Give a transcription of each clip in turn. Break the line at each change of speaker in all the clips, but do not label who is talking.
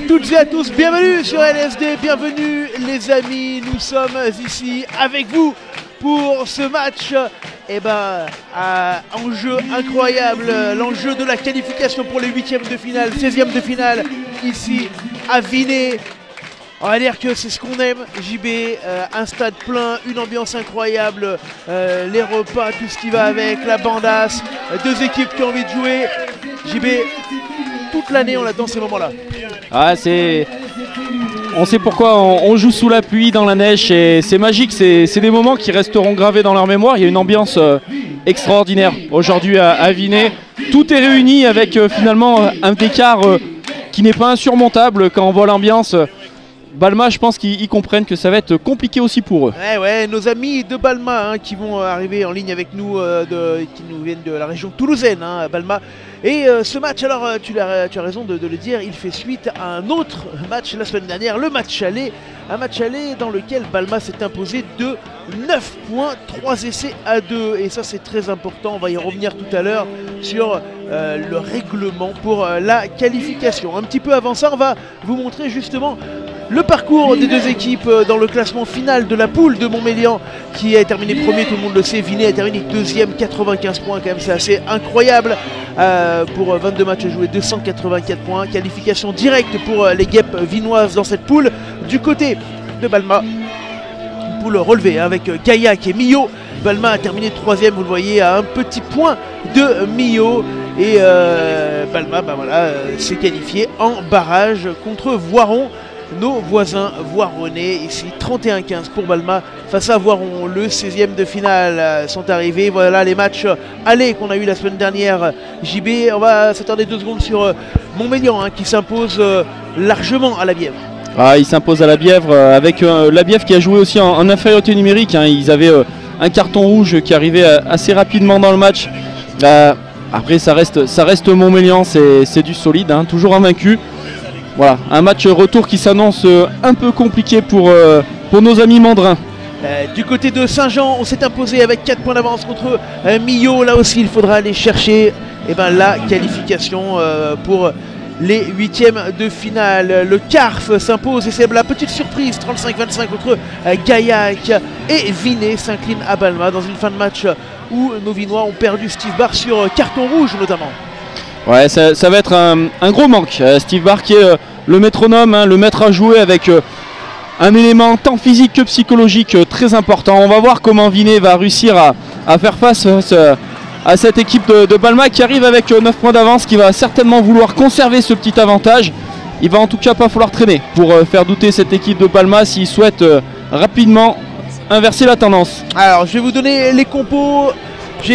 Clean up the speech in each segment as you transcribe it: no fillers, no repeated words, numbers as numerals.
à toutes et à tous, bienvenue sur LSD, bienvenue les amis, nous sommes ici avec vous pour ce match enjeu incroyable, l'enjeu de la qualification pour les 8e de finale, 16e de finale ici à Vinay. On va dire que c'est ce qu'on aime, JB, un stade plein, une ambiance incroyable, les repas, tout ce qui va avec, la bandasse, deux équipes qui ont envie de jouer. JB, toute l'année on attend ces moments-là.
Ah, on sait pourquoi on joue sous la pluie, dans la neige, et c'est magique, c'est des moments qui resteront gravés dans leur mémoire. Il y a une ambiance extraordinaire aujourd'hui à Vinay. Tout est réuni avec finalement un écart qui n'est pas insurmontable quand on voit l'ambiance. Balma, je pense qu'ils comprennent que ça va être compliqué aussi pour eux.
Ouais, nos amis de Balma qui vont arriver en ligne avec nous, qui nous viennent de la région toulousaine, Balma. Et ce match, alors tu as raison de le dire, il fait suite à un autre match la semaine dernière, le match aller. Un match aller dans lequel Balma s'est imposé de 9 points, 3 essais à 2. Et ça c'est très important, on va y revenir tout à l'heure sur le règlement pour la qualification. Un petit peu avant ça, on va vous montrer justement le parcours des deux équipes dans le classement final de la poule de Montmélian qui a terminé premier, tout le monde le sait. Vinay a terminé deuxième, 95 points quand même, c'est assez incroyable pour 22 matchs joués, 284 points. Qualification directe pour les guêpes vinoises dans cette poule. Du côté de Balma, une poule relevée avec Gaillac et Millau. Balma a terminé troisième, vous le voyez, à un petit point de Millau. Et Balma s'est qualifié en barrage contre Voiron. Nos voisins voironnais ici, 31-15 pour Balma face à Voiron. Le 16e de finale sont arrivés. Voilà les matchs allés qu'on a eu la semaine dernière. JB, on va s'attarder 2 secondes sur Montmélian qui s'impose largement à la Bièvre.
Ah, il s'impose à la Bièvre avec la Bièvre qui a joué aussi en infériorité numérique. Ils avaient un carton rouge qui arrivait assez rapidement dans le match. Après ça reste Montmélian, c'est du solide, toujours invaincu. Voilà, un match retour qui s'annonce un peu compliqué pour nos amis mandrins.
Du côté de Saint-Jean, on s'est imposé avec 4 points d'avance contre Millau. Là aussi, il faudra aller chercher la qualification pour les 8e de finale. Le CARF s'impose et c'est la petite surprise, 35-25 contre Gaillac. Et Vinay s'incline à Balma dans une fin de match où nos Vinois ont perdu Steve Barr sur carton rouge notamment.
Ouais, ça va être un gros manque. Steve Barr qui est le métronome, le maître à jouer avec un élément tant physique que psychologique très important. On va voir comment Vinay va réussir à faire face à cette équipe de Balma qui arrive avec 9 points d'avance, qui va certainement vouloir conserver ce petit avantage. Il va en tout cas pas falloir traîner pour faire douter cette équipe de Balma s'il souhaite rapidement inverser la tendance.
Alors je vais vous donner les compos.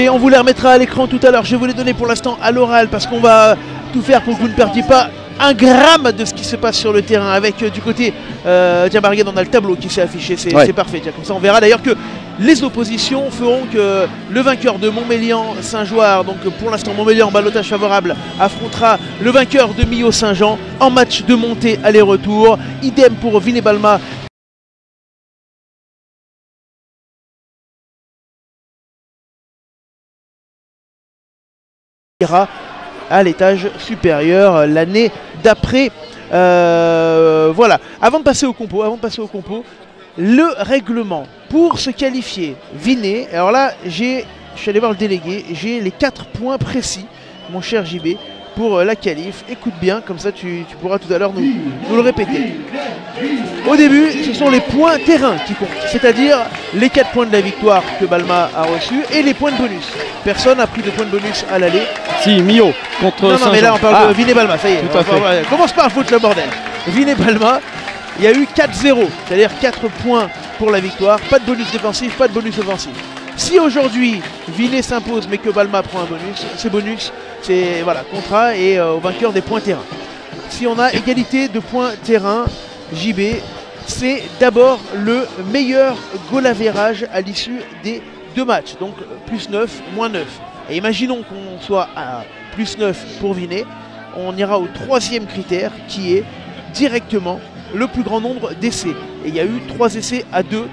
On vous les remettra à l'écran tout à l'heure. Je vais vous les donner pour l'instant à l'oral parce qu'on va tout faire pour que vous ne perdiez pas un gramme de ce qui se passe sur le terrain. Avec du côté tiens, Barguet, on a le tableau qui s'est affiché, c'est parfait. Tiens, comme ça on verra d'ailleurs que les oppositions feront que le vainqueur de Montmélian-Saint-Joire, donc pour l'instant Montmélian en ballottage favorable, affrontera le vainqueur de Millau-Saint-Jean en match de montée aller-retour. Idem pour Vinay-Balma. À l'étage supérieur l'année d'après. Voilà, avant de passer au compo, le règlement pour se qualifier Vinay. Alors là, je suis allé voir le délégué, j'ai les 4 points précis, mon cher JB, pour la qualif. Écoute bien, comme ça tu pourras tout à l'heure nous le répéter. Au début, ce sont les points terrain qui comptent, c'est-à-dire les 4 points de la victoire que Balma a reçus et les points de bonus. Personne n'a pris de points de bonus à l'aller.
Si, Millau contre
Non, mais là on parle de Vinay-Balma, ça y est.
Tout à fait.
Commence pas à foutre le bordel. Vinay-Balma, il y a eu 4-0, c'est-à-dire 4 points pour la victoire, pas de bonus défensif, pas de bonus offensif. Si aujourd'hui Vinay s'impose mais que Balma prend un bonus, ces bonus, c'est voilà, contrat et au vainqueur des points terrain. Si on a égalité de points terrain, JB, c'est d'abord le meilleur goal average à l'issue des 2 matchs. Donc plus 9, moins 9. Et imaginons qu'on soit à plus 9 pour Vinay, on ira au 3e critère qui est directement le plus grand nombre d'essais. Et il y a eu 3 essais à 2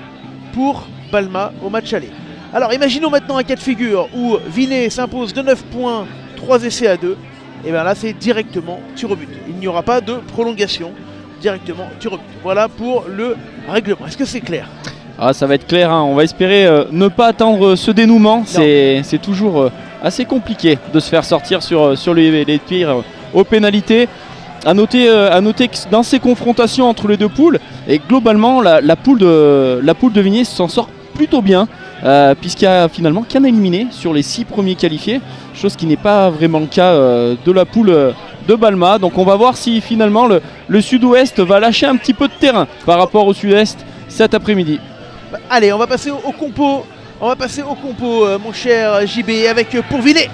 pour Balma au match aller. Alors imaginons maintenant un cas de figure où Vinay s'impose de 9 points, 3 essais à 2. et bien là c'est directement tir au but. Il n'y aura pas de prolongation, directement tir au but. Voilà pour le règlement. Est-ce que c'est clair?
Ah, ça va être clair, hein. On va espérer ne pas attendre ce dénouement. C'est toujours assez compliqué de se faire sortir sur les tirs aux pénalités. À noter que dans ces confrontations entre les deux poules, et globalement la poule de Vigny s'en sort plutôt bien, puisqu'il y a finalement qu'un éliminé sur les 6 premiers qualifiés, chose qui n'est pas vraiment le cas de la poule de Balma. Donc on va voir si finalement le sud-ouest va lâcher un petit peu de terrain par rapport au sud-est cet après-midi.
Allez, on va passer au compo. On va passer au compo, mon cher JB, avec Pourvinet,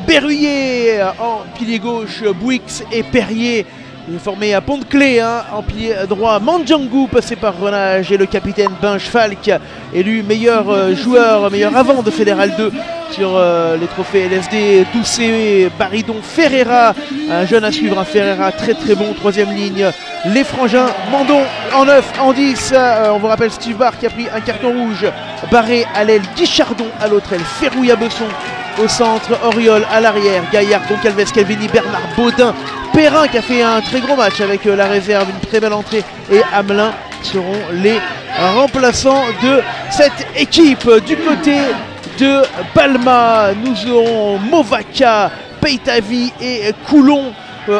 Berruyer en pilier gauche, Bouix et Perrier. Il est formé à Pont-de-Clé, hein, en pilier droit, Mandjangou passé par Renage et le capitaine Binge Falk, élu meilleur joueur, meilleur avant de Fédéral 2 sur les trophées LSD. Doucet, Baridon, Ferreira, un jeune à suivre, un Ferreira très très bon, troisième ligne. Les frangins, Mandon en 9, en 10, on vous rappelle Steve Barr qui a pris un carton rouge, Barré à l'aile, Guichardon à l'autre aile, Ferrouille à Besson au centre, Oriol à l'arrière, Gaillard, Goncalves, Calvini, Bernard, Baudin, Perrin qui a fait un très gros match avec la réserve, une très belle entrée, et Hamelin seront les remplaçants de cette équipe. Du côté de Balma, nous aurons Movaca, Peitavi et Coulon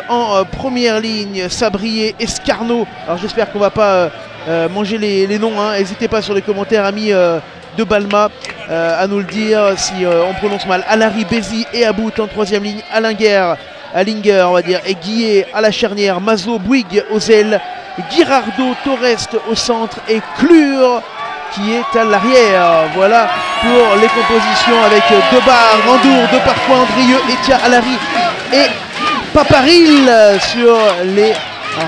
en première ligne, Sabrier, Escarno. Alors j'espère qu'on va pas manger les noms, hein. N'hésitez pas sur les commentaires, amis de Balma, à nous le dire si on prononce mal. Alary, Bézi et About en troisième ligne, Alinger on va dire, et Guillet à la charnière, Mazo, Bouygues aux ailes, Girardo, Torrest au centre et Clure qui est à l'arrière. Voilà pour les compositions avec Debar, Randour, Deparfois, Andrieux, Etia, Alary et Paparil sur les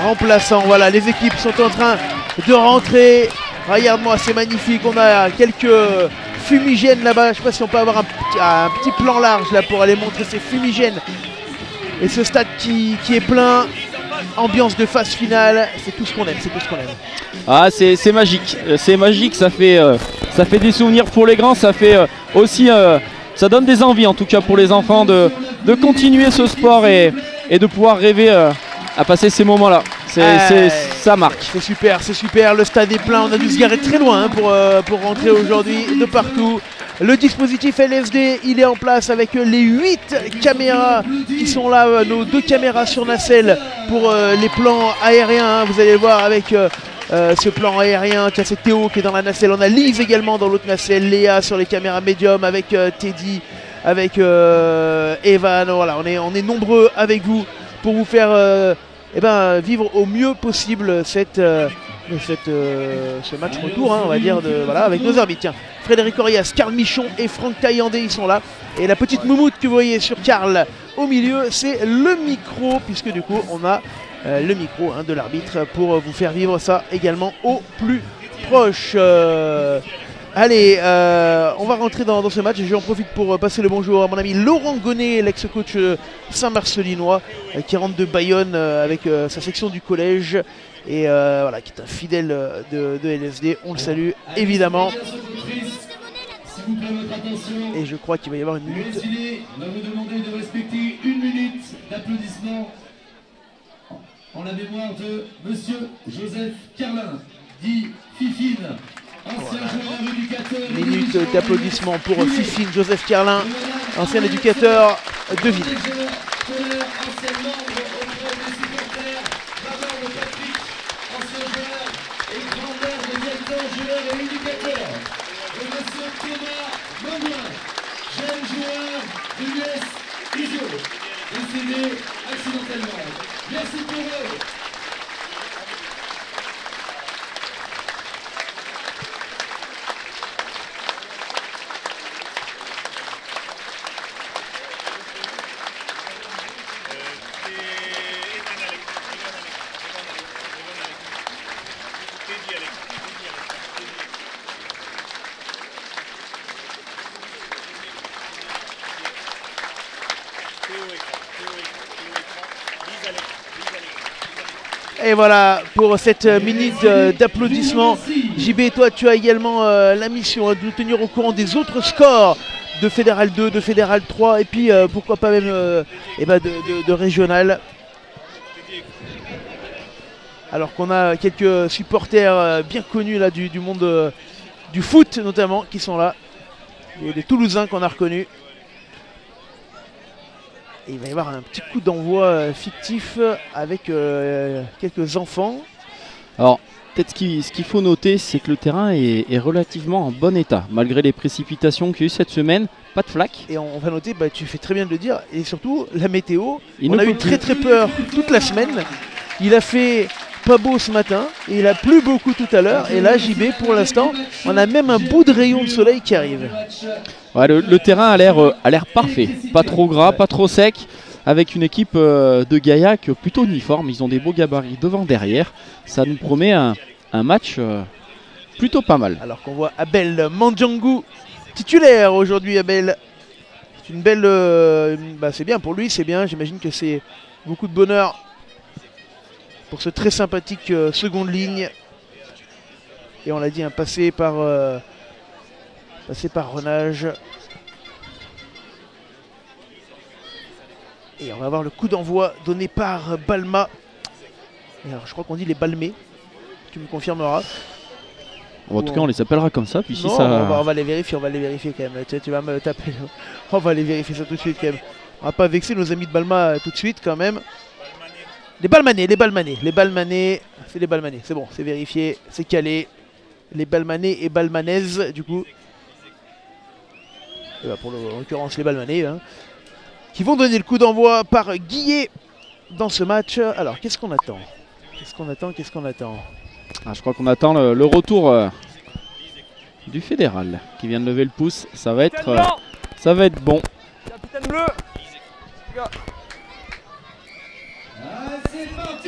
remplaçants. Voilà, les équipes sont en train de rentrer. Regarde-moi, c'est magnifique. On a quelques fumigènes là-bas. Je ne sais pas si on peut avoir un petit plan large là pour aller montrer ces fumigènes. Et ce stade qui est plein. Ambiance de phase finale. C'est tout ce qu'on aime. C'est tout ce qu'on aime.
Ah, c'est magique. C'est magique. Ça fait des souvenirs pour les grands. Ça fait aussi. Ça donne des envies en tout cas pour les enfants de continuer ce sport et de pouvoir rêver à passer ces moments-là. Ça marque.
C'est super, le stade est plein, on a dû se garer très loin, hein, pour rentrer aujourd'hui de partout. Le dispositif LSD, il est en place avec les 8 caméras qui sont là, nos 2 caméras sur nacelle pour les plans aériens, hein, vous allez le voir avec ce plan aérien. Tiens, c'est Théo qui est dans la nacelle, on a Lise également dans l'autre nacelle, Léa sur les caméras médium avec Teddy, avec Evan. Voilà, on est nombreux avec vous pour vous faire vivre au mieux possible ce match retour, hein, on va dire, voilà, avec nos arbitres. Tiens, Frédéric Orias, Karl Michon et Franck Taillandé, ils sont là. Et la petite moumoute que vous voyez sur Karl au milieu, c'est le micro, puisque du coup on a le micro, hein, de l'arbitre pour vous faire vivre ça également au plus proche. Allez, on va rentrer dans ce match et j'en profite pour passer le bonjour à mon ami Laurent Gonnet, l'ex-coach Saint-Marcelinois, qui rentre de Bayonne avec sa section du collège et voilà, qui est un fidèle de LSD. On le salue évidemment. Et je crois qu'il va y avoir une minute.
On va vous demander de respecter une minute d'applaudissement en la mémoire de Monsieur Joseph Carlin, dit Fifine.
Voilà. Minute d'applaudissement pour Fifine, Joseph Carlin, ancien éducateur de ville.
Merci pour eux.
Et voilà pour cette minute d'applaudissements. JB, toi tu as également la mission de nous tenir au courant des autres scores de Fédéral 2, de Fédéral 3 et puis pourquoi pas même de Régional. Alors qu'on a quelques supporters bien connus là, du monde du foot notamment qui sont là. Et des Toulousains qu'on a reconnus. Et il va y avoir un petit coup d'envoi fictif avec quelques enfants.
Alors, peut-être ce qu'il faut noter, c'est que le terrain est relativement en bon état. Malgré les précipitations qu'il y a eu cette semaine, pas de flaques.
Et on va noter, tu fais très bien de le dire, et surtout la météo. On a eu très peur toute la semaine. Il a fait pas beau ce matin, et il a plu beaucoup tout à l'heure. Et là, JB, pour l'instant, on a même un bout de rayon de soleil qui arrive.
Ouais, le terrain a l'air parfait. Pas trop gras, pas trop sec. Avec une équipe de Gaillac plutôt uniforme. Ils ont des beaux gabarits devant, derrière. Ça nous promet un match plutôt pas mal.
Alors qu'on voit Abel Mandjangou titulaire aujourd'hui. Abel, c'est une belle... c'est bien pour lui, c'est bien. J'imagine que c'est beaucoup de bonheur pour ce très sympathique seconde ligne. Et on l'a dit, passé par Renage. Et on va avoir le coup d'envoi donné par Balma. Et alors, je crois qu'on dit les Balmés. Tu me confirmeras.
En tout cas, on les appellera comme ça. Puis
non,
si ça...
on va les vérifier quand même. Tu vas me taper. On va aller vérifier ça tout de suite quand même. On va pas vexer nos amis de Balma tout de suite quand même. Les Balmanais, c'est les Balmanais. C'est bon, c'est vérifié, c'est calé. Les Balmanais et Balmanaises, du coup. Et bah en l'occurrence, les Balmanais. Qui vont donner le coup d'envoi par Guillet dans ce match. Alors, qu'est-ce qu'on attend?
Je crois qu'on attend le retour du Fédéral qui vient de lever le pouce. Ça va être bon.
Capitaine bleu.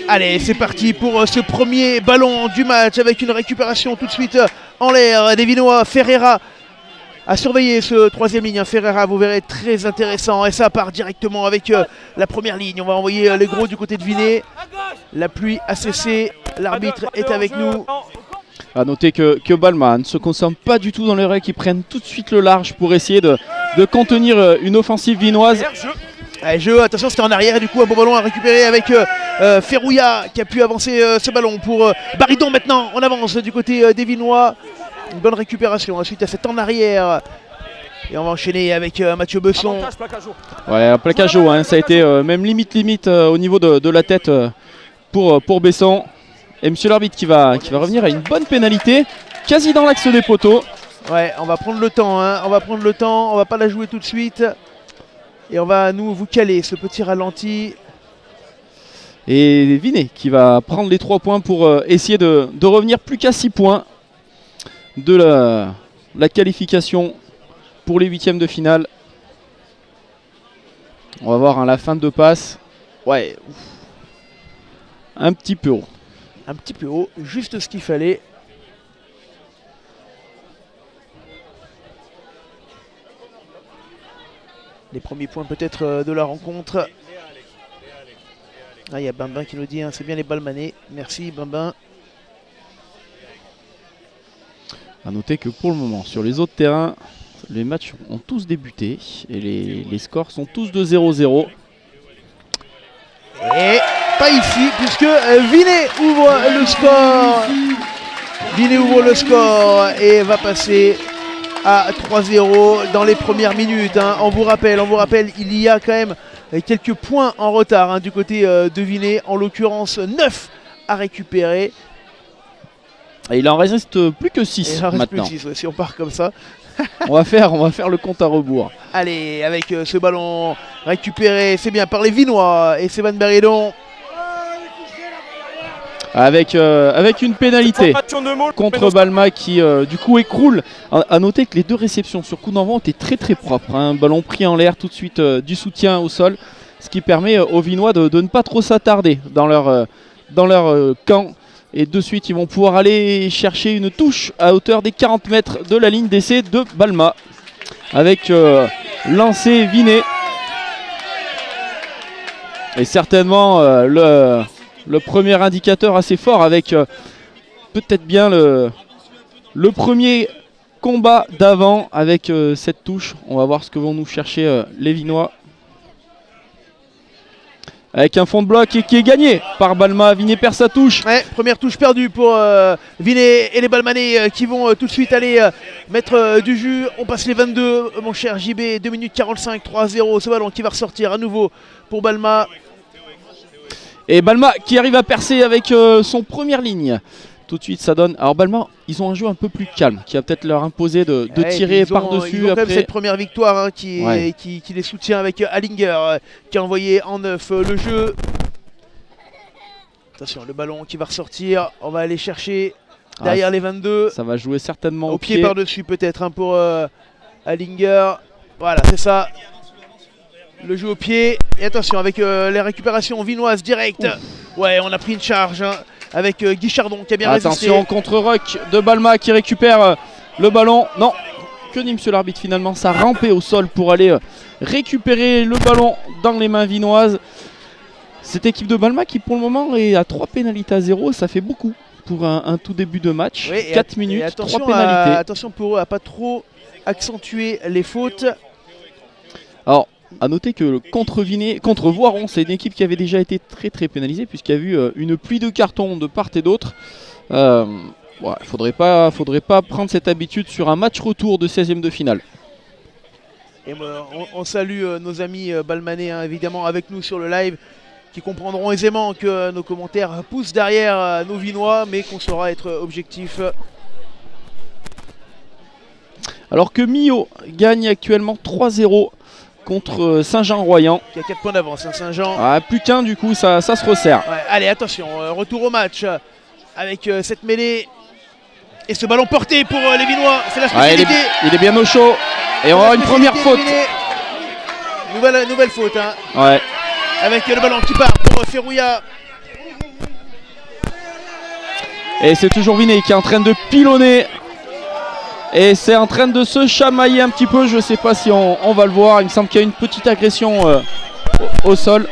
Allez, c'est parti pour ce premier ballon du match avec une récupération tout de suite en l'air des Vinois. Ferreira à surveiller ce troisième ligne. Ferreira, vous verrez, très intéressant. Et ça part directement avec la première ligne. On va envoyer les gros du côté de Vinet. La pluie a cessé. L'arbitre est avec nous.
A noter que Balma ne se consomme pas du tout dans les règles, qui prennent tout de suite le large pour essayer de contenir une offensive vinoise.
Allez, attention, c'était en arrière et du coup un bon ballon à récupérer avec Ferrouilla qui a pu avancer ce ballon pour Baridon. Maintenant on avance du côté des Vinois. Une bonne récupération suite à cet en arrière. Et on va enchaîner avec Mathieu Besson.
Ouais, un plaquage haut, ça a été même limite au niveau de la tête pour Besson. Et monsieur l'arbitre qui va revenir à une bonne pénalité, quasi dans l'axe des poteaux.
Ouais, on va prendre le temps, on va pas la jouer tout de suite. Et on va vous caler ce petit ralenti.
Et Vinet qui va prendre les 3 points pour essayer de revenir plus qu'à 6 points de la qualification pour les 8e de finale. On va voir la fin de passe. Ouais, un petit peu haut.
Un petit peu haut, juste ce qu'il fallait. Les premiers points peut-être de la rencontre. Ah, il y a Bambin qui nous dit c'est bien les Balmanais. Merci Bambin.
A noter que pour le moment, sur les autres terrains, les matchs ont tous débuté et les scores sont tous de 0-0.
Et pas ici, puisque Vinet ouvre le score. Vinet ouvre le score et va passer à 3-0 dans les premières minutes. On vous rappelle, il y a quand même quelques points en retard du côté de Vinet, en l'occurrence 9 à récupérer.
Et il en reste plus que 6 maintenant.
Plus 6, si on part comme ça.
on va faire le compte à rebours.
Allez, avec ce ballon récupéré, c'est bien par les Vinois et Stéphane Baridon.
Avec une pénalité contre Balma qui du coup écroule. A noter que les 2 réceptions sur coup d'envoi ont été très propres. Un ballon pris en l'air, tout de suite du soutien au sol. Ce qui permet aux Vinois de ne pas trop s'attarder dans leur camp. Et de suite, ils vont pouvoir aller chercher une touche à hauteur des 40 mètres de la ligne d'essai de Balma. Avec lancé Vinet. Et certainement le premier indicateur assez fort avec peut-être bien le premier combat d'avant avec cette touche. On va voir ce que vont nous chercher les Vinois. Avec un fond de bloc qui est gagné par Balma. Vinet perd sa touche.
Ouais, première touche perdue pour Vinet et les Balmanais qui vont tout de suite aller mettre du jus. On passe les 22, mon cher JB. 2 minutes 45, 3-0. Ce ballon qui va ressortir à nouveau pour Balma.
Et Balma qui arrive à percer avec son première ligne. Tout de suite ça donne. Alors Balma, ils ont un jeu un peu plus calme qui va peut-être leur imposer de tirer par-dessus.
Ils ont quand même cette première victoire hein, qui les soutient avec Allinger qui a envoyé en neuf le jeu. Attention, le ballon qui va ressortir. On va aller chercher derrière les 22.
Ça va jouer certainement
au pied par-dessus peut-être hein, pour Allinger. Voilà, c'est ça. Le jeu au pied. Et attention avec les récupérations vinoises directes. Ouf. Ouais, on a pris une charge. Hein. Avec Guy Chardon qui a bien résisté.
Attention, contre-ruck de Balma qui récupère le ballon. Non, que dit monsieur l'arbitre finalement? Ça rampait au sol pour aller récupérer le ballon dans les mains vinoises. Cette équipe de Balma qui pour le moment est à 3 pénalités à 0. Ça fait beaucoup pour un tout début de match. Oui, 4 minutes, 3 pénalités.
Attention pour eux à pas trop accentuer les fautes.
Alors, à noter que contre Voiron, c'est une équipe qui avait déjà été très pénalisée puisqu'il y a eu une pluie de cartons de part et d'autre. Faudrait pas prendre cette habitude sur un match retour de 16e de finale.
Et on salue nos amis balmanais hein, évidemment avec nous sur le live qui comprendront aisément que nos commentaires poussent derrière nos Vinois mais qu'on saura être objectif.
Alors que Millau gagne actuellement 3-0 contre Saint-Jean-Royan.
Qui a 4 points d'avance, hein, Saint-Jean.
Ah, plus qu'un du coup, ça se resserre.
Ouais, allez, attention, retour au match avec cette mêlée. Et ce ballon porté pour les Vinois, c'est la spécialité.
Il est bien au chaud. Et on va avoir une première faute.
Nouvelle faute. Hein.
Ouais.
Avec le ballon qui part pour Ferrouilla.
Et c'est toujours Vinet qui est en train de pilonner. Et c'est en train de se chamailler un petit peu, je ne sais pas si on va le voir. Il me semble qu'il y a une petite agression au sol.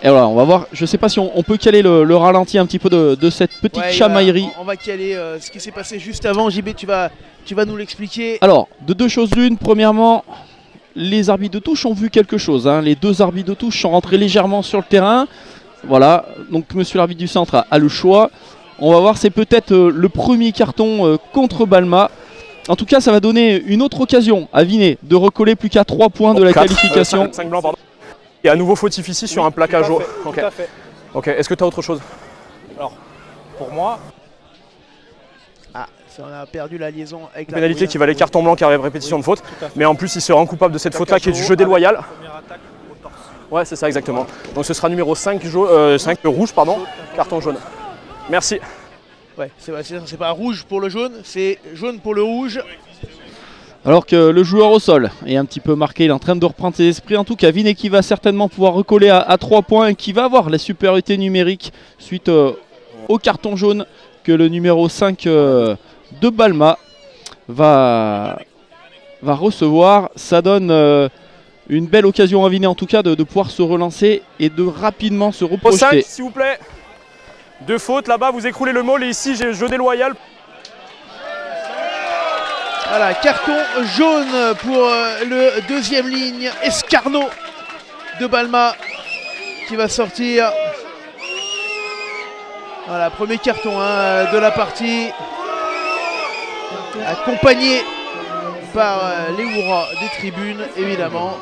Et voilà, on va voir, je ne sais pas si on peut caler le ralenti un petit peu de cette petite chamaillerie.
On va caler ce qui s'est passé juste avant. JB, tu vas nous l'expliquer.
Alors, de deux choses l'une. Premièrement, les arbitres de touche ont vu quelque chose. Hein. Les deux arbitres de touche sont rentrés légèrement sur le terrain. Voilà, donc monsieur l'arbitre du centre a le choix. On va voir, c'est peut-être le premier carton contre Balma. En tout cas, ça va donner une autre occasion à Vinet de recoller plus qu'à 3 points de la qualification.
5 blancs, pardon. Et à nouveau fautif ici sur un plaquage haut.
Tout à fait.
Ok, est-ce que tu as autre chose?
Alors, pour moi...
Ah, ça, on a perdu la liaison avec la
pénalité qui valait carton blanc qui arrive répétition de faute. Mais en plus, il se rend coupable de cette faute-là qui est du jeu déloyal. Ouais, c'est ça exactement. Donc ce sera numéro 5 rouge, pardon, carton jaune. Merci.
Ouais, c'est pas rouge pour le jaune, c'est jaune pour le rouge.
Alors que le joueur au sol est un petit peu marqué, il est en train de reprendre ses esprits. En tout cas, Vinet qui va certainement pouvoir recoller à 3 points et qui va avoir la supériorité numérique suite au carton jaune que le numéro 5 de Balma va recevoir. Ça donne une belle occasion à Vinet en tout cas de pouvoir se relancer et de rapidement se reprojeter.
5 s'il vous plaît. 2 fautes là-bas, vous écroulez le môle et ici j'ai jeu déloyal.
Voilà, carton jaune pour le deuxième ligne, Escarno de Balma qui va sortir. Voilà, premier carton hein, de la partie, accompagné par les hurrahs des tribunes évidemment.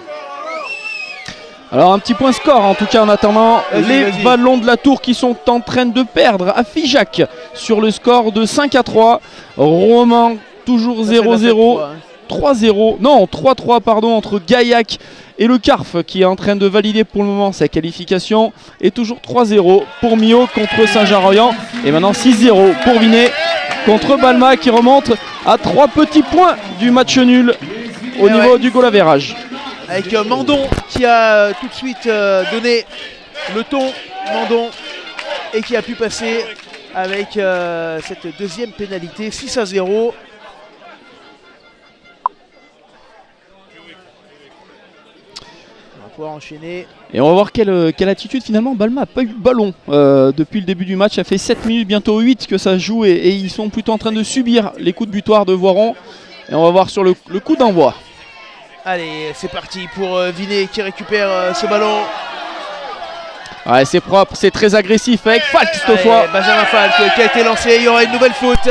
Alors un petit point score en tout cas en attendant les Vallons de la Tour qui sont en train de perdre à Figeac sur le score de 5-3. Romans toujours 0-0, 3-0, non 3-3 pardon entre Gaillac et le Carf qui est en train de valider pour le moment sa qualification. Et toujours 3-0 pour Millau contre Saint-Jean-Royan. Et maintenant 6-0 pour Vinet contre Balma qui remonte à 3 petits points du match nul au niveau du goal average.
Avec Mandon qui a tout de suite donné le ton, Mandon, et qui a pu passer avec cette deuxième pénalité, 6-0. pouvoir enchaîner.
Et on va voir quelle attitude finalement. Balma n'a pas eu de ballon depuis le début du match. Ça fait 7 minutes, bientôt 8 que ça se joue et ils sont plutôt en train de subir les coups de butoir de Voiron. Et on va voir sur le coup d'envoi.
Allez, c'est parti pour Vinet qui récupère ce ballon.
Ouais, c'est propre, c'est très agressif avec Falk cette fois.
Benjamin Falk qui a été lancé, il y aura une nouvelle faute.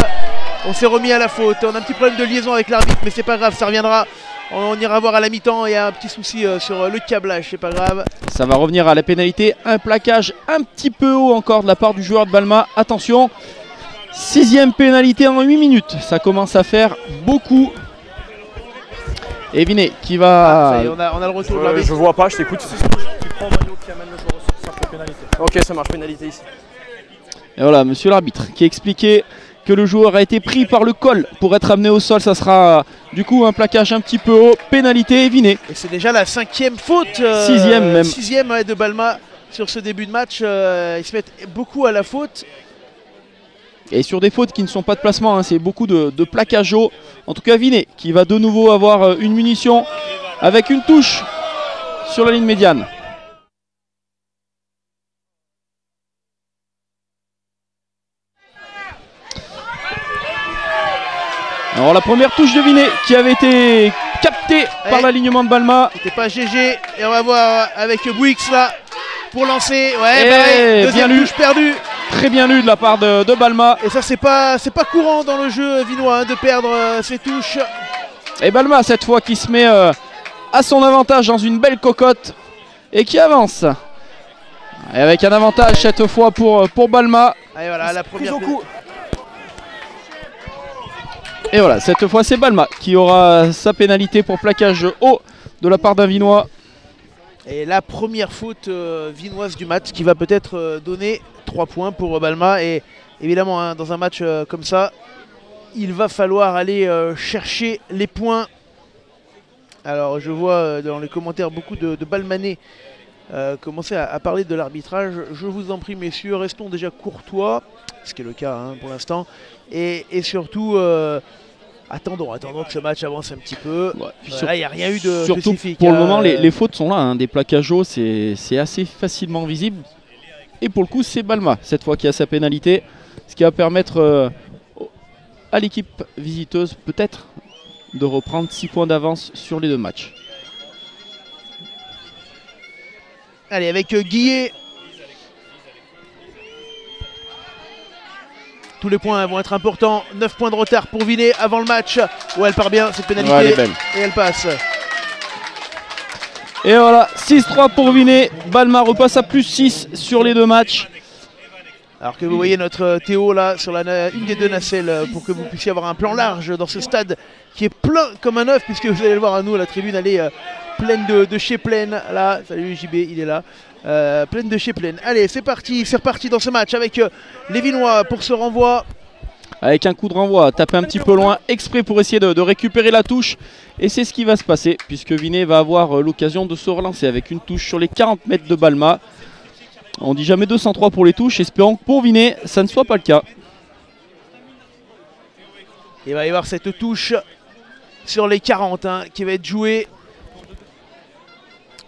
On s'est remis à la faute, on a un petit problème de liaison avec l'arbitre, mais c'est pas grave, ça reviendra. On ira voir à la mi-temps, il y a un petit souci sur le câblage, c'est pas grave.
Ça va revenir à la pénalité, un plaquage un petit peu haut encore de la part du joueur de Balma. Attention, 6e pénalité en 8 minutes, ça commence à faire beaucoup. Et Vinet qui va...
Ça y est, on a le retour de l'arbitre.
Je vois pas, je t'écoute.
Tu prends Mano qui amène le joueur sur simple pénalité.
Ok, ça marche, pénalité ici.
Et voilà, monsieur l'arbitre qui expliquait que le joueur a été pris par le col pour être amené au sol. Ça sera du coup un plaquage un petit peu haut, pénalité et Vinet.
Et c'est déjà la 5e faute.
6e même.
6e de Balma sur ce début de match. Ils se mettent beaucoup à la faute.
Et sur des fautes qui ne sont pas de placement, hein, c'est beaucoup de plaquage haut. En tout cas, Vinet qui va de nouveau avoir une munition avec une touche sur la ligne médiane. Alors la première touche de Vinet qui avait été captée par l'alignement de Balma.
C'était pas GG. Et on va voir avec Bouix là pour lancer. Ouais,
et
pareil, deuxième
bien
touche perdue.
Très bien lu de la part de Balma.
Et ça c'est pas courant dans le jeu vinois hein, de perdre ces touches.
Et Balma cette fois qui se met à son avantage dans une belle cocotte et qui avance. Et avec un avantage cette fois pour Balma.
Allez voilà la première
coup.
Et voilà, cette fois c'est Balma qui aura sa pénalité pour plaquage haut de la part d'un Vinois.
Et la première faute vinoise du match qui va peut-être donner 3 points pour Balma. Et évidemment, hein, dans un match comme ça, il va falloir aller chercher les points. Alors je vois dans les commentaires beaucoup de Balmanais commencer à parler de l'arbitrage. Je vous en prie messieurs, restons déjà courtois, ce qui est le cas hein, pour l'instant. Et surtout, attendons que ce match avance un petit peu. Ouais, là, il n'y a rien eu de
surtout
spécifique.
Pour le moment, les fautes sont là. Hein. Des plaquages hauts, c'est assez facilement visible. Et pour le coup, c'est Balma, cette fois, qui a sa pénalité. Ce qui va permettre à l'équipe visiteuse, peut-être, de reprendre 6 points d'avance sur les 2 matchs.
Allez, avec Guillet. Tous les points vont être importants. 9 points de retard pour Vinet avant le match. Ouais, elle part bien, cette pénalité.
Ouais, elle est belle.
Et elle passe.
Et voilà, 6-3 pour Vinet. Balma repasse à plus 6 sur les 2 matchs.
Alors que vous voyez notre Théo là sur une des 2 nacelles pour que vous puissiez avoir un plan large dans ce stade qui est plein comme un œuf, puisque vous allez le voir à nous, la tribune elle est pleine de chez pleine. Là, salut JB, il est là. Pleine de chez pleine. Allez, c'est reparti dans ce match avec les Vinois pour ce renvoi.
Avec un coup de renvoi, taper un petit peu loin, exprès pour essayer de récupérer la touche. Et c'est ce qui va se passer, puisque Vinet va avoir l'occasion de se relancer avec une touche sur les 40 mètres de Balma. On dit jamais 203 pour les touches, espérons que pour Vinet, ça ne soit pas le cas.
Il va y avoir cette touche sur les 40 hein, qui va être jouée.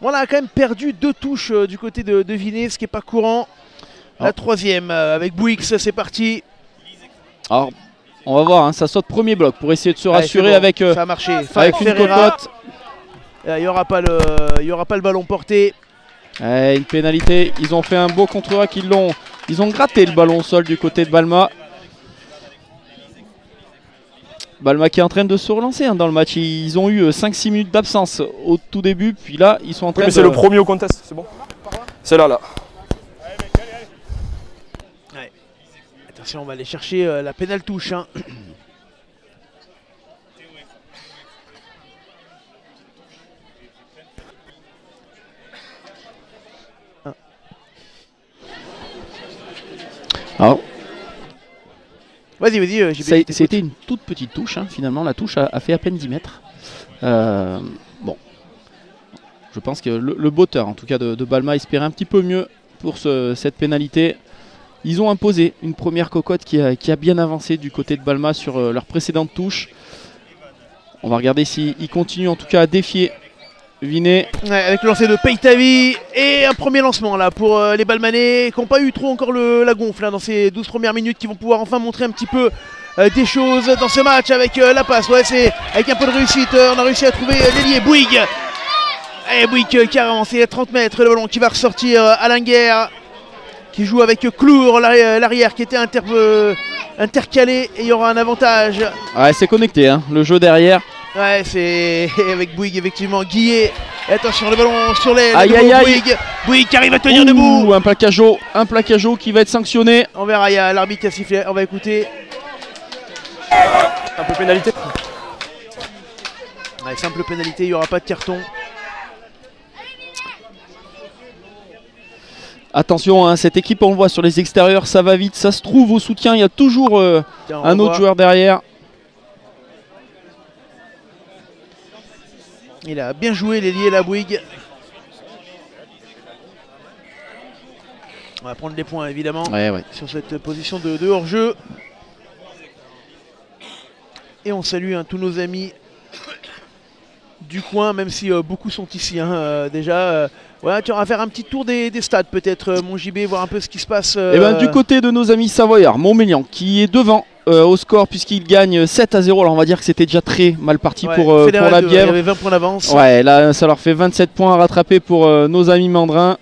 On a quand même perdu 2 touches du côté de Vinet, ce qui n'est pas courant. La 3e avec Bouix, c'est parti.
Alors, on va voir, hein, ça saute premier bloc pour essayer de se rassurer
bon,
avec,
ça a marché.
avec une cocotte.
Il n'y aura pas le ballon porté.
Une pénalité, ils ont fait un beau contre-rack, ils ont gratté le ballon au sol du côté de Balma. Balma qui est en train de se relancer hein, dans le match. Ils ont eu 5-6 minutes d'absence au tout début, puis là ils sont en train
mais c'est le premier au contest, c'est bon. C'est là.
Ouais. Attention, on va aller chercher la pénale touche. Hein.
Alors,
vas-y,
c'était une toute petite touche, hein. Finalement la touche a fait à peine 10 mètres. Bon, je pense que le botteur en tout cas de Balma espérait un petit peu mieux pour cette pénalité. Ils ont imposé une première cocotte qui a bien avancé du côté de Balma sur leur précédente touche. On va regarder s'ils continuent en tout cas à défier Vinet.
Ouais, avec le lancer de Peitavi et un premier lancement là pour les Balmanais qui n'ont pas eu trop encore la gonfle là, dans ces 12 premières minutes, qui vont pouvoir enfin montrer un petit peu des choses dans ce match avec la passe. Ouais, c'est avec un peu de réussite, on a réussi à trouver l'ailier Bouygues. Et Bouygues qui a avancé à 30 mètres, le ballon qui va ressortir. Alain Guerre qui joue avec Clour, l'arrière qui était intercalé, et il y aura un avantage.
Ouais, c'est connecté, hein, le jeu derrière.
Ouais, c'est avec Bouygues effectivement. Guillet, et attention, le ballon sur l'aile.
Aïe aïe aïe.
Bouygues qui arrive à tenir debout.
Un plaquage haut qui va être sanctionné.
On verra, il y a l'arbitre qui a sifflé, on va écouter.
Un peu pénalité.
Ouais, simple pénalité, il n'y aura pas de carton.
Attention, hein, cette équipe, on le voit sur les extérieurs, ça va vite, ça se trouve au soutien, il y a toujours un autre joueur derrière.
Il a bien joué l'ailier la Bouygues. On va prendre les points évidemment sur cette position de hors-jeu. Et on salue tous nos amis du coin, même si beaucoup sont ici déjà. Ouais, tu vas faire un petit tour des stades peut-être, mon JB, voir un peu ce qui se passe.
Et ben, du côté de nos amis savoyards, Montmélian qui est devant au score puisqu'il gagne 7-0. Alors on va dire que c'était déjà très mal parti pour la Bièvre.
Il y avait 20 points d'avance.
Ouais, là ça leur fait 27 points à rattraper pour nos amis mandrins.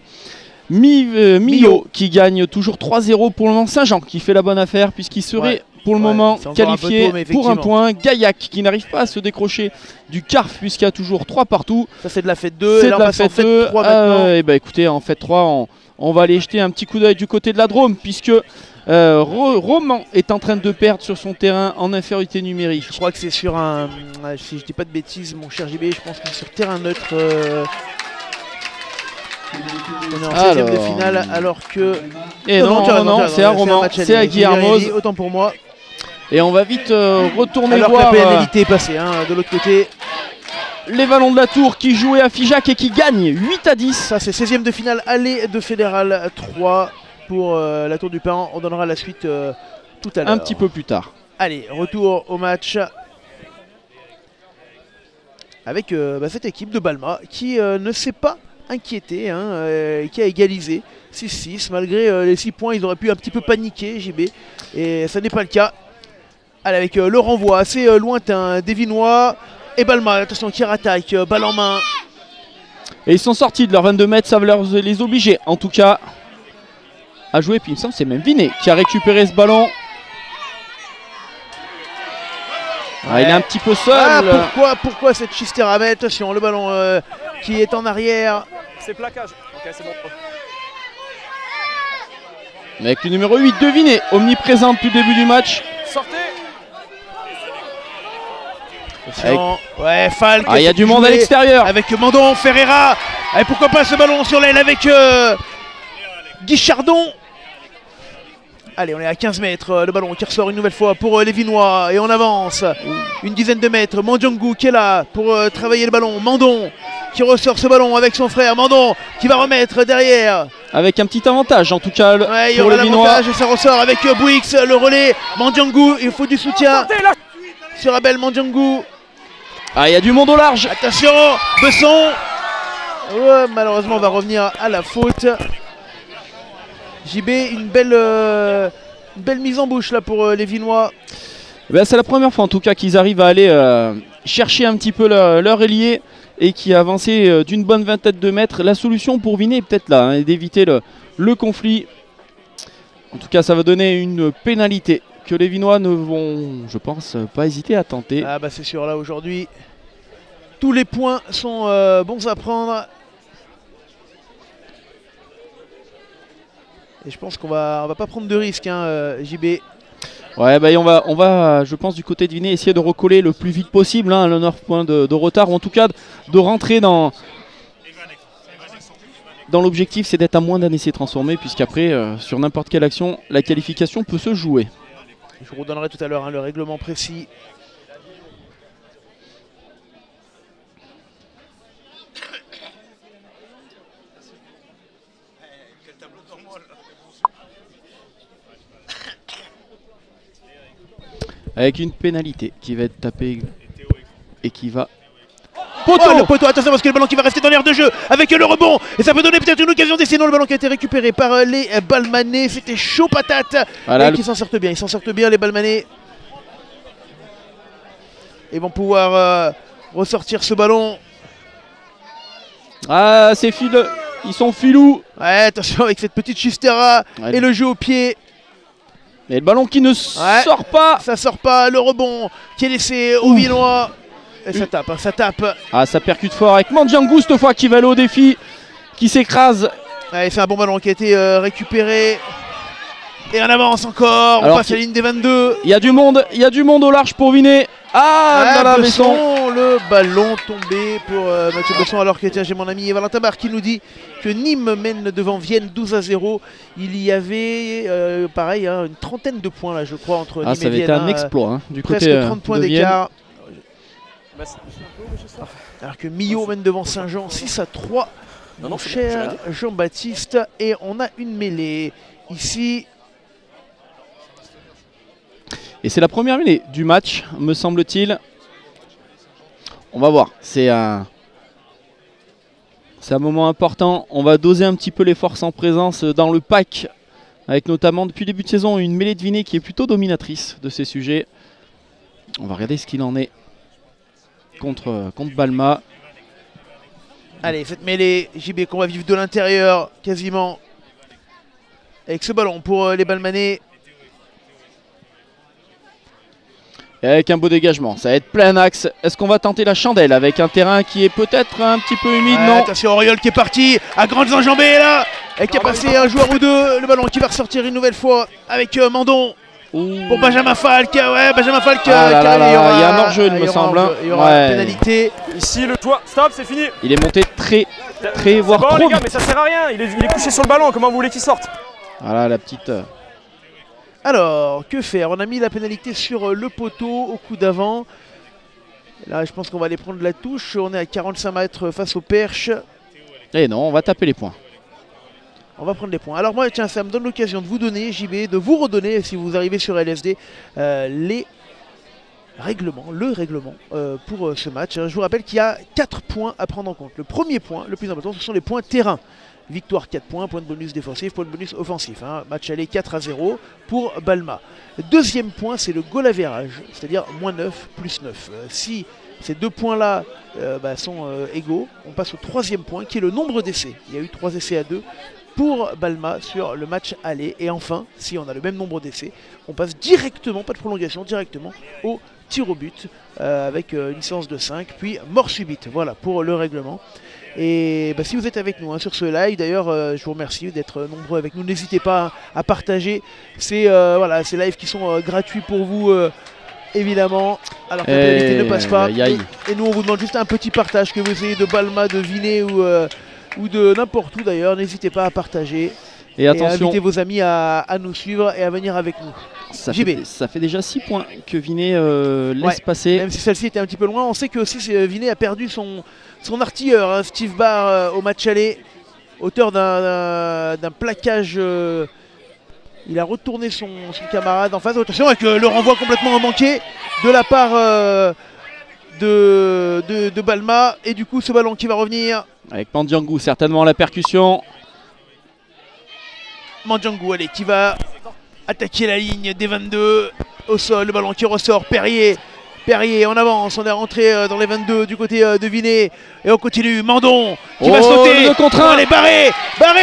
Millau qui gagne toujours 3-0 pour le moment. Saint-Jean qui fait la bonne affaire puisqu'il serait pour le moment qualifié pour un point. Gaillac qui n'arrive pas à se décrocher du CARF puisqu'il y a toujours 3 partout.
Ça c'est de la fête 2.
C'est de la fête 2. Et bah écoutez, en fête 3 on va aller jeter un petit coup d'œil du côté de la Drôme puisque Roman est en train de perdre sur son terrain en infériorité numérique.
Je crois que c'est sur un, si je dis pas de bêtises mon cher JB, je pense qu'il est sur terrain neutre. On est en 16e de finale alors que...
Et non, c'est à Roman, c'est à Guillermoz.
Autant pour moi.
Et on va vite retourner
alors
voir
que la pénalité est passée de l'autre côté.
Les Vallons de la Tour qui jouaient à Figeac et qui gagnent 8-10.
Ça c'est 16e de finale aller de Fédéral 3 pour la Tour du Pain. On donnera la suite tout à l'heure.
Un petit peu plus tard.
Allez, retour au match avec cette équipe de Balma qui ne s'est pas inquiété, qui a égalisé 6-6. Malgré les 6 points, ils auraient pu un petit peu paniquer, JB. Et ça n'est pas le cas. Allez, avec le renvoi assez lointain des Vinois. Et Balma, attention, qui rattaque, balle en main.
Et ils sont sortis de leurs 22 mètres, ça va les obliger en tout cas à jouer. Puis il me semble que c'est même Vinet qui a récupéré ce ballon. Il est un petit peu seul.
Pourquoi cette Chisteramel? Attention, le ballon qui est en arrière.
C'est plaquage. Ok, c'est bon.
Avec le numéro 8 de Vinet, omniprésent depuis le début du match.
Sortez.
Ouais, Falk.
Il y a du monde à l'extérieur.
Avec Mandon, Ferreira. Et pourquoi pas ce ballon sur l'aile avec Guichardon. Allez, on est à 15 mètres, le ballon qui ressort une nouvelle fois pour les Vinois et on avance. Une dizaine de mètres, Mandjangu qui est là pour travailler le ballon. Mandon qui ressort ce ballon avec son frère. Mandon qui va remettre derrière.
Avec un petit avantage en tout cas
il y
pour
aura
les Vinois.
Et ça ressort avec Bouix, le relais. Mandjangu, il faut du soutien sur Abel Mandjangu.
Il y a du monde au large.
Attention, Besson. Ouais, malheureusement, on va revenir à la faute. JB, une belle mise en bouche là pour les Vinois.
C'est la première fois en tout cas qu'ils arrivent à aller chercher un petit peu leur ailier et qui a avancé d'une bonne vingtaine de mètres. La solution pour Vinet est peut-être là, et d'éviter le conflit. En tout cas, ça va donner une pénalité que les Vinois ne vont, je pense, pas hésiter à tenter.
C'est sûr, là aujourd'hui, tous les points sont bons à prendre. Et je pense qu'on va pas prendre de risques, JB.
Ouais, on va, je pense, du côté de Vinet, essayer de recoller le plus vite possible, le 9 points de retard, ou en tout cas de rentrer dans l'objectif, c'est d'être à moins d'un essai transformé, puisqu'après, sur n'importe quelle action, la qualification peut se jouer.
Je vous redonnerai tout à l'heure le règlement précis.
Avec une pénalité qui va être tapée et qui va poteau.
Oh, le poteau, attention parce que le ballon qui va rester dans l'air de jeu avec le rebond. Et ça peut donner peut-être une occasion d'essai. Non, le ballon qui a été récupéré par les Balmanais. C'était chaud patate.
Voilà,
et qui s'en sortent bien. Ils s'en sortent bien les Balmanais. Ils vont pouvoir ressortir ce ballon.
Ah, c'est ils sont filous.
Ouais, attention avec cette petite chistera et le jeu au pied.
Et le ballon qui ne sort pas.
Ça sort pas, le rebond qui est laissé aux Vinois. Et ça tape, ça tape.
Ah, ça percute fort avec Mandiangou cette fois qui va aller au défi, qui s'écrase.
Ouais, c'est un bon ballon qui a été récupéré. Et en avance encore, on passe à la ligne des 22.
Il y a du monde au large pour Vinet. Ah, dans la Besson.
Le ballon tombé pour Mathieu Besson, alors que tiens, j'ai mon ami Valentin Barre qui nous dit que Nîmes mène devant Vienne 12-0. Il y avait pareil une trentaine de points là, je crois, entre Nîmes et Vienne.
Ça avait été un exploit du
presque
côté
30 points d'écart. Alors que Millau mène devant Saint-Jean 6-3. Mon cher Jean-Baptiste, et on a une mêlée ici.
Et c'est la première mêlée du match, me semble-t-il. On va voir. C'est un moment important. On va doser un petit peu les forces en présence dans le pack. Avec notamment, depuis le début de saison, une mêlée de Vinet qui est plutôt dominatrice de ces sujets. On va regarder ce qu'il en est contre Balma.
Allez, cette mêlée, JB, qu'on va vivre de l'intérieur, quasiment. Avec ce ballon pour les Balmanais.
Et avec un beau dégagement, ça va être plein axe. Est-ce qu'on va tenter la chandelle avec un terrain qui est peut-être un petit peu humide? Non.
Attention, Auriol qui est parti à grandes enjambées là, et qui a passé un joueur ou deux. Le ballon qui va ressortir une nouvelle fois avec Mandon. Pour Benjamin Falk. Ouais, Benjamin Falk.
Il y a un hors-jeu, il me semble.
Il y aura une pénalité.
Ici, le toit. Stop, c'est fini.
Il est monté très, voire trop.
Les gars, mais ça sert à rien. Il est couché sur le ballon. Comment vous voulez qu'il sorte?
Voilà la petite.
Alors, que faire? On a mis la pénalité sur le poteau au coup d'avant. Là, je pense qu'on va aller prendre la touche. On est à 45 mètres face au perche.
Et non, on va taper les points.
On va prendre les points. Alors moi, tiens, ça me donne l'occasion de vous donner, JB, de vous redonner, si vous arrivez sur LSD, le règlement pour ce match. Je vous rappelle qu'il y a 4 points à prendre en compte. Le premier point, le plus important, ce sont les points terrain. Victoire 4 points, point de bonus défensif, point de bonus offensif. Match aller 4-0 pour Balma. Deuxième point, c'est le goal average, c'est-à-dire -9 + 9. Si ces 2 points-là sont égaux, on passe au troisième point, qui est le nombre d'essais. Il y a eu 3 essais à 2 pour Balma sur le match aller. Et enfin, si on a le même nombre d'essais, on passe directement, pas de prolongation, directement au tir au but avec une séance de 5, puis mort subite. Voilà pour le règlement. Et si vous êtes avec nous sur ce live, d'ailleurs, je vous remercie d'être nombreux avec nous. N'hésitez pas à partager ces lives qui sont gratuits pour vous, évidemment. Alors que la pénalité ne passe pas. Et nous, on vous demande juste un petit partage, que vous essayez de Balma, de Vinet ou de n'importe où d'ailleurs. N'hésitez pas à partager. Et attention, invitez vos amis à nous suivre et à venir avec nous.
Ça fait déjà 6 points que Vinet laisse passer.
Même si celle-ci était un petit peu loin, on sait que aussi Vinet a perdu son artilleur, Steve Barr, au match aller, auteur d'un plaquage. Il a retourné son camarade en face. Attention avec le renvoi complètement manqué de la part de Balma. Et du coup, ce ballon qui va revenir.
Avec Mandiangou, certainement la percussion.
Mandiangou, allez, qui va attaquer la ligne des 22 au sol, le ballon qui ressort, Perrier, on avance, on est rentré dans les 22 du côté de Vinet et on continue, Mandon qui va sauter, allez, Barré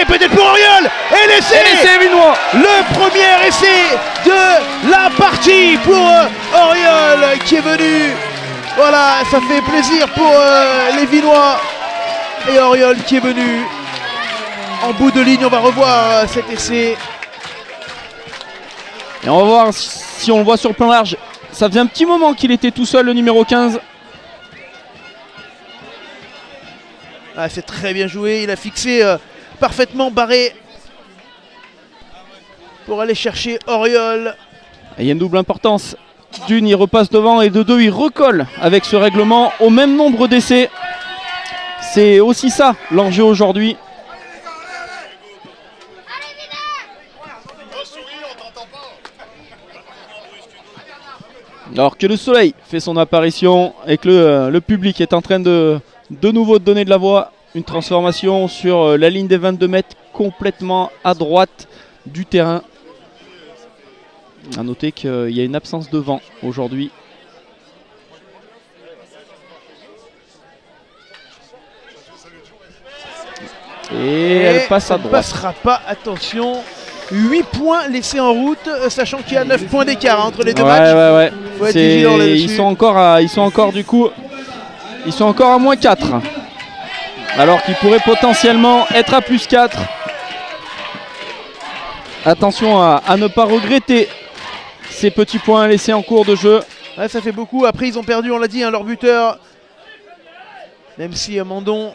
peut-être pour Auriol, et l'essai
Vinois.
Le premier essai de la partie pour Auriol qui est venu, voilà, ça fait plaisir pour les Vinois, et Auriol qui est venu en bout de ligne. On va revoir cet essai.
Et on va voir si on le voit sur le plan large. Ça faisait un petit moment qu'il était tout seul, le numéro 15.
C'est très bien joué. Il a fixé parfaitement Barré pour aller chercher Auriol.
Et il y a une double importance. D'une, il repasse devant, et de deux, il recolle avec ce règlement au même nombre d'essais. C'est aussi ça l'enjeu aujourd'hui. Alors que le soleil fait son apparition et que le public est en train de de nouveau donner de la voie. Une transformation sur la ligne des 22 mètres, complètement à droite du terrain. A noter qu'il y a une absence de vent aujourd'hui. Et elle passe à droite.
Elle ne passera pas, attention. 8 points laissés en route, sachant qu'il y a 9 points d'écart entre les deux matchs.
Ouais.
Faut être vigilant là-dessus.
Ils sont encore à moins 4. Alors qu'ils pourraient potentiellement être à plus 4. Attention à ne pas regretter ces petits points laissés en cours de jeu.
Ouais, ça fait beaucoup. Après, ils ont perdu, on l'a dit, hein, leur buteur. Même si Mandon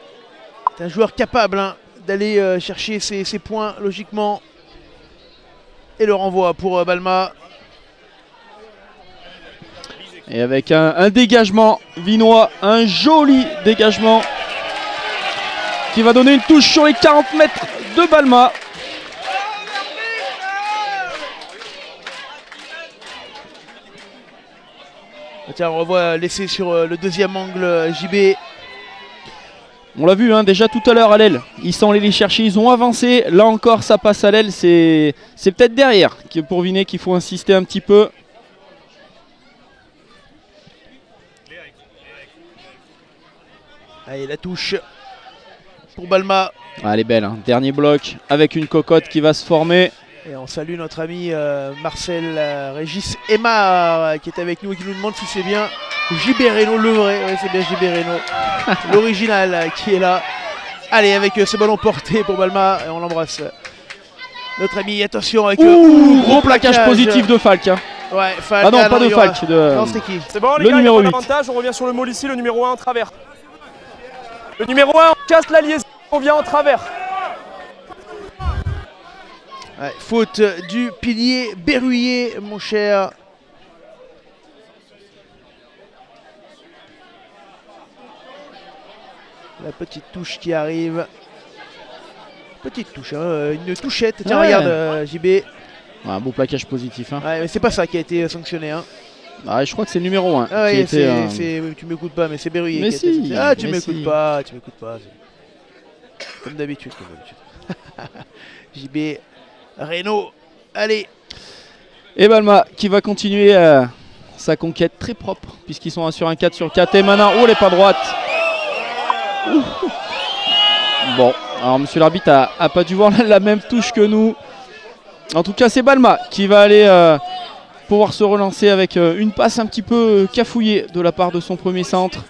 est un joueur capable d'aller chercher ses points logiquement. Et le renvoi pour Balma.
Et avec un dégagement vinois, un joli dégagement qui va donner une touche sur les 40 mètres de Balma.
Tiens, on revoit laissé sur le deuxième angle JB.
On l'a vu déjà tout à l'heure à l'aile. Ils sont allés les chercher, ils ont avancé. Là encore, ça passe à l'aile. C'est peut-être derrière pour Vinet qu'il faut insister un petit peu.
Allez, la touche pour Balma.
Ah, elle est belle. Dernier bloc avec une cocotte qui va se former.
Et on salue notre ami Marcel Régis Emma qui est avec nous et qui nous demande si c'est bien JB Reno le vrai. Oui, c'est bien JB Reno, l'original qui est là. Allez, avec ce ballon porté pour Balma, et on l'embrasse. Notre ami, attention avec
gros plaquage positif de Falk.
Ouais, Falk.
Ah non, pas de Falk.
Non, c'était qui?
C'est bon, les
le
gars,
numéro
il y a
8.
pas d'avantage. On revient sur le môle ici, le numéro 1 en travers. Le numéro 1, on casse la liaison, on vient en travers.
Ouais, faute du pilier Berruyer, mon cher. La petite touche qui arrive. Petite touche, une touchette. Tiens,
Ouais.
regarde JB.
Un beau plaquage positif.
Ouais, mais c'est pas ça qui a été sanctionné.
Ah, je crois que c'est le numéro 1.
Ah
qui
ouais,
était,
oui, tu m'écoutes pas, mais c'est Berruyer
Mais
qui a été
si,
sanctionné. Ah, tu
mais
m'écoutes
si.
pas, tu m'écoutes pas. Comme d'habitude. JB, Reno, allez.
Et Balma qui va continuer sa conquête très propre, puisqu'ils sont sur un 4 sur 4. Et maintenant, oh, elle est pas droite. Ouh. Bon, alors monsieur l'arbitre a pas dû voir la même touche que nous. En tout cas, c'est Balma qui va aller pouvoir se relancer avec une passe un petit peu cafouillée de la part de son premier centre.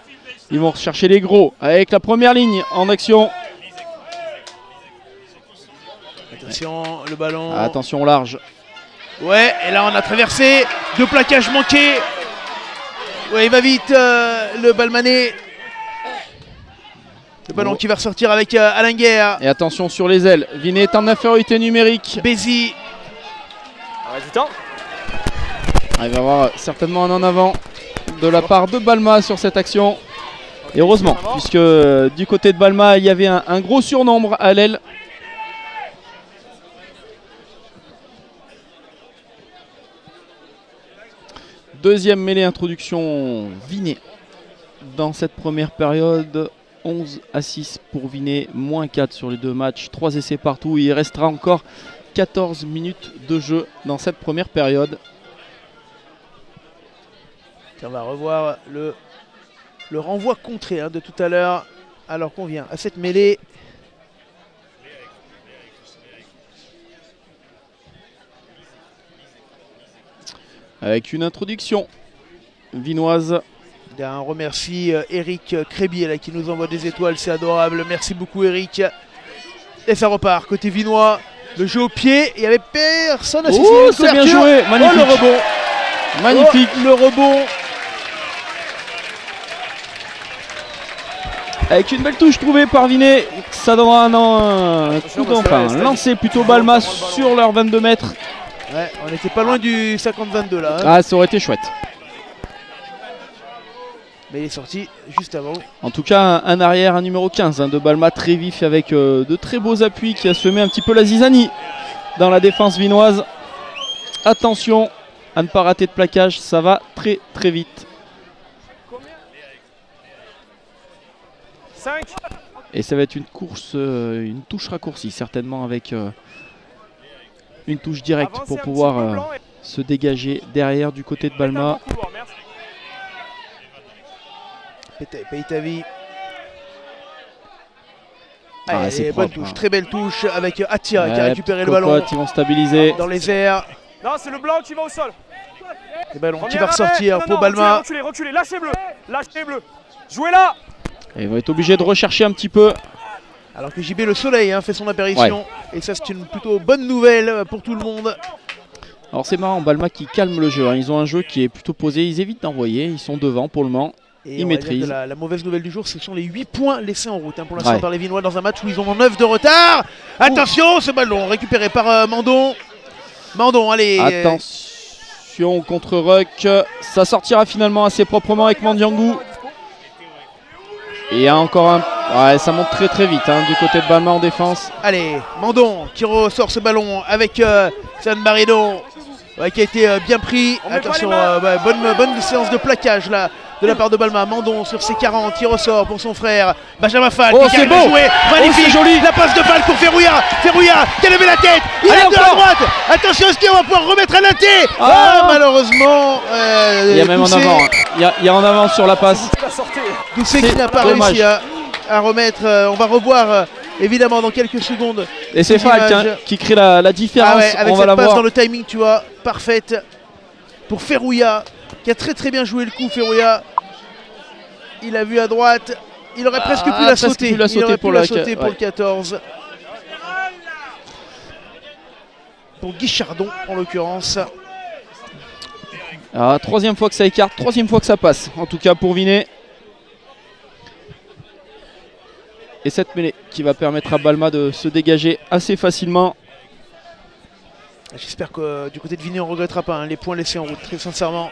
Ils vont rechercher les gros avec la première ligne en action.
Attention, le ballon.
Attention large.
Ouais, et là on a traversé. Deux plaquages manqués. Ouais, il va vite, le Balmanais. Le ballon qui va ressortir avec Alain Guerre.
Et attention sur les ailes. Vinet est en infériorité numérique.
Bézi.
Du temps.
Il va y avoir certainement un en avant de la part de Balma sur cette action. Et heureusement, puisque du côté de Balma, il y avait un gros surnombre à l'aile. Deuxième mêlée introduction Vinet dans cette première période. 11-6 pour Vinet, moins 4 sur les deux matchs, 3 essais partout. Il restera encore 14 minutes de jeu dans cette première période.
On va revoir le renvoi contré de tout à l'heure, alors qu'on vient à cette mêlée.
Avec une introduction vinoise.
On remercie Eric Crébier là, qui nous envoie des étoiles, c'est adorable. Merci beaucoup Eric. Et ça repart côté vinois. Le jeu au pied, il n'y avait personne.
Oh, c'est bien joué, magnifique.
Oh, le rebond.
Magnifique.
Oh, le rebond.
Avec une belle touche trouvée par Vinet, ça donnera un coup d'enfin. Lancer plutôt Balma sur leurs 22 mètres.
Ouais, on n'était pas loin du 50-22 là.
Ah, ça aurait été chouette.
Mais il est sorti juste avant.
En tout cas, un arrière, un numéro 15 de Balma, très vif avec de très beaux appuis qui a semé un petit peu la zizanie dans la défense vinoise. Attention à ne pas rater de plaquage, ça va très très vite.
5.
Et ça va être une course, une touche raccourcie, certainement avec une touche directe pour pouvoir se dégager derrière du côté de Balma.
Peitavi.
Ah, c'est
bonne
propre,
touche,
hein.
Très belle touche avec Atia qui a récupéré le
cocotte,
ballon
ils vont stabiliser.
dans les airs.
Non, c'est le blanc qui va au sol.
Le ballon qui
Premier
va ressortir
arrêt.
pour
Non,
Balma.
Reculez, reculez, lâchez bleu. Lâchez bleu. Jouez là.
Et ils vont être obligés de rechercher un petit peu.
Alors que JB Le Soleil fait son apparition. Et ça, c'est une plutôt bonne nouvelle pour tout le monde.
Alors c'est marrant, Balma qui calme le jeu, hein. Ils ont un jeu qui est plutôt posé, ils évitent d'envoyer, ils sont devant pour le moment.
Et
ils maîtrisent.
La mauvaise nouvelle du jour, ce sont les 8 points laissés en route pour l'instant par les Vinois dans un match où ils ont 9 de retard. Attention, ce ballon récupéré par Mandon. Mandon, allez.
Attention contre Ruck. Ça sortira finalement assez proprement avec Mandiangou. Et il y a encore un... Ouais, ça monte très très vite du côté de Balma en défense.
Allez, Mandon qui ressort ce ballon avec San Marino. Qui a été bien pris. Attention, bonne séance de plaquage là de la part de Balma. Mandon sur ses 40 qui ressort pour son frère Benjamin Falk.
Oh,
qui
c'est beau.
joué. Magnifique,
joli.
La passe de Falk pour Ferrouya. Ferrouya qui a levé la tête. Il est de la droite. Attention, est-ce qu'on va pouvoir remettre à l'inté? Malheureusement.
Il y a même
Doucet,
en avant. Il y a en avant sur la passe.
Doucet qui n'a pas réussi à remettre. On va revoir évidemment dans quelques secondes.
Et c'est Falk qui crée la différence.
Avec
on va
cette
la
passe
voir.
dans le timing, tu vois, parfaite pour Ferrouya, qui a très bien joué le coup. Ferrouya, il a vu à droite, il aurait presque pu la sauter. Il aurait pu la sauter pour le 14. Pour Guichardon en l'occurrence.
Troisième fois que ça écarte, troisième fois que ça passe. En tout cas pour Vinet. Et cette mêlée qui va permettre à Balma de se dégager assez facilement.
J'espère que du côté de Vinet on ne regrettera pas les points laissés en route, très sincèrement.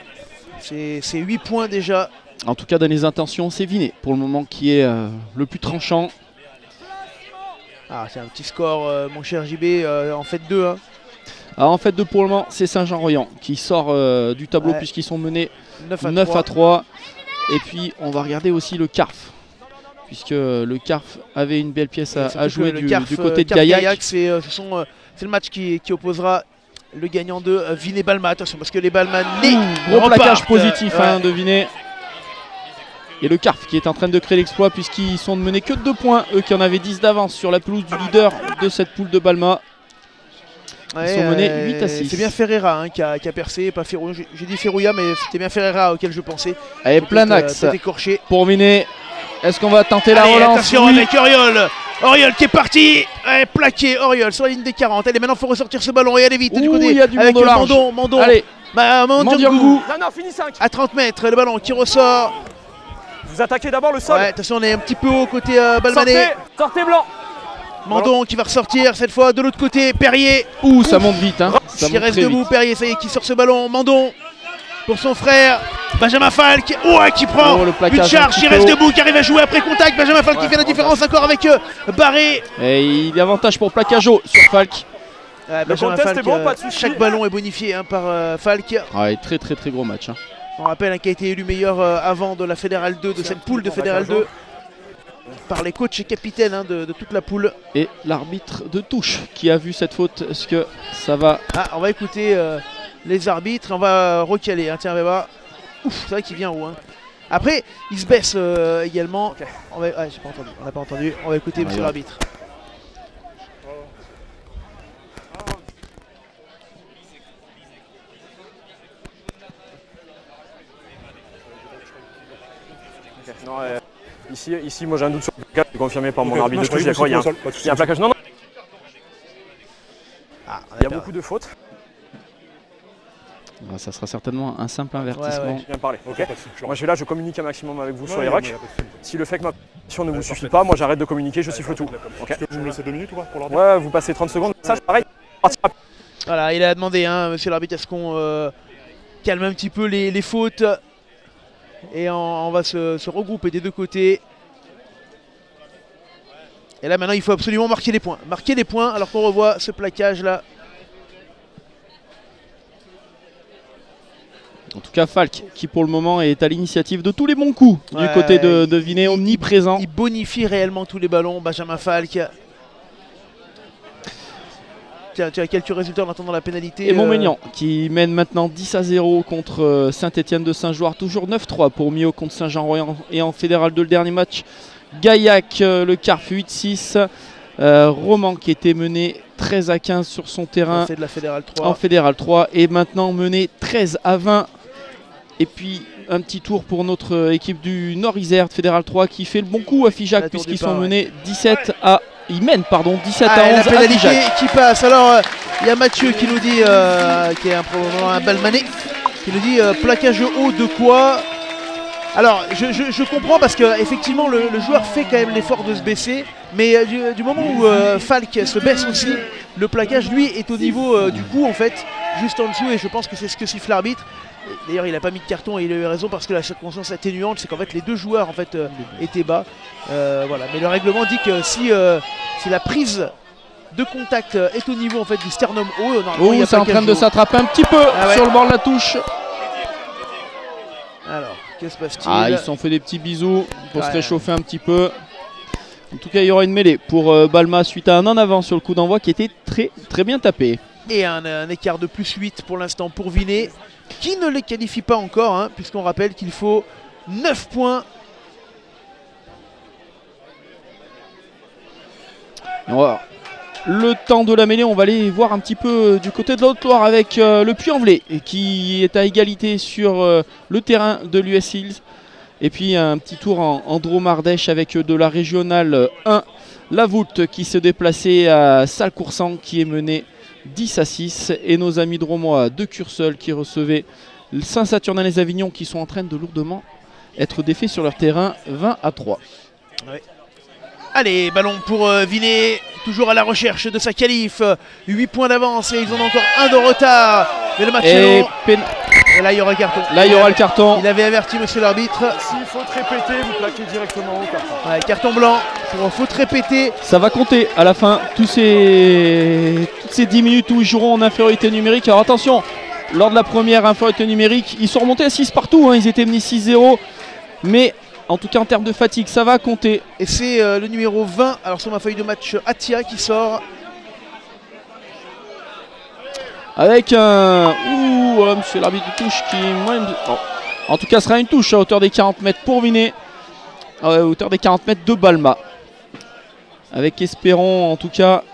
C'est 8 points déjà.
En tout cas dans les intentions c'est Vinet pour le moment qui est le plus tranchant.
C'est un petit score mon cher JB, en fait 2.
En fait 2 pour le moment c'est Saint-Jean-Royan qui sort du tableau puisqu'ils sont menés 9 à 3. Et puis on va regarder aussi le Carf. Puisque le Carf avait une belle pièce à jouer du côté de Gaillac.
C'est le match qui opposera le gagnant de Vinet-Balma. Attention parce que les Balmanais
gros plaquage positif de Vinet. Et le Carf qui est en train de créer l'exploit puisqu'ils sont menés que de 2 points. Eux qui en avaient 10 d'avance sur la pelouse du leader de cette poule de Balma. Ils sont menés 8 à 6.
C'est bien Ferreira qui a percé, pas Ferrouya. J'ai dit Ferrouya mais c'était bien Ferreira auquel je pensais.
Allez, plein axe
écorché.
Pour Vinet. Est-ce qu'on va tenter la relance?
Attention avec Oriol. Oriol qui est parti. Plaqué Oriol sur la ligne des 40. Allez, maintenant il faut ressortir ce ballon et aller vite du côté.
Il y a du
avec Mandon.
Allez,
Mandiangou.
Non, fini 5.
À 30 mètres, le ballon qui ressort.
Vous attaquez d'abord le sol.
Attention, on est un petit peu haut côté Balmanais.
Sortez blanc.
Mandon qui va ressortir cette fois de l'autre côté. Perrier.
Ça monte vite.
Qui reste debout. Perrier, ça y est, qui sort ce ballon. Mandon pour son frère. Benjamin Falk qui prend une charge, qui reste debout, qui arrive à jouer après contact. Benjamin Falk qui fait la différence encore avec Barré.
Et il y a avantage pour Placageau sur Falk.
Benjamin Falk, chaque ballon est bonifié par Falk.
Très gros match.
On rappelle qu'il a été élu meilleur avant de la Fédérale 2, de cette poule de Fédérale 2. Par les coachs et capitaines de toute la poule.
Et l'arbitre de touche qui a vu cette faute. Est-ce que ça va...
On va écouter les arbitres. On va recaler. Tiens, Beba. C'est vrai qu'il vient haut. Après, il se baisse également. Okay. J'ai pas entendu. On n'a pas entendu. On va écouter monsieur l'arbitre.
Okay. Non, ici, moi j'ai un doute sur le plaquage, confirmé par mon arbitre de touche. Il y a un plaquage. Non. Il y a beaucoup de fautes.
Ça sera certainement un simple avertissement.
Je viens de parler. Okay. Moi je suis là, je communique un maximum avec vous sur les rucks. Si le fait que ma position ne vous suffit pas, moi j'arrête de communiquer, je siffle tout. Okay.
Est-ce que vous me laissez 2 minutes pour l'arbitre?
Ouais, vous passez 30 secondes. Ça, pareil.
Voilà, il a demandé, monsieur l'arbitre, est-ce qu'on calme un petit peu les fautes. Et on va se regrouper des deux côtés. Et là maintenant il faut absolument marquer les points. Marquer les points alors qu'on revoit ce plaquage là.
En tout cas, Falk qui pour le moment est à l'initiative de tous les bons coups du côté de Vinay, omniprésent.
Il bonifie réellement tous les ballons, Benjamin Falk. Tiens, quelques résultats en attendant la pénalité.
Et Montmélian qui mène maintenant 10-0 contre Saint-Étienne de Saint-Joire. Toujours 9-3 pour Mio contre Saint-Jean-Royan. Et en Fédéral 2, le dernier match, Gaillac, le Carf 8-6. Roman qui était mené 13-15 sur son terrain
de la Fédéral 3.
En Fédéral 3 et maintenant mené 13-20. Et puis un petit tour pour notre équipe du Nord-Isère de Fédéral 3 qui fait le bon coup à Figeac puisqu'ils sont menés 17 à... Ils mènent pardon 17 à 11
la pénalité
à Figeac.
qui passe. Alors il y a Mathieu qui nous dit, qui est un balmané, qui nous dit plaquage haut de quoi. Alors je comprends parce que effectivement le joueur fait quand même l'effort de se baisser, mais du moment où Falk se baisse aussi, le plaquage lui est au niveau du cou en fait, juste en dessous, et je pense que c'est ce que siffle l'arbitre. D'ailleurs il n'a pas mis de carton et il a eu raison parce que la circonstance atténuante c'est qu'en fait les deux joueurs en fait étaient bas. Voilà. Mais le règlement dit que si la prise de contact est au niveau en fait du sternum haut, normalement
c'est en train de s'attraper un petit peu sur le bord de la touche.
Alors qu'est-ce qui se passe-t-il?
Ils se sont fait des petits bisous pour se réchauffer un petit peu. En tout cas il y aura une mêlée pour Balma suite à un en avant sur le coup d'envoi qui était très bien tapé.
Et un écart de +8 pour l'instant pour Vinay, qui ne les qualifie pas encore, hein, puisqu'on rappelle qu'il faut 9 points.
Voilà. Le temps de la mêlée, on va aller voir un petit peu du côté de la Haute-Loire avec le Puy-en-Velay qui est à égalité sur le terrain de l'US Hills. Et puis un petit tour en Drôme-Ardèche avec de la régionale 1, la Voulte qui se déplaçait à Salcoursan qui est menée 10-6, et nos amis drômois de Curseul qui recevaient Saint-Saturnin-les-Avignon qui sont en train de lourdement être défaits sur leur terrain 20-3.
Ouais. Allez, ballon pour Vinay, toujours à la recherche de sa qualif. 8 points d'avance et ils en ont encore un de retard. Mais le match est long. Et là il y aura le carton.
Là il y aura le carton.
Il avait averti monsieur l'arbitre.
S'il faut te répéter, vous plaquez directement au carton.
Ouais, carton blanc pour faute répétée.
Ça va compter à la fin, toutes ces 10 minutes où ils joueront en infériorité numérique. Alors attention, lors de la première infériorité numérique, ils sont remontés à 6 partout, hein. Ils étaient menés 6-0. Mais en tout cas en termes de fatigue, ça va compter.
Et c'est le numéro 20, alors sur ma feuille de match, Atia qui sort.
Avec un... Ouh, monsieur l'arbitre de touche qui... En tout cas, ce sera une touche à hauteur des 40 mètres pour Vinay. À hauteur des 40 mètres de Balma. Avec, espérons, en tout cas,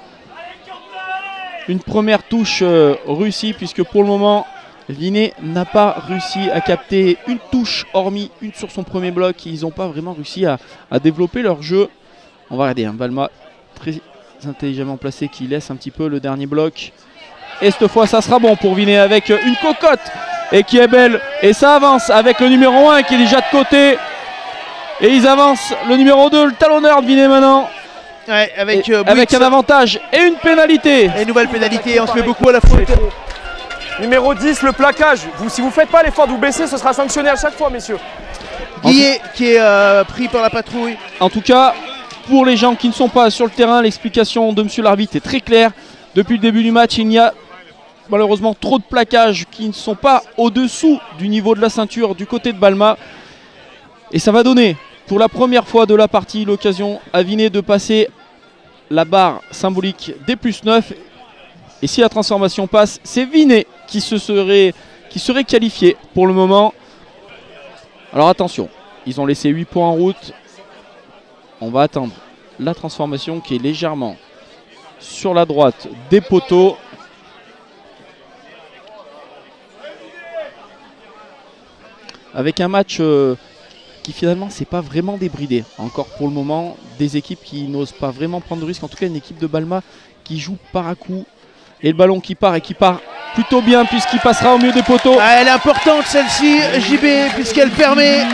une première touche réussie, puisque pour le moment, Vinay n'a pas réussi à capter une touche, hormis une sur son premier bloc. Ils n'ont pas vraiment réussi à développer leur jeu. On va regarder, hein, Balma, très intelligemment placé, qui laisse un petit peu le dernier bloc. Et cette fois ça sera bon pour Vinay avec une cocotte et qui est belle, et ça avance avec le numéro 1 qui est déjà de côté, et ils avancent le numéro 2, le talonneur de Vinay maintenant,
ouais, avec
un avantage et une pénalité.
Et une nouvelle pénalité, on se met beaucoup à la faute.
Numéro 10, le plaquage. Si vous ne faites pas l'effort de vous baisser, ce sera sanctionné à chaque fois, messieurs.
Guillet qui est pris par la patrouille.
En tout cas, pour les gens qui ne sont pas sur le terrain, l'explication de monsieur l'arbitre est très claire. Depuis le début du match, il y a malheureusement trop de plaquages qui ne sont pas au-dessous du niveau de la ceinture du côté de Balma. Et ça va donner, pour la première fois de la partie, l'occasion à Vinay de passer la barre symbolique des +9. Et si la transformation passe, c'est Vinay qui serait qualifié pour le moment. Alors attention, ils ont laissé 8 points en route. On va attendre la transformation qui est légèrement sur la droite des poteaux. Avec un match qui finalement c'est pas vraiment débridé encore pour le moment, des équipes qui n'osent pas vraiment prendre de risques, en tout cas une équipe de Balma qui joue par à coup, et le ballon qui part plutôt bien puisqu'il passera au milieu des poteaux.
Ah, elle est importante celle-ci, JB, puisqu'elle permet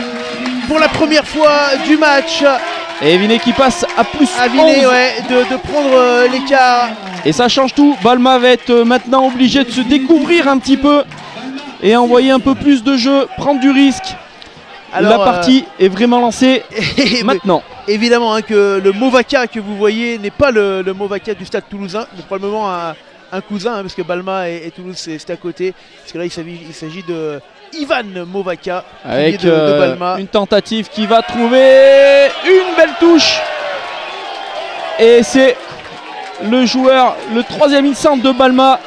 pour la première fois du match
et Vinay qui passe à +11.
à Vinay, ouais, de prendre l'écart.
Et ça change tout, Balma va être maintenant obligé de se découvrir un petit peu et envoyer un peu plus de jeu, prendre du risque. Alors, la partie est vraiment lancée maintenant.
Évidemment hein, que le Movaca que vous voyez n'est pas le Movaca du Stade Toulousain, mais probablement un un cousin, hein, parce que Balma et Toulouse c'est à côté. Parce que là il s'agit de Ivan Movaca,
avec
de Balma.
une tentative qui va trouver une belle touche. Et c'est le joueur, le 3e in-centre de Balma,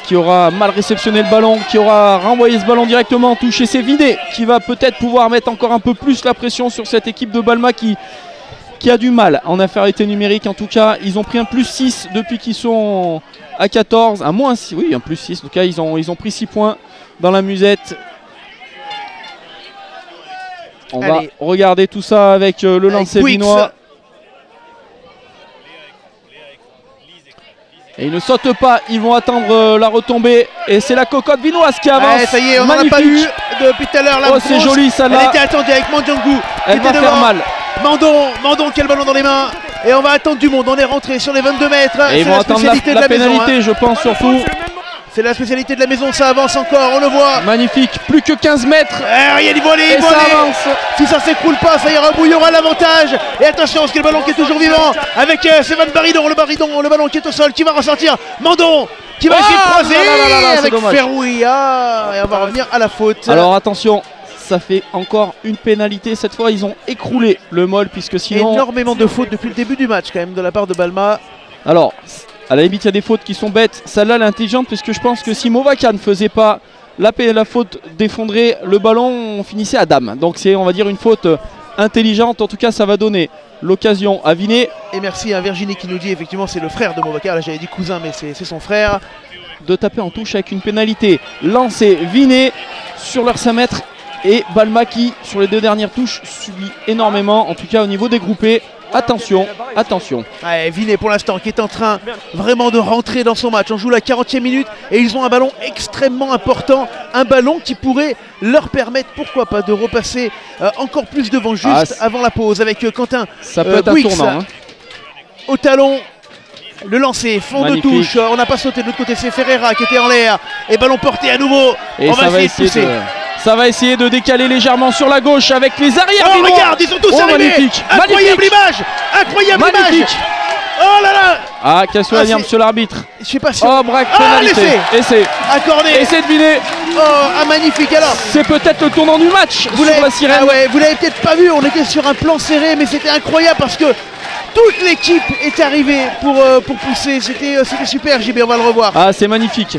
qui aura mal réceptionné le ballon, qui aura renvoyé ce ballon directement en touche. Et c'est Vinet qui va peut-être pouvoir mettre encore un peu plus la pression sur cette équipe de Balma qui a du mal en infériorité numérique. En tout cas, ils ont pris un +6 depuis qu'ils sont à 14, un -6, oui, un +6. En tout cas, ils ont pris 6 points dans la musette. On va regarder tout ça avec le lancer vinois. Et ils ne sautent pas, ils vont attendre la retombée. Et c'est la cocotte vinoise qui avance.
Ça y est, on n'en a pas eu depuis tout à l'heure.
Oh, c'est joli ça là.
Elle était attendue avec Mandjangu.
Elle va faire mal.
Mandon qui a le ballon dans les mains. Et on va attendre du monde. On est rentré sur les 22 mètres.
Et ils vont attendre la pénalité, maison, hein. Je pense surtout.
C'est la spécialité de la maison, ça avance encore, on le voit.
Magnifique, plus que 15 mètres.
Rien d'y voler,
et ça avance.
Si ça s'écroule pas, ça ira au bout, il y aura l'avantage. Et attention, parce que le ballon qui est toujours vivant. Avec Sévan Baridon, le ballon qui est au sol, qui va ressortir. Mandon qui va essayer de croiser avec Ferrouilla. Et on va revenir à la faute.
Alors attention, ça fait encore une pénalité. Cette fois, ils ont écroulé le Mol, puisque sinon...
Énormément de fautes depuis le début du match quand même de la part de Balma.
Alors... à la limite, il y a des fautes qui sont bêtes. Celle-là, elle est intelligente, parce que je pense que si Movaca ne faisait pas la faute d'effondrer le ballon, on finissait à dame. Donc c'est, on va dire, une faute intelligente. En tout cas, ça va donner l'occasion à Vinet.
Et merci à Virginie qui nous dit, effectivement, c'est le frère de Movaca. Là, j'avais dit cousin, mais c'est son frère.
De taper en touche avec une pénalité. Lancé Vinet sur leurs 5 mètres. Et Balma qui, sur les 2 dernières touches, subit énormément. En tout cas, au niveau des groupés. Attention, attention.
Ouais, Vinet pour l'instant qui est en train vraiment de rentrer dans son match. On joue la 40e minute et ils ont un ballon extrêmement important. Un ballon qui pourrait leur permettre, pourquoi pas, de repasser encore plus devant juste avant la pause avec Quentin.
Ça peut être un tournant. Hein.
Au talon. Le lancer, fond de touche. On n'a pas sauté de l'autre côté, c'est Ferreira qui était en l'air. Et ballon porté à nouveau.
Et on va essayer de pousser. Ça va essayer de décaler légèrement sur la gauche avec les arrières.
Oh, regarde, ils sont tous arrivés.
Magnifique.
Incroyable image. Incroyable image. Oh là là.
Ah, qu'elle soit bien, monsieur l'arbitre.
Je sais pas si
oh, braque, pénalité.
Essai. Accordé.
Essai de Vinet.
Oh, magnifique alors.
C'est peut-être le tournant du match sur la sirène.
Ah ouais, vous l'avez peut-être pas vu, on était sur un plan serré, mais c'était incroyable parce que toute l'équipe est arrivée pour pousser. C'était super, JB, on va le revoir.
Ah, c'est magnifique.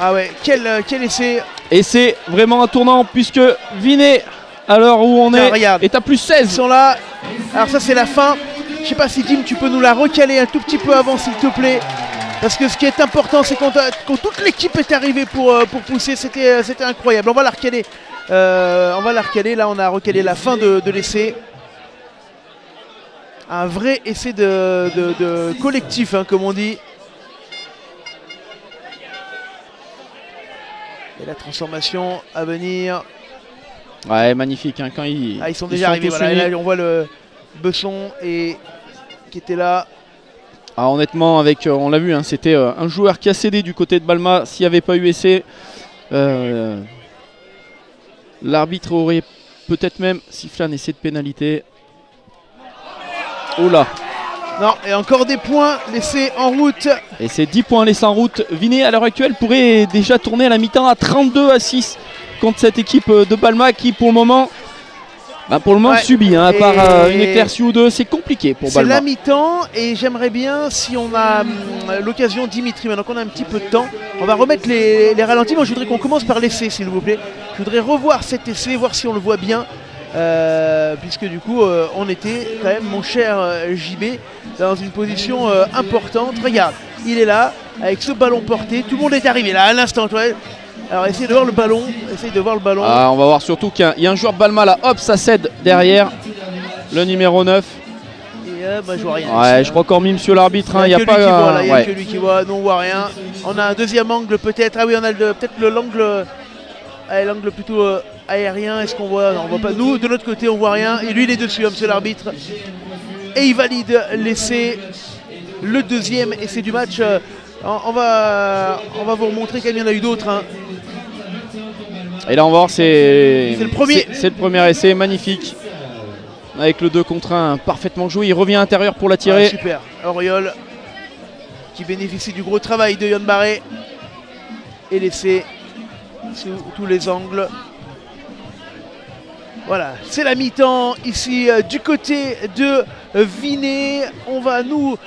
Ah ouais, quel essai.
Et c'est vraiment un tournant puisque Vinet, à l'heure où on est à +16.
Ils sont là. Alors ça c'est la fin. Je sais pas si Tim tu peux nous la recaler un tout petit peu avant s'il te plaît. Parce que ce qui est important c'est quand toute l'équipe est arrivée pour pousser, c'était incroyable. On va la recaler. Là on a recalé la fin de l'essai. Un vrai essai de collectif hein, comme on dit. Et la transformation à venir.
Ouais, magnifique. Hein, quand ils
sont déjà arrivés. Voilà, là, on voit le Besson qui était là.
Ah, honnêtement, on l'a vu, hein, c'était un joueur qui a cédé du côté de Balma. S'il n'y avait pas eu essai, l'arbitre aurait peut-être même sifflé un essai de pénalité. Oh là.
Non, et encore des points laissés en route.
Et c'est 10 points laissés en route. Vinet, à l'heure actuelle, pourrait déjà tourner à la mi-temps à 32-6 contre cette équipe de Balma qui, pour le moment, subit. Hein, à part une éclaircie ou deux, c'est compliqué pour Balma.
C'est la mi-temps et j'aimerais bien, si on a l'occasion, Dimitri, maintenant qu'on a un petit peu de temps, on va remettre les ralentis. Moi, je voudrais qu'on commence par l'essai, s'il vous plaît. Je voudrais revoir cet essai, voir si on le voit bien. Puisque du coup on était quand même, mon cher JB, dans une position importante. Regarde, il est là avec ce ballon porté, tout le monde est arrivé là à l'instant. Alors essayez de voir le ballon,
Ah, on va voir surtout qu'il y a un joueur de Balma là, hop, ça cède derrière le numéro 9.
Et je vois rien.
Ouais, ici, je crois qu'hormis monsieur l'arbitre, il n'y a pas
il n'y a que lui qui voit, nous on voit rien. On a un deuxième angle peut-être. Ah oui, on a peut-être l'angle plutôt aérien. Est-ce qu'on voit? Non, on voit pas. Nous de notre côté on voit rien. Et lui il est dessus, monsieur l'arbitre. Et il valide l'essai. Le deuxième essai du match. On va vous remontrer qu'il y en a eu d'autres. Hein.
Et là on va voir, c'est
le premier.
C'est le premier essai, magnifique. Avec le 2 contre 1 parfaitement joué. Il revient à l'intérieur pour la tirer.
Ah, super. Auriol. qui bénéficie du gros travail de Yann Barré. Et laissé sous tous les angles. Voilà, c'est la mi-temps ici du côté de Vinay. On va nous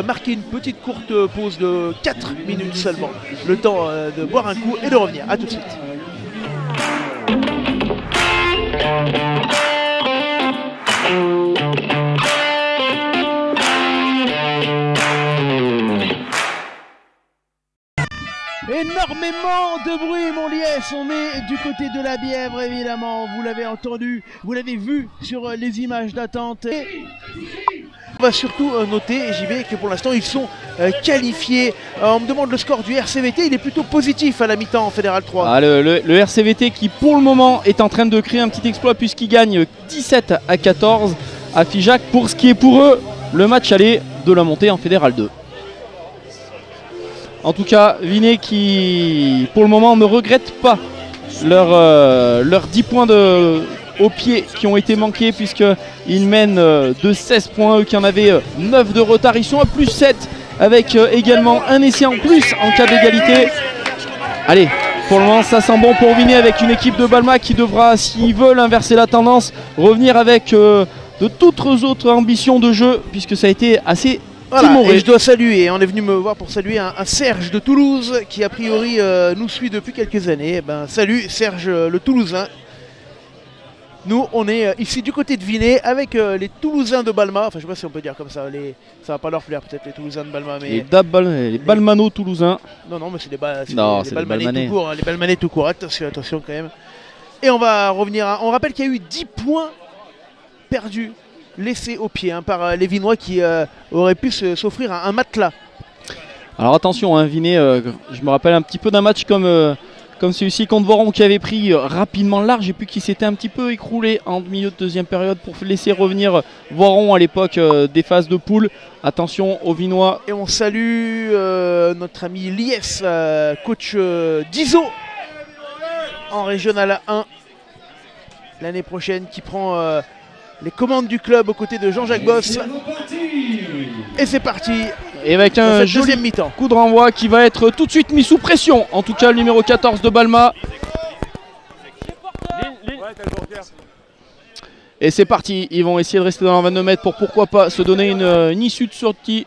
marquer une petite courte pause de 4 minutes seulement. Le temps de boire un coup et de revenir. A tout de suite. Énormément de bruit, mon liesse. On est du côté de la Bièvre, évidemment. Vous l'avez entendu, vous l'avez vu sur les images d'attente. On va surtout noter, JB, que pour l'instant ils sont qualifiés. On me demande le score du RCVT, il est plutôt positif à la mi-temps en Fédéral 3.
Ah, le RCVT qui pour le moment est en train de créer un petit exploit puisqu'il gagne 17-14 à Figeac pour ce qui est pour eux le match aller de la montée en Fédéral 2. En tout cas, Vinay qui pour le moment ne regrette pas leurs 10 points au pied qui ont été manqués puisqu'ils mènent de 16 points, eux qui en avaient 9 de retard. Ils sont à plus 7 avec également un essai en plus en cas d'égalité. Allez, pour le moment ça sent bon pour Vinay avec une équipe de Balma qui devra, s'ils veulent inverser la tendance, revenir avec de toutes autres ambitions de jeu puisque ça a été assez...
Voilà, et je dois saluer, on est venu me voir pour saluer un Serge de Toulouse qui a priori nous suit depuis quelques années. Salut Serge le Toulousain. Nous on est ici du côté de Vinay avec les Toulousains de Balma. Enfin je sais pas si on peut dire comme ça, ça va pas leur plaire peut-être les Toulousains de Balma. Mais...
Les Balmano toulousains.
Non mais c'est des Balmanais tout court, les Balmanais tout court, attention quand même. Et on va revenir, on rappelle qu'il y a eu 10 points perdus laissé au pied par les Vinois qui auraient pu s'offrir un matelas. Alors
attention, hein, Vinay, je me rappelle un petit peu d'un match comme celui-ci contre Voiron qui avait pris rapidement large et puis qui s'était un petit peu écroulé en milieu de deuxième période pour laisser revenir Voiron à l'époque des phases de poule. Attention aux Vinois.
Et on salue notre ami Lies, coach d'ISO en Régional 1 l'année prochaine qui prend... les commandes du club aux côtés de Jean-Jacques Boss. Et c'est parti.
Et avec un joli
mi-temps.
Coup de renvoi qui va être tout de suite mis sous pression. En tout cas, le numéro 14 de Balma. Et c'est parti. Ils vont essayer de rester dans la 22 mètres pour pourquoi pas se donner une issue de sortie.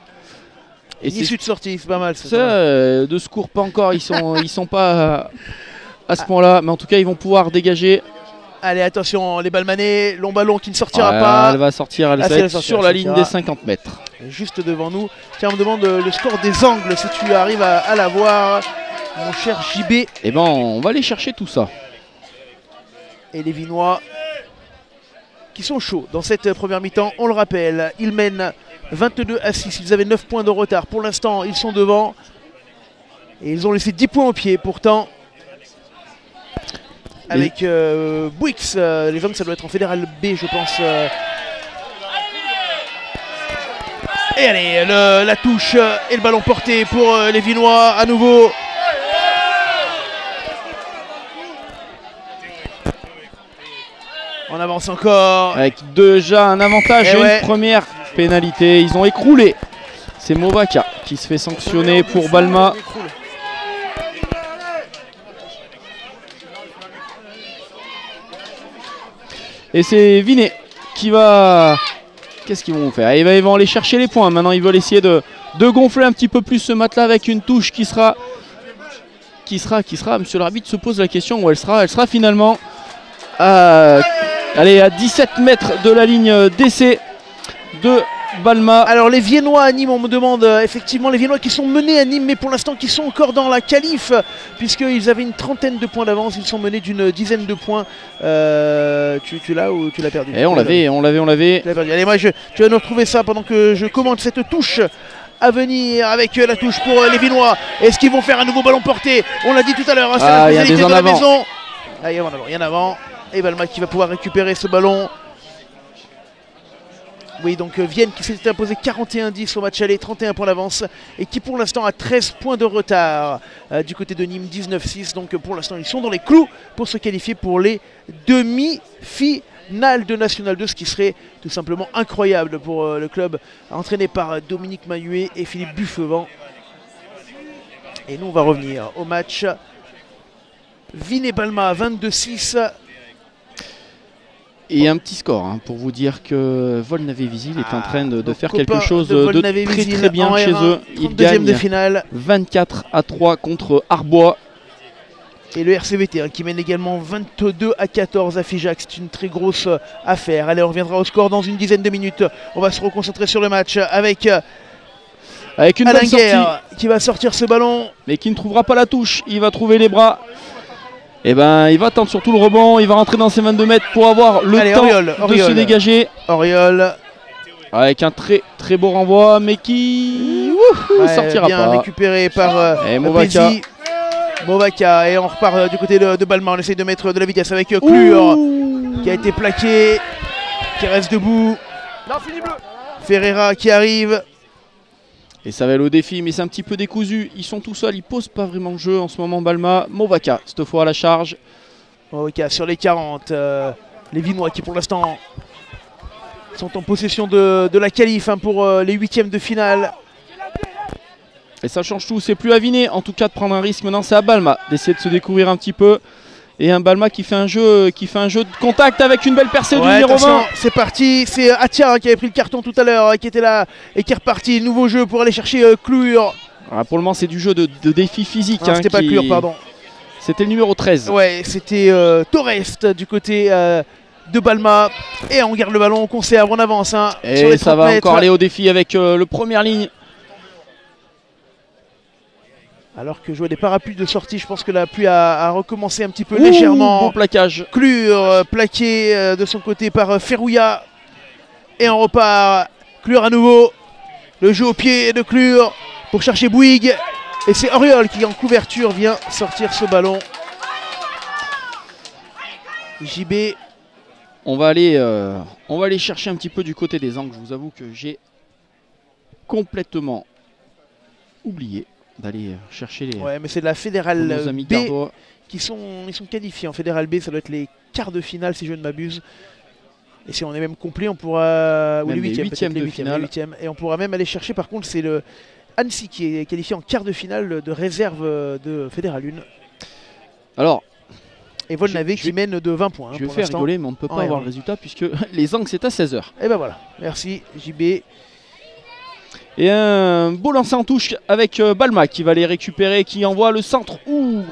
Et une issue de sortie, c'est pas mal.
Ça, de secours pas encore. Ils sont pas à ce point-là. Mais en tout cas, ils vont pouvoir dégager.
Allez, attention, les Balmanais, long ballon qui ne sortira pas.
Elle va sortir, elle va être sur la ligne des 50 mètres.
Juste devant nous. Tiens, on me demande le score des angles, si tu arrives à l'avoir, mon cher JB.
Eh ben, on va aller chercher tout ça.
Et les Vinois qui sont chauds dans cette première mi-temps, on le rappelle. Ils mènent 22-6, ils avaient 9 points de retard. Pour l'instant, ils sont devant. Et ils ont laissé 10 points au pied, pourtant... Avec Bouix, les hommes ça doit être en Fédéral B je pense. Et allez, la touche et le ballon porté pour les Vinois à nouveau. On avance encore.
Avec déjà un avantage et une première pénalité. Ils ont écroulé. C'est Movaka qui se fait sanctionner pour Balma. Et c'est Vinay qui va... Qu'est-ce qu'ils vont faire? Ils vont aller chercher les points. Maintenant, ils veulent essayer de gonfler un petit peu plus ce matelas avec une touche qui sera... Monsieur l'arbitre se pose la question où elle sera. Elle sera finalement à 17 mètres de la ligne d'essai de Balma.
Alors les Viennois à Nîmes, on me demande effectivement les Viennois qui sont menés à Nîmes, mais pour l'instant qui sont encore dans la qualif, puisqu'ils avaient une trentaine de points d'avance, ils sont menés d'une dizaine de points. Tu l'as ou tu l'as perdu?
Et on l'avait.
Allez, moi tu vas nous retrouver ça pendant que je commente cette touche à venir avec la touche pour les Viennois. Est-ce qu'ils vont faire un nouveau ballon porté? On l'a dit tout à l'heure, c'est la spécialité de la maison. Ah, il y en a en avant. Et Balma qui va pouvoir récupérer ce ballon. Oui, donc Vienne qui s'était imposé 41-10 au match aller, 31 points d'avance et qui pour l'instant a 13 points de retard du côté de Nîmes, 19-6. Donc pour l'instant ils sont dans les clous pour se qualifier pour les demi-finales de National 2, ce qui serait tout simplement incroyable pour le club entraîné par Dominique Mahuet et Philippe Buffevent. Et nous on va revenir au match Vinet-Balma 22-6.
Et un petit score hein, pour vous dire que Volnavy-Visil est en train de faire quelque chose de très bien chez eux. Ils gagnent
de finale.
24-3 contre Arbois.
Et le RCVT hein, qui mène également 22-14 à Figeac. C'est une très grosse affaire. Allez, on reviendra au score dans une dizaine de minutes. On va se reconcentrer sur le match avec
une
Alain
belle
Guerre qui va sortir ce ballon.
Mais qui ne trouvera pas la touche. Il va trouver les bras. Et ben, il va tenter surtout le rebond. Il va rentrer dans ses 22 mètres pour avoir le temps de se dégager.
Oriol.
Avec un très beau renvoi, mais qui ne sortira
bien
pas.
Récupéré par
Movaka.
Movaka. Et on repart du côté de Balma. On essaie de mettre de la vitesse avec Clure qui a été plaqué, qui reste debout.
Non, fini bleu.
Ferreira qui arrive.
Et ça va aller au défi, mais c'est un petit peu décousu. Ils sont tout seuls, ils posent pas vraiment le jeu en ce moment. Balma, Movaka, cette fois à la charge.
Movaka sur les 40. Les Vinois qui pour l'instant sont en possession de la qualif hein, pour les huitièmes de finale.
Et ça change tout, c'est plus à Vinet en tout cas de prendre un risque. Maintenant c'est à Balma d'essayer de se découvrir un petit peu. Et un Balma qui fait un jeu de contact avec une belle percée du numéro 20.
C'est parti, c'est Atia qui avait pris le carton tout à l'heure, qui était là et qui est reparti. Nouveau jeu pour aller chercher Clure.
Pour le moment c'est du jeu de défi physique.
Ah, c'était pas Clure, pardon.
C'était le numéro 13.
Ouais, c'était Torrest du côté de Balma. Et on garde le ballon, on conserve, on avance. Hein,
et
sur les
ça va
mètres.
encore aller au défi avec le première ligne.
Alors que jouer des parapluies de sortie, je pense que la pluie a recommencé un petit peu légèrement.
Bon plaquage.
Clure plaqué de son côté par Ferrouya. Et on repart. Clure à nouveau. Le jeu au pied de Clure pour chercher Bouygues. Et c'est Oriol qui en couverture vient sortir ce ballon. JB.
On va aller chercher un petit peu du côté des angles. Je vous avoue que j'ai complètement oublié d'aller chercher les.
Ouais, mais c'est de la Fédérale
nos amis
B
d'Arbois.
ils sont qualifiés en Fédérale B. Ça doit être les quarts de finale si je ne m'abuse. Et si on est même complet, on pourra. Ou
Même
les huitièmes
de finale.
Et on pourra même aller chercher. Par contre, c'est le Annecy qui est qualifié en quart de finale de réserve de Fédérale 1.
Alors.
Et Volnavy qui mène de 20 points.
Je vais faire rigoler, mais on ne peut pas avoir le résultat puisque les angles c'est à 16h.
Et ben voilà, merci JB.
Et un beau lancer en touche avec Balma qui va les récupérer, qui envoie le centre.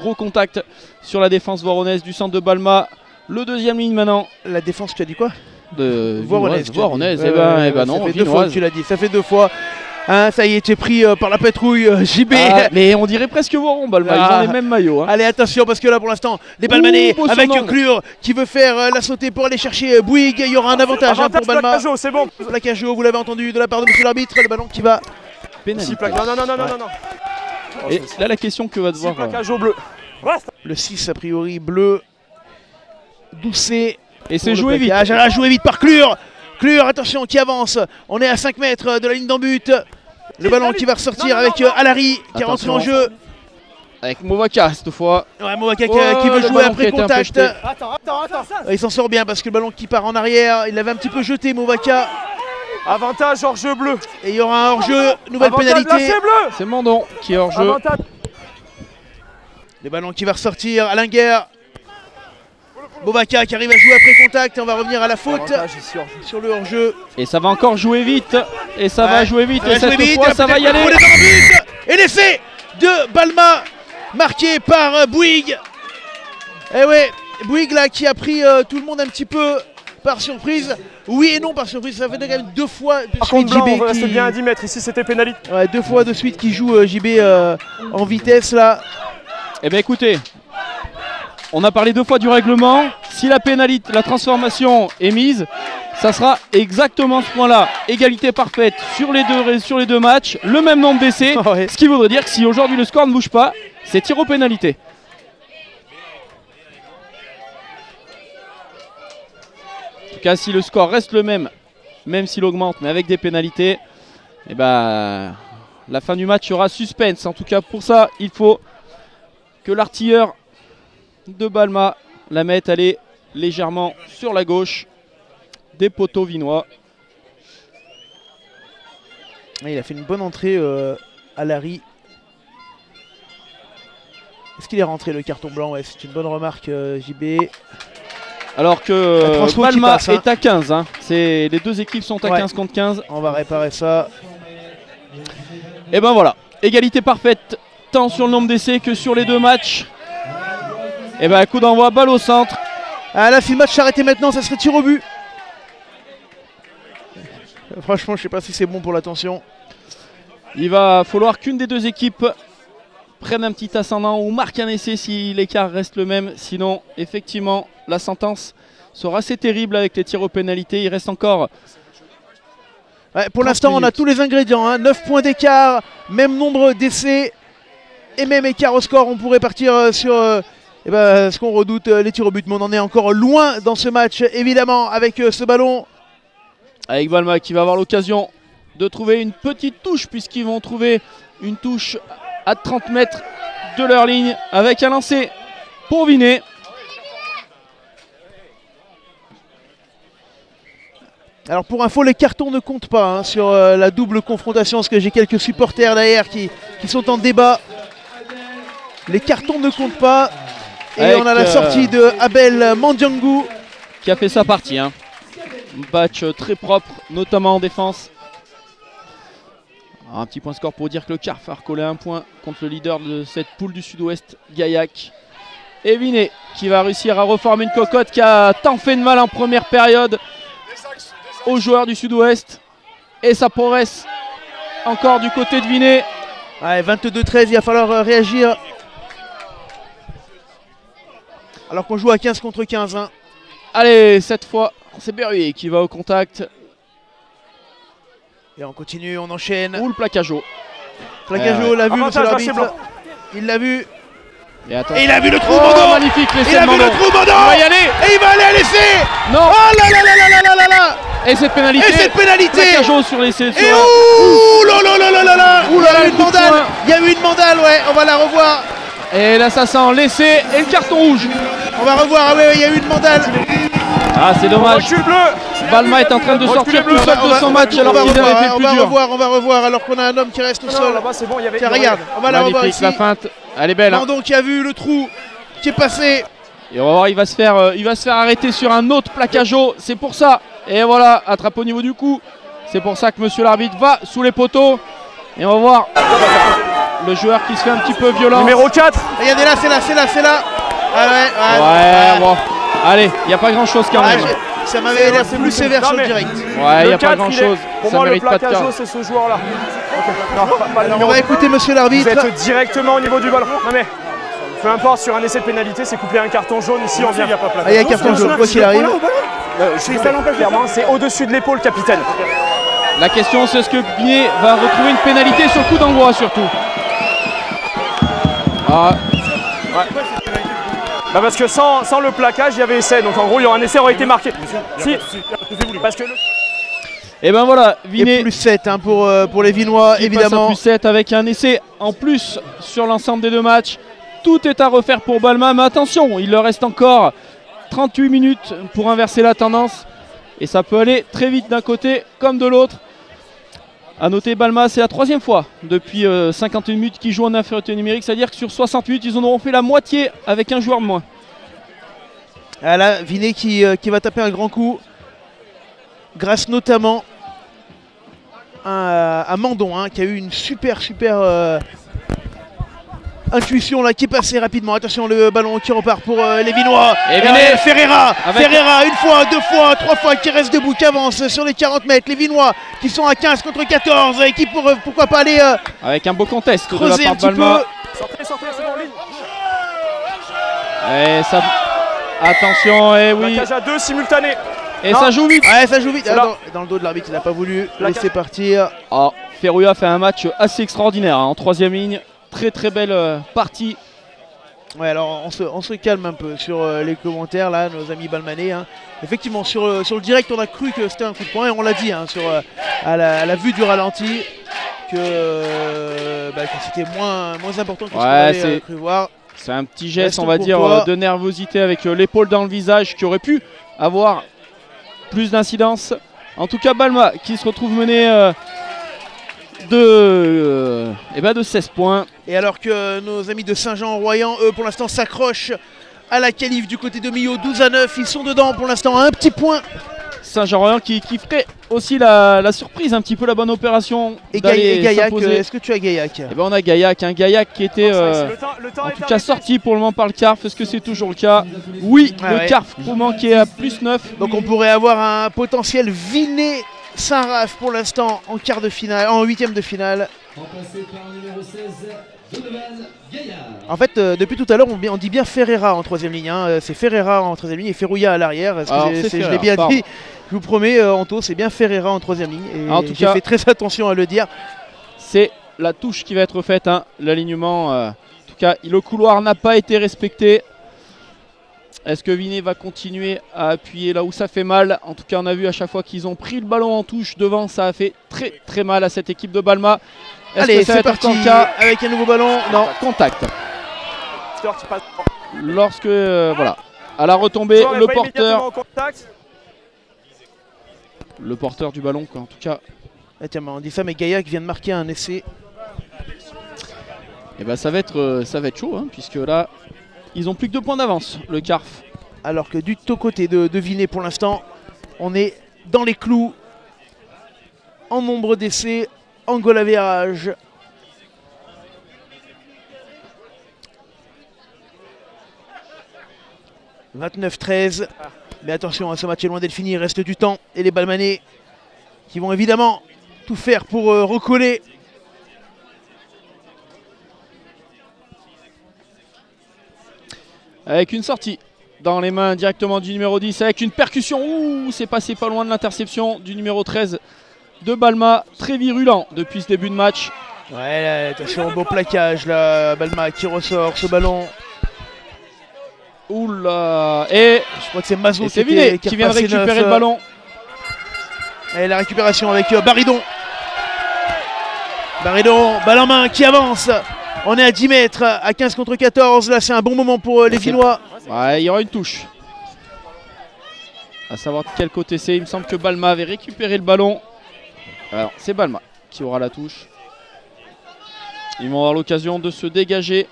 Gros contact sur la défense voronnaise du centre de Balma. Le deuxième ligne maintenant.
La défense, tu as dit quoi?
De
Voronnaise.
Et ben non,
ça fait 2 fois que tu l'as dit, ça fait 2 fois. Hein, ça y est, tu es pris par la patrouille JB.
Mais on dirait presque Voron, Balma, ils ont les mêmes maillots. Hein.
Allez, attention, parce que là pour l'instant, les Balmanais avec Clure qui veut faire la sautée pour aller chercher Bouygues. Il y aura un avantage pour Balma.
C'est bon.
Plaquage haut, vous l'avez entendu de la part de monsieur l'arbitre. Le ballon qui va.
Pénalité.
Non.
Et là, la question que va devoir.
Plaquage au bleu.
Le 6 a priori bleu. Doucet.
Et c'est joué vite.
Joué vite par Clure. Clure, attention, qui avance. On est à 5 mètres de la ligne d'en but. Le ballon qui va ressortir avec Alary qui est rentré en jeu.
Avec Movaka cette fois.
Ouais, Movaka qui veut jouer après contact.
Attends.
Il s'en sort bien parce que le ballon qui part en arrière, il l'avait un petit peu jeté Movaka.
Avantage hors-jeu bleu.
Et il y aura un hors-jeu, nouvelle pénalité.
C'est Mandon qui est hors-jeu.
Le ballon qui va ressortir, Alain Guerre. Movaka qui arrive à jouer après contact et on va revenir à la faute sur le hors-jeu.
Et ça va encore jouer vite. Et ça va jouer vite. Et cette fois ça va y aller.
Et l'essai de Balma marqué par Bouygues. Et ouais, Bouygues là qui a pris tout le monde un petit peu par surprise. Oui et non par surprise, ça fait quand même 2 fois de
Par
suite
contre, Blanc,
JB
on reste bien à 10 mètres. Ici, c'était pénalité.
Ouais, 2 fois de suite qui joue JB en vitesse là.
Eh bien écoutez, on a parlé 2 fois du règlement. Si la pénalité, la transformation est mise, ça sera exactement ce point-là. Égalité parfaite sur les deux matchs, le même nombre d'essais.
Ouais.
Ce qui voudrait dire que si aujourd'hui le score ne bouge pas, c'est tir aux pénalités. En tout cas, si le score reste le même, même s'il augmente, mais avec des pénalités, eh ben, la fin du match sera suspense. En tout cas, pour ça, il faut que l'artilleur de Balma la mette aller légèrement sur la gauche des poteaux vinois.
Il a fait une bonne entrée à Larry. Est-ce qu'il est rentré le carton blanc? Ouais, c'est une bonne remarque, JB.
Alors que Balma
passe, hein.
est à 15. Hein. Les deux équipes sont à 15 contre 15.
On va réparer ça.
Et ben voilà, égalité parfaite, tant sur le nombre d'essais que sur les deux matchs. Et ben coup d'envoi, balle au centre.
Ah là, si le match s'arrêtait maintenant, ça serait tir au but. Franchement, je sais pas si c'est bon pour l'attention.
Il va falloir qu'une des deux équipes prenne un petit ascendant ou marque un essai si l'écart reste le même. Sinon, effectivement, la sentence sera assez terrible avec les tirs aux pénalités. Il reste encore...
Ouais, pour l'instant, on a tous les ingrédients. Hein. 9 points d'écart, même nombre d'essais et même écart au score. On pourrait partir sur ce qu'on redoute, les tirs au but. Mais on en est encore loin dans ce match, évidemment, avec ce ballon.
Avec Balma qui va avoir l'occasion de trouver une petite touche, puisqu'ils vont trouver une touche à 30 mètres de leur ligne avec un lancer pour Vinet.
Alors pour info, les cartons ne comptent pas hein, sur la double confrontation, parce que j'ai quelques supporters derrière qui sont en débat. Les cartons ne comptent pas. Et
avec,
on a la sortie de Abel Mandiangou.
Qui a fait sa partie. Hein. Match très propre, notamment en défense. Alors, un petit point score pour dire que le CARF a recollé un point contre le leader de cette poule du sud-ouest, Gaillac. Et Vinet qui va réussir à reformer une cocotte qui a tant fait de mal en première période aux joueurs du sud-ouest. Et ça progresse encore du côté de Vinet.
Ouais, 22-13, il va falloir réagir. Alors qu'on joue à 15 contre 15. Hein.
Allez, cette fois, c'est Berruyer qui va au contact.
Et on continue, on enchaîne.
Ou le plaquageau.
Plaquageau l'a vu, monsieur
Avantage,
l'arbitre. Il l'a vu.
Et,
Et il a vu le trou,
oh,
Mando.
magnifique l'essai
Il a
de
vu
Mando.
le trou, Mando.
Il va y aller.
Et il va aller à l'essai.
Non.
Oh là là là là là là là.
Et cette pénalité.
Et cette pénalité.
Plaquageau sur l'essai.
Et ouh là là là là là là.
Ouh là là,
Il y a eu une
coup de
mandale.
poing.
Il y a eu une mandale, ouais. On va la revoir.
Et l'assassin l'essai et le carton rouge.
On va revoir. Ah ouais, il y a eu une mandale.
Ah, c'est dommage.
Recul bleu.
Balma est en train de sortir tout seul de son match alors qu'il avait fait le plus dur.
On va revoir alors qu'on a un homme qui reste au
Non,
sol.
là-bas c'est bon, il y avait.
Tiens, regarde, on va la revoir
Magnifique
ici.
la feinte. Elle est belle. Hein.
Mando qui a vu le trou qui est passé.
Et on va voir, il va se faire arrêter sur un autre plaquageau. C'est pour ça. Et voilà, attrape au niveau du cou. C'est pour ça que monsieur l'arbitre va sous les poteaux. Et on va voir le joueur qui se fait un petit peu violent.
Numéro 4.
Regardez là, c'est là, c'est là, c'est là. Ah ouais,
Ouais, bon. Allez, il n'y a pas grand chose quand même.
Ça m'avait l'air plus sévère
Non,
sur le
mais-
direct.
Ouais, il n'y a
Le
pas
4,
grand
il est-
chose.
Pour
Ça
moi, le
mérite pas de
plaquageau,
carte.
c'est ce joueur-là. Non, pas le
Alors on
numéro.
va écouter monsieur l'arbitre.
Vous êtes directement au niveau du ballon. Non mais, peu importe, sur un essai de pénalité, c'est couplé à un carton jaune. Ici, on vient.
Ah, il y a carton jaune, quoi qu'il arrive.
Clairement, c'est au-dessus de l'épaule, capitaine.
La question, c'est est-ce que Binet va retrouver une pénalité sur le coup d'envoi surtout. Ah,
Bah parce que sans le plaquage, il y avait essai. Donc en gros, il y aura un essai aurait été marqué. Si, parce que
et ben voilà,
Et
Vinet
plus 7 hein, pour les Vinois,
qui passe à
évidemment.
plus 7 avec un essai en plus sur l'ensemble des deux matchs. Tout est à refaire pour Balma, mais attention, il leur reste encore 38 minutes pour inverser la tendance. Et ça peut aller très vite d'un côté comme de l'autre. A noter Balma, c'est la 3e fois depuis 51 minutes qu'ils jouent en infériorité numérique. C'est-à-dire que sur 60 minutes, ils en auront fait la moitié avec un joueur de moins.
Ah là, Vinet qui va taper un grand coup. Grâce notamment à Mandon, hein, qui a eu une super intuition là, qui est passée rapidement. Attention, le ballon qui repart pour les Vinois.
Et
Vinet, Ferreira,
avec-
Ferreira, une fois, deux fois, trois fois, qui reste debout, qui avance sur les 40 mètres. Les Vinois qui sont à 15 contre 14 et qui pourquoi pas aller
Avec un beau contest de la
creuser
part
un
de
petit
Balma.
peu.
sortez, c'est bon en ligne.
Et ça... Attention, et oui.
Plaquage à 2 simultanés.
Et
Non.
ça joue vite.
Ouais, ça joue vite. Ah,
là.
dans le dos de l'arbitre, il n'a pas voulu
Plaquage.
laisser partir.
Oh, Ferruya fait un match assez extraordinaire hein, en 3e ligne. Très belle partie.
Ouais, alors on se calme un peu sur les commentaires là, nos amis balmanais. Hein. Effectivement, sur le direct, on a cru que c'était un coup de poing et on l'a dit hein, à la vue du ralenti que c'était moins important que ce qu'on avait
c'est-
cru voir.
C'est un petit geste,
Restons
on va dire,
courtois.
de nervosité avec l'épaule dans le visage qui aurait pu avoir plus d'incidence. En tout cas, Balma qui se retrouve mené de 16 points.
Et alors que nos amis de Saint-Jean-en-Royan, eux, pour l'instant, s'accrochent à la qualif du côté de Millau, 12-9. Ils sont dedans pour l'instant à un petit point.
Saint-Jean-en-Royan qui ferait aussi la surprise, un petit peu la bonne opération.
Et Gaillac, est-ce que tu as Gaillac?
Eh ben on a Gaillac, un Gaillac qui était en tout cas sorti pour le moment par le Carf. Est-ce que c'est toujours le cas? Oui, le Carf pour manquer à +9.
Donc on pourrait avoir un potentiel Vinay-Saint-Raph pour l'instant en quart de finale, en huitième de finale.
Remplacé par le numéro 16, Donovan Gaillard.
En fait, depuis tout à l'heure, on dit bien Ferreira en troisième ligne. Hein. C'est Ferreira en troisième ligne et Ferrouilla à l'arrière. Je l'ai bien dit. Je vous promets, Anto, c'est bien Ferreira en troisième ligne. Et
en tout
j'ai
cas,
fait très attention à le dire.
C'est la touche qui va être faite, hein, l'alignement. En tout cas, le couloir n'a pas été respecté. Est-ce que Vinay va continuer à appuyer là où ça fait mal? En tout cas, on a vu à chaque fois qu'ils ont pris le ballon en touche devant, ça a fait très très mal à cette équipe de Balma.
Allez, c'est parti avec un nouveau ballon. Non,
contact. Lorsque, voilà, à la retombée, le porteur du ballon, quoi, en tout cas.
Ah, tiens, on dit ça, mais Gaillac vient de marquer un essai.
Et ben ça va être chaud, hein, puisque là, ils ont plus que 2 points d'avance, le Carf.
Alors que du côté de Vinay, pour l'instant, on est dans les clous, en nombre d'essais, en goal average. « 29-13 ». Mais attention, ce match est loin d'être fini, il reste du temps. Et les Balmanais qui vont évidemment tout faire pour recoller.
Avec une sortie dans les mains directement du numéro 10, avec une percussion. Ouh, c'est passé pas loin de l'interception du numéro 13 de Balma. Très virulent depuis ce début de match.
Ouais, là, attention, beau plaquage là, Balma qui ressort ce ballon.
Oula, et
je crois que c'est Mazo
qui vient de récupérer le ballon.
Et la récupération avec Baridon. Baridon, balle en main qui avance. On est à 10 mètres, à 15 contre 14. Là, c'est un bon moment pour les Vinois.
Ouais, il y aura une touche. À savoir de quel côté c'est. Il me semble que Balma avait récupéré le ballon. Alors, c'est Balma qui aura la touche. Ils vont avoir l'occasion de se dégager.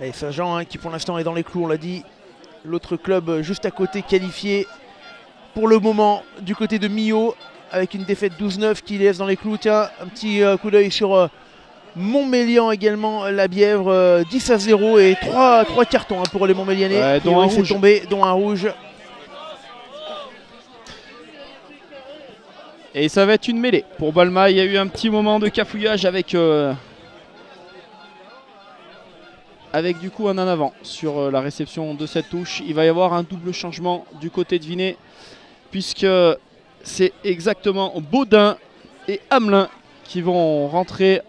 Et Saint-Jean hein, qui pour l'instant est dans les clous, on l'a dit. L'autre club juste à côté qualifié pour le moment du côté de Millau avec une défaite 12-9 qui les laisse dans les clous. Tiens, un petit coup d'œil sur Montmélian également, la Bièvre 10-0 et 3 cartons hein, pour les Montmélianais.
Ouais, dont un rouge.
Tombé, dont un rouge.
Et ça va être une mêlée pour Balma. Il y a eu un petit moment de cafouillage avec du coup un en avant sur la réception de cette touche. Il va y avoir un double changement du côté de Vinay, puisque c'est exactement Baudin et Hamelin qui vont rentrer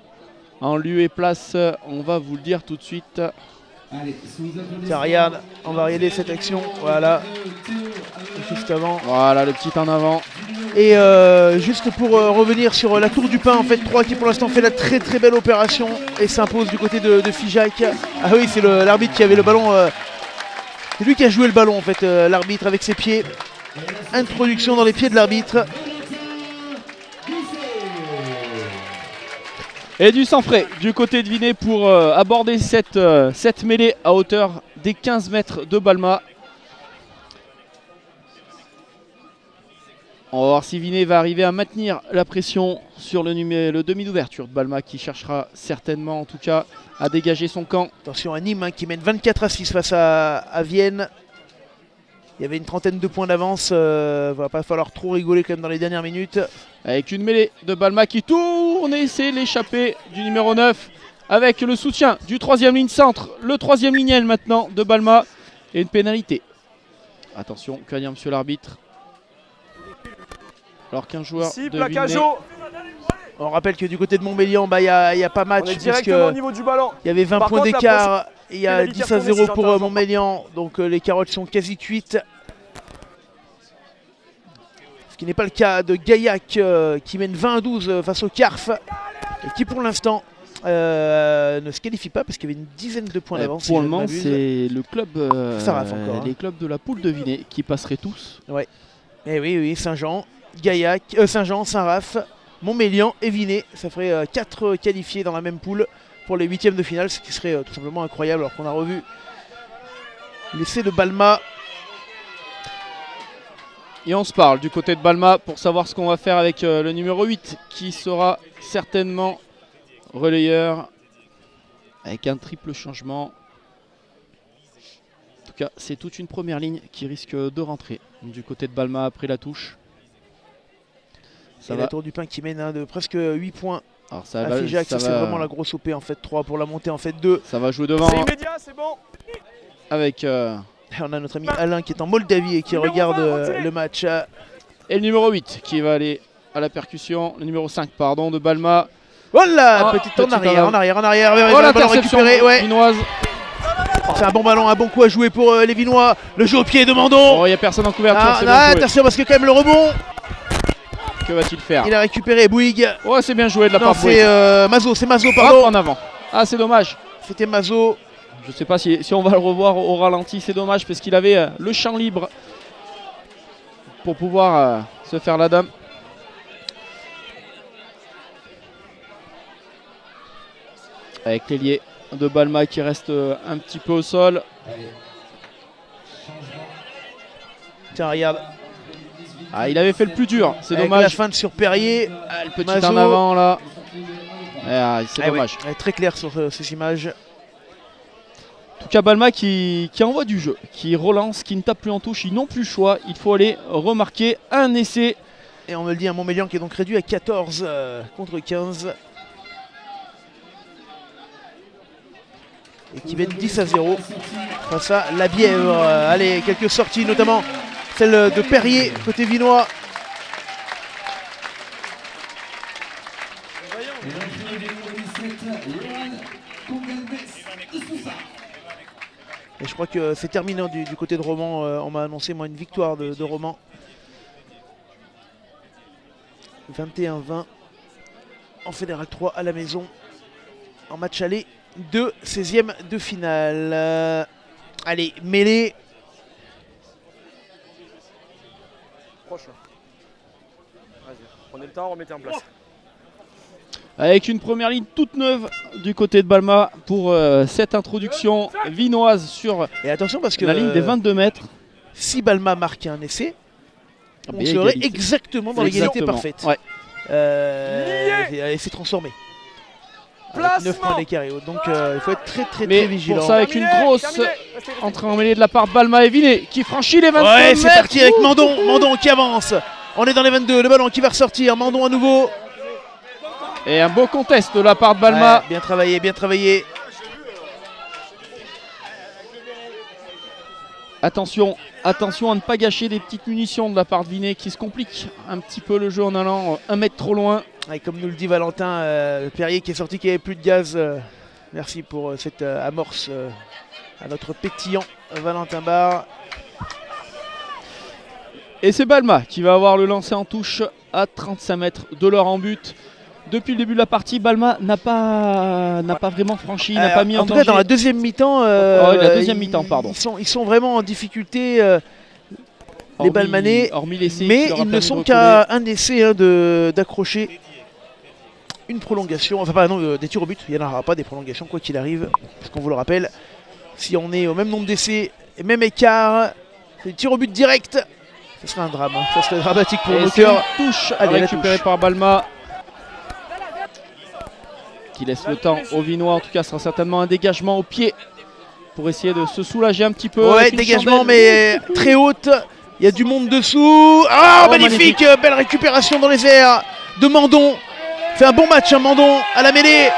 en lieu et place. On va vous le dire tout de suite.
Tiens, regarde, on va regarder cette action. Voilà, juste avant.
Voilà le petit en avant.
Et juste pour revenir sur la Tour du Pin, en fait 3 qui pour l'instant fait la très très belle opération et s'impose du côté de Figeac. Ah oui, c'est l'arbitre qui avait le ballon. C'est lui qui a joué le ballon en fait, l'arbitre avec ses pieds. Introduction dans les pieds de l'arbitre.
Et du sang frais du côté de Vinay pour aborder cette mêlée à hauteur des 15 mètres de Balma. On va voir si Vinay va arriver à maintenir la pression sur le demi d'ouverture de Balma qui cherchera certainement en tout cas à dégager son camp.
Attention à Nîmes hein, qui mène 24-6 face à Vienne. Il y avait une trentaine de points d'avance, va pas falloir trop rigoler quand même dans les dernières minutes.
Avec une mêlée de Balma qui tourne et c'est l'échappée du numéro 9 avec le soutien du 3e ligne centre, le 3e lignel maintenant de Balma et une pénalité. Attention, que va dire monsieur l'arbitre? Alors qu'un joueur
ici,
de
plaquage
Vinay...
On rappelle que du côté de Montmélian, il n'y a pas match.
On est directement au niveau du ballon.
Il y avait 20 points d'écart. Et il y a 10-0 pour Montmélian. Donc les carottes sont quasi cuites. Ce qui n'est pas le cas de Gaillac qui mène 20-12 face au Carf. Et qui pour l'instant ne se qualifie pas parce qu'il y avait une dizaine de points d'avance.
Pour le moment, c'est le club,
Saraf encore,
les clubs de la poule de Vinay qui passeraient tous.
Ouais. Et oui, Saint-Jean, Gaillac, Saint-Jean, Saint-Raph, Montmélian et Vinay. Ça ferait 4 qualifiés dans la même poule pour les 8e de finale, ce qui serait tout simplement incroyable alors qu'on a revu l'essai de Balma.
Et on se parle du côté de Balma pour savoir ce qu'on va faire avec le numéro 8 qui sera certainement relayeur avec un triple changement. En tout cas, c'est toute une première ligne qui risque de rentrer du côté de Balma après la touche.
Ça va. La Tour du Pin qui mène de presque 8 points.
Alors ça
à Figeac, ça c'est vraiment la grosse OP en fait, 3 pour la montée en fait 2.
Ça va jouer devant.
C'est immédiat, c'est bon.
Avec
on a notre ami Alain qui est en Moldavie et qui regarde le match.
Et le numéro 8 qui va aller à la percussion. Le numéro 5 pardon de Balma.
Voilà, petite en arrière.
Oh, l'interception vinoise.
C'est un bon ballon, un bon coup à jouer pour les Vinois. Le jeu au pied de Mandon.
Oh, il n'y a personne en couverture.
Attention parce que quand même le rebond.
Que va-t-il faire?
Il a récupéré Bouygues.
Oh, c'est bien joué de la part de
Bouygues. C'est Mazo, pardon.
Hop, en avant. Ah, c'est dommage.
C'était Mazo.
Je sais pas si on va le revoir au ralenti, c'est dommage parce qu'il avait le champ libre pour pouvoir se faire la dame. Avec l'ailier de Balma qui reste un petit peu au sol.
Tiens, regarde.
Ah, il avait fait le plus dur, c'est dommage.
La feinte sur Perrier.
Le petit en avant là. C'est dommage.
Ouais, très clair sur ces images.
En tout cas, Balma qui envoie du jeu, qui relance, qui ne tape plus en touche. Ils n'ont plus le choix. Il faut aller remarquer un essai.
Et on me le dit, un Montmélian qui est donc réduit à 14 contre 15. Et qui mène 10-0 face à la Bièvre. Allez, quelques sorties, notamment celle de Perrier, côté vinois. Et je crois que c'est terminé du côté de Romans. On m'a annoncé moi une victoire de Romans. 21-20 en Fédéral 3 à la maison. En match aller de 16e de finale. Allez, mêlée.
Proche. Vas-y, prenez le temps, remettez en place.
Avec une première ligne toute neuve du côté de Balma pour cette introduction vinoise sur
et attention parce que
la ligne des 22 mètres.
Si Balma marque un essai, on serait exactement dans l'égalité parfaite.
Ouais.
Elle s'est transformée. 9 points d'écart et autres. Donc il faut être très vigilant.
Pour ça, avec une grosse entrée en mêlée de la part de Balma et Vinay qui franchit les 22 mètres.
Ouais, c'est parti avec Mandon. Mandon qui avance. On est dans les 22. Le ballon qui va ressortir. Mandon à nouveau.
Et un beau contest de la part de Balma.
Ouais, bien travaillé, bien travaillé.
Attention à ne pas gâcher des petites munitions de la part de Vinay qui se complique un petit peu le jeu en allant 1 mètre trop loin.
Et comme nous le dit Valentin, Perrier qui est sorti, qui n'avait plus de gaz. Merci pour cette amorce à notre pétillant Valentin Barre.
Et c'est Balma qui va avoir le lancer en touche à 35 mètres de leur en but. Depuis le début de la partie, Balma n'a pas vraiment franchi, n'a pas mis en danger.
En tout cas, dans la deuxième mi-temps, ils sont vraiment en difficulté, les Balmanais, mais ils ne sont qu'à un essai d'accrocher une prolongation, enfin pardon, des tirs au but. Il n'y en aura pas des prolongations, quoi qu'il arrive, parce qu'on vous le rappelle, si on est au même nombre d'essais, même écart, des tirs au but direct, ce serait un drame, ça serait dramatique pour nos cœurs.
Touche récupérée par Balma. Qui laisse le temps aux Vinois, en tout cas ce sera certainement un dégagement au pied pour essayer de se soulager un petit peu.
Ouais, dégagement mais très haute, il y a du monde dessous. Oh, magnifique, belle récupération dans les airs de Mandon. Fait un bon match Mandon à la mêlée.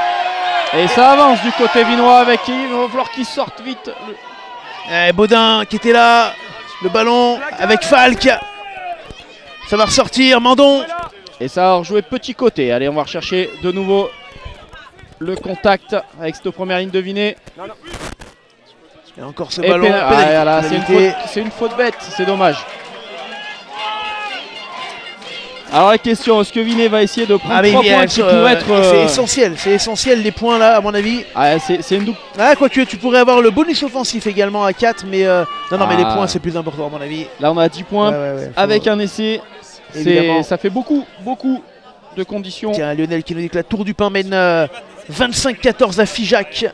Et ça avance du côté vinois avec il va falloir qu'ils sortent vite.
Baudin qui était là, le ballon avec Falk. Ça va ressortir, Mandon.
Et ça va rejouer petit côté. Allez, on va rechercher de nouveau le contact avec cette première ligne de Vinay.
Et encore ce ballon.
C'est une faute bête, c'est dommage. Alors la question, est-ce que Vinet va essayer de prendre 3 points qui
pourraient
pourraient être...
c'est essentiel les points là à mon avis.
Ah, c'est une double.
Ah, quoique tu pourrais avoir le bonus offensif également à 4, mais non, mais les points c'est plus important à mon avis.
Là on a 10 points avec un essai. Ça fait beaucoup de conditions.
Tiens, Lionel qui nous dit que la Tour du Pin mène 25-14 à Figeac.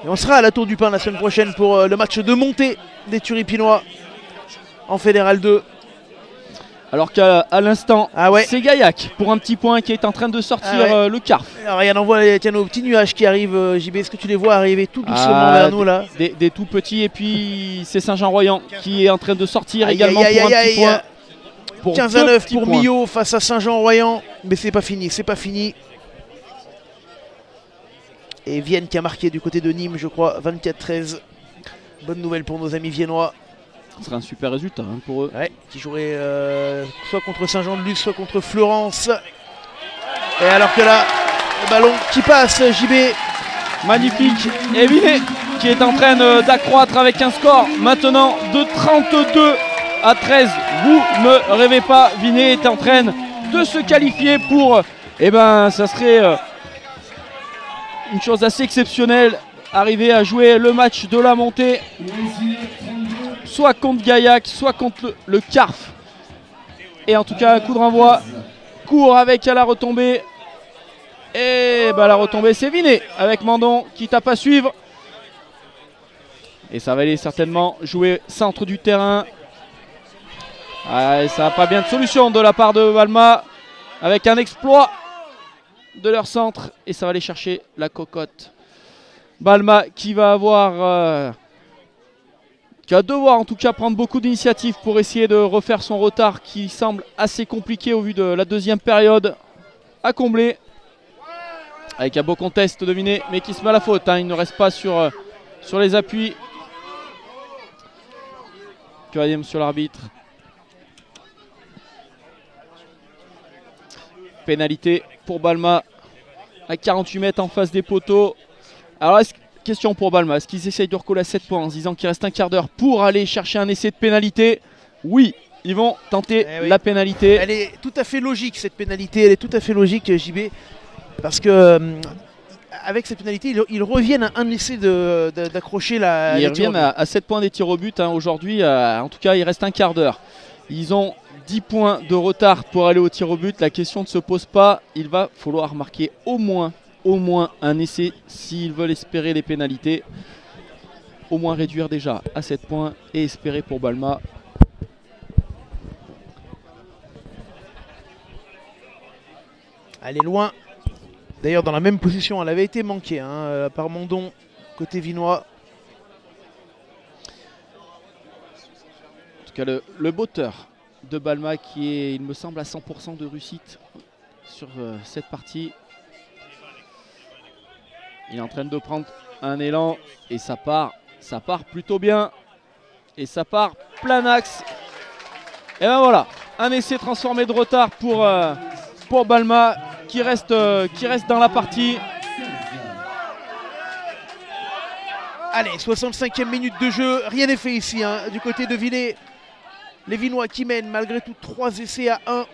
Et on sera à la Tour du Pin la semaine prochaine pour le match de montée des Turipinois en Fédéral 2.
Alors qu'à l'instant, c'est Gaillac pour un petit point qui est en train de sortir le Carf.
Alors il y en envoie nos petits nuages qui arrivent, JB, est-ce que tu les vois arriver tout doucement vers nous là?
Des tout petits, et puis c'est Saint-Jean-Royan qui est en train de sortir également pour un petit point.
Pour 15-9 pour Millau face à Saint-Jean-Royan, mais c'est pas fini, c'est pas fini. Et Vienne qui a marqué du côté de Nîmes, je crois, 24-13. Bonne nouvelle pour nos amis viennois.
Ce serait un super résultat pour eux.
Ouais, qui joueraient soit contre Saint-Jean-de-Luz, soit contre Florence. Et alors que là, le ballon qui passe, JB.
Magnifique. Et Vinet qui est en train d'accroître avec un score maintenant de 32-13. Vous ne rêvez pas, Vinet est en train de se qualifier pour... Eh ben, ça serait une chose assez exceptionnelle. Arriver à jouer le match de la montée. Soit contre Gaillac, soit contre le Carf. Et en tout cas, un coup de renvoi court avec à la retombée. Et bah, la retombée, c'est Vinet avec Mandon qui tape à suivre. Et ça va aller certainement jouer centre du terrain. Ça n'a pas bien de solution de la part de Balma. Avec un exploit de leur centre. Et ça va aller chercher la cocotte. Balma qui va avoir... qui va devoir en tout cas prendre beaucoup d'initiatives pour essayer de refaire son retard qui semble assez compliqué au vu de la deuxième période à combler. Avec un beau contest de Vinet, mais qui se met à la faute. Il ne reste pas sur les appuis. Que va dire monsieur l'arbitre? Pénalité pour Balma à 48 mètres en face des poteaux. Alors question pour Balma, est-ce qu'ils essayent de recoller à 7 points en se disant qu'il reste un quart d'heure pour aller chercher un essai de pénalité? Oui, ils vont tenter la pénalité.
Elle est tout à fait logique cette pénalité, elle est tout à fait logique JB. Parce que avec cette pénalité, ils reviennent à un essai d'accrocher la...
Ils reviennent à 7 points des tirs au but aujourd'hui, en tout cas il reste un quart d'heure. Ils ont 10 points de retard pour aller au tir au but, la question ne se pose pas, il va falloir marquer au moins un essai s'ils veulent espérer les pénalités. Au moins réduire déjà à 7 points et espérer pour Balma.
Elle est loin. D'ailleurs dans la même position, elle avait été manquée par Mondon côté vinois.
En tout cas le botteur de Balma qui est, il me semble, à 100% de réussite sur cette partie. Il est en train de prendre un élan et ça part plutôt bien. Et ça part plein axe. Et ben voilà, un essai transformé de retard pour Balma qui reste dans la partie.
Allez, 65e minute de jeu, rien n'est fait ici du côté de Vinet. Les Vinois qui mènent malgré tout 3 essais à 1,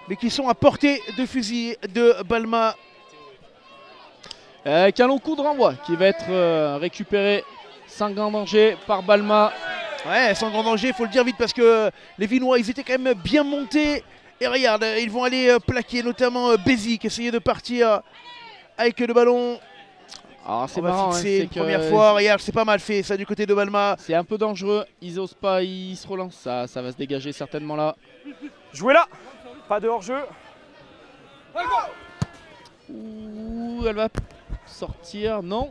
mais qui sont à portée de fusil de Balma.
Avec un long coup de renvoi qui va être récupéré sans grand danger par Balma.
Ouais, sans grand danger, il faut le dire vite parce que les Vinois, ils étaient quand même bien montés. Et regarde, ils vont aller plaquer notamment Bézic, essayer de partir avec le ballon.
Alors c'est marrant,
c'est une première fois, regarde, c'est pas mal fait ça du côté de Balma.
C'est un peu dangereux, ils osent pas, ils se relancent, ça va se dégager certainement là.
Jouez là, pas de hors-jeu.
Ouh, elle va sortir, non,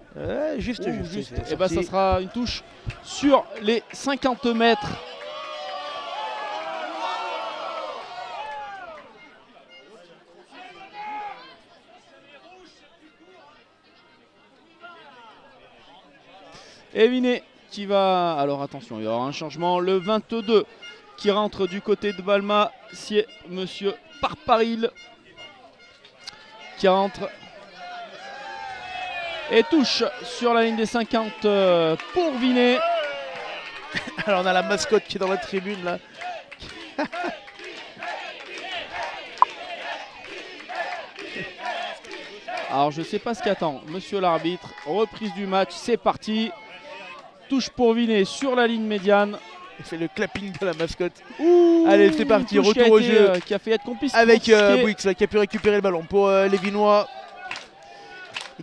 juste.
Et bah ça sera une touche sur les 50 mètres. Et Vinet qui va... Alors attention, il y aura un changement. Le 22 qui rentre du côté de Balma. C'est monsieur Parparil qui rentre. Et touche sur la ligne des 50 pour Vinet.
Alors on a la mascotte qui est dans la tribune là.
Alors je sais pas ce qu'attend monsieur l'arbitre. Reprise du match, c'est parti. Touche pour Vinet sur la ligne médiane.
Il fait le clapping de la mascotte.
Ouh,
allez, c'est parti,
touche
retour au jeu.
Qui a fait être complice.
Avec Bouix là, qui a pu récupérer le ballon pour les Vinois.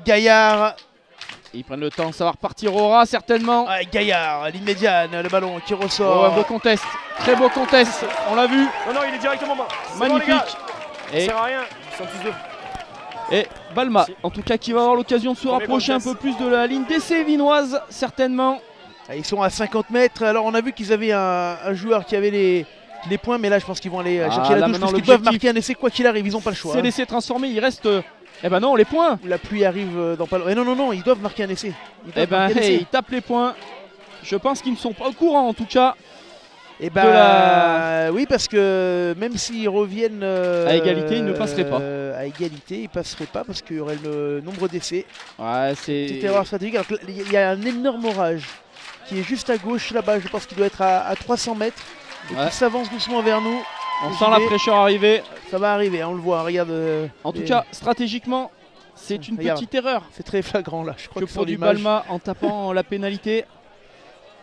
Gaillard.
Ils prennent le temps, ça va repartir au ras certainement.
Ah, Gaillard, ligne médiane, le ballon qui ressort.
Oh, un beau contest, très beau contest, on l'a vu.
Non, il est directement bas.
Magnifique.
Bon, ça
Et,
sert à rien. Ils sont tous deux.
et Balma, en tout cas qui va avoir l'occasion de se rapprocher un peu plus de la ligne d'essai vinoise, certainement.
Ah, ils sont à 50 mètres. Alors on a vu qu'ils avaient un joueur qui avait les points, mais là je pense qu'ils vont aller chercher la touche parce qu'ils peuvent marquer un essai quoi qu'il arrive, ils n'ont pas le choix.
C'est l'essai transformé, il reste... Eh ben non, les points.
La pluie arrive dans pas loin. Non, ils doivent marquer un essai.
Eh ben ils tapent les points. Je pense qu'ils ne sont pas au courant en tout cas.
Et bah oui, parce que même s'ils reviennent
à égalité, ils ne passeraient pas.
À égalité, ils passeraient pas parce qu'il y aurait le nombre d'essais.
Ouais, c'est...
Petite erreur stratégique. Il y a un énorme orage qui est juste à gauche là-bas. Je pense qu'il doit être à 300 mètres. Et qui s'avance doucement vers nous.
On sent la fraîcheur arriver.
Ça va arriver, on le voit, regarde.
En tout cas, stratégiquement, c'est une petite erreur.
C'est très flagrant là, je crois que
pour du Balma en tapant la pénalité.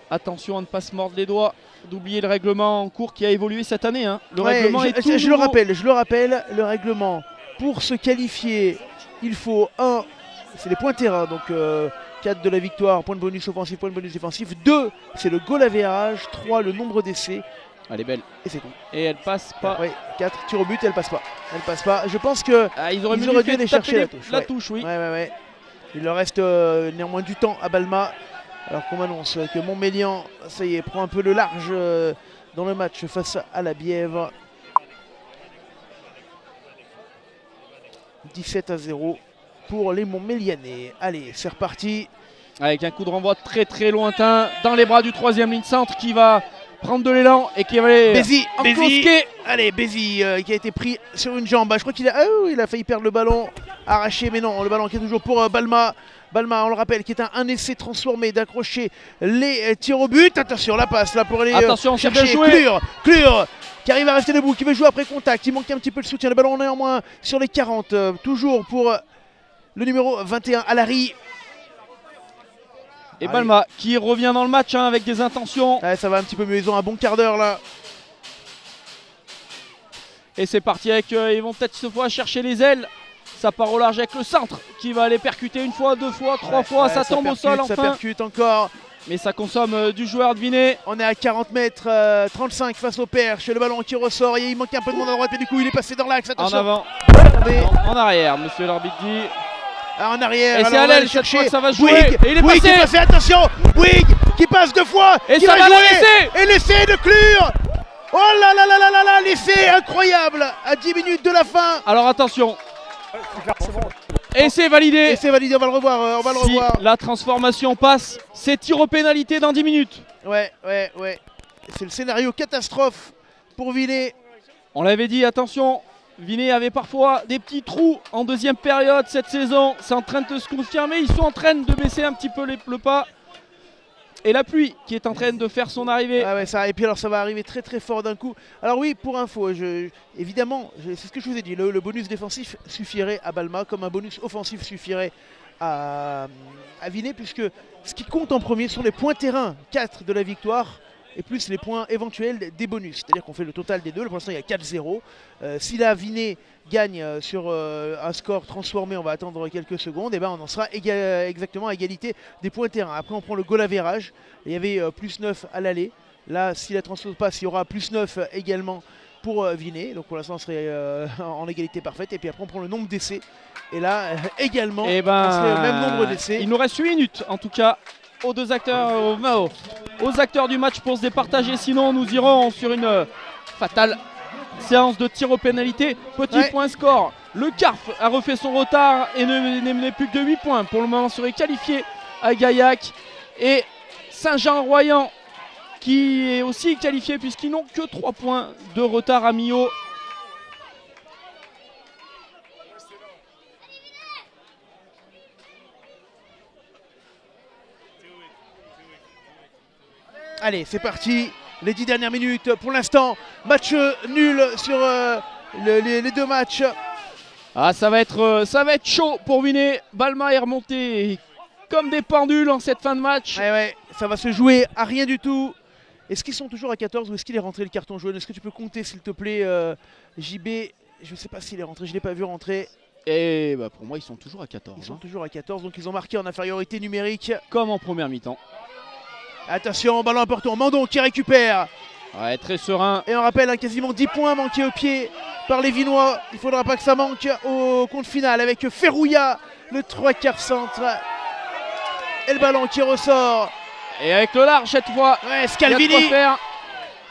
Attention à ne pas se mordre les doigts, d'oublier le règlement en cours qui a évolué cette année. Hein. Le règlement est tout
je le rappelle, le règlement, pour se qualifier, il faut c'est les points terrain, donc 4 de la victoire, point de bonus offensif, point de bonus défensif. 2, c'est le goal average. 3, le nombre d'essais.
Elle est belle.
Et c'est tout.
Et elle passe pas.
Ouais, 4 tirs au but, elle passe pas. Elle passe pas. Je pense que
ils auraient dû aller chercher la touche. Oui.
Ouais. Il leur reste néanmoins du temps à Balma. Alors qu'on m'annonce que Montmélian, ça y est, prend un peu le large dans le match face à la Bièvre. 17-0 pour les Montmélianais. Allez, c'est reparti.
Avec un coup de renvoi très lointain dans les bras du troisième ligne centre qui va prendre de l'élan et qui va aller
Bézi. Allez, Bézi qui a été pris sur une jambe. Je crois qu'il a failli perdre le ballon, arraché, mais non, le ballon qui est toujours pour Balma. Balma, on le rappelle, qui est un essai transformé d'accrocher les tirs au but. Attention, la passe là pour aller chercher Clure qui arrive à rester debout, qui veut jouer après contact. Il manque un petit peu de soutien. Le ballon néanmoins sur les 40. Toujours pour le numéro 21, Alary.
Et Balma qui revient dans le match avec des intentions.
Ouais, ça va un petit peu mieux, ils ont un bon quart d'heure là.
Et c'est parti avec, ils vont peut-être cette fois chercher les ailes. Ça part au large avec le centre qui va aller percuter une fois, deux fois, trois fois. Ça tombe au sol enfin.
Ça percute encore.
Mais ça consomme du joueur de Vinet.
On est à 40 mètres, 35 face au Perche. Le ballon qui ressort et il manque un peu de monde à droite. Mais du coup, il est passé dans l'axe.
En avant. En arrière, monsieur l'arbitre dit.
En arrière,
et c'est à l'aile cette fois que ça va jouer. Et il est
passé. Passé, attention, Bouygues qui passe deux fois.
Et ça va l'essai.
Et l'essai de Clure. Oh là là là là là là, l'essai incroyable à 10 minutes de la fin.
Alors attention. Et c'est validé.
Et c'est validé, on va le revoir.
Si la transformation passe, c'est tir au pénalité dans 10 minutes.
Ouais. C'est le scénario catastrophe pour Vinet.
On l'avait dit, attention. Vinet avait parfois des petits trous en deuxième période cette saison. C'est en train de se confirmer. Ils sont en train de baisser un petit peu le pas. Et la pluie qui est en train de faire son arrivée.
Ah ouais, et puis alors ça va arriver très fort d'un coup. Alors oui, pour info, évidemment, c'est ce que je vous ai dit, le bonus défensif suffirait à Balma comme un bonus offensif suffirait à Vinet, puisque ce qui compte en premier sont les points terrain, 4 de la victoire, et plus les points éventuels des bonus. C'est-à-dire qu'on fait le total des deux. Pour l'instant, il y a 4-0. Si la Vinet gagne sur un score transformé, on va attendre quelques secondes, et ben on en sera exactement à égalité des points terrain. Après, on prend le goal average. Il y avait plus 9 à l'aller. Là, si la transforme passe, il y aura plus 9 également pour Vinet. Donc pour l'instant, on serait en égalité parfaite. Et puis après, on prend le nombre d'essais. Et là, également, on serait au même nombre d'essais.
Il nous reste 8 minutes, en tout cas, aux deux acteurs, aux acteurs du match pour se départager. Sinon, nous irons sur une fatale séance de tir aux pénalités. Petit point score. Le Carf a refait son retard et n'est mené plus que de 8 points. Pour le moment, serait qualifié à Gaillac. Et Saint-Jean-Royan qui est aussi qualifié puisqu'ils n'ont que 3 points de retard à Millau.
Allez, c'est parti, les 10 dernières minutes. Pour l'instant, match nul sur les deux matchs.
Ah, ça va être chaud pour Vinay. Balma est remonté comme des pendules en cette fin de match.
Ouais, ça va se jouer à rien du tout. Est-ce qu'ils sont toujours à 14 ou est-ce qu'il est rentré le carton jaune? Est-ce que tu peux compter s'il te plaît JB? Je ne sais pas s'il est rentré, je ne l'ai pas vu rentrer.
Et bah pour moi ils sont toujours à 14.
Ils sont toujours à 14, donc ils ont marqué en infériorité numérique.
Comme en première mi-temps.
Attention, ballon important, Mandon qui récupère.
Ouais, très serein.
Et on rappelle hein, quasiment 10 points manqués au pied par les Vinois. Il ne faudra pas que ça manque au compte final avec Ferrouilla, le 3/4 centre. Et le ballon qui ressort.
Et avec le large cette fois.
Ouais, Scalvini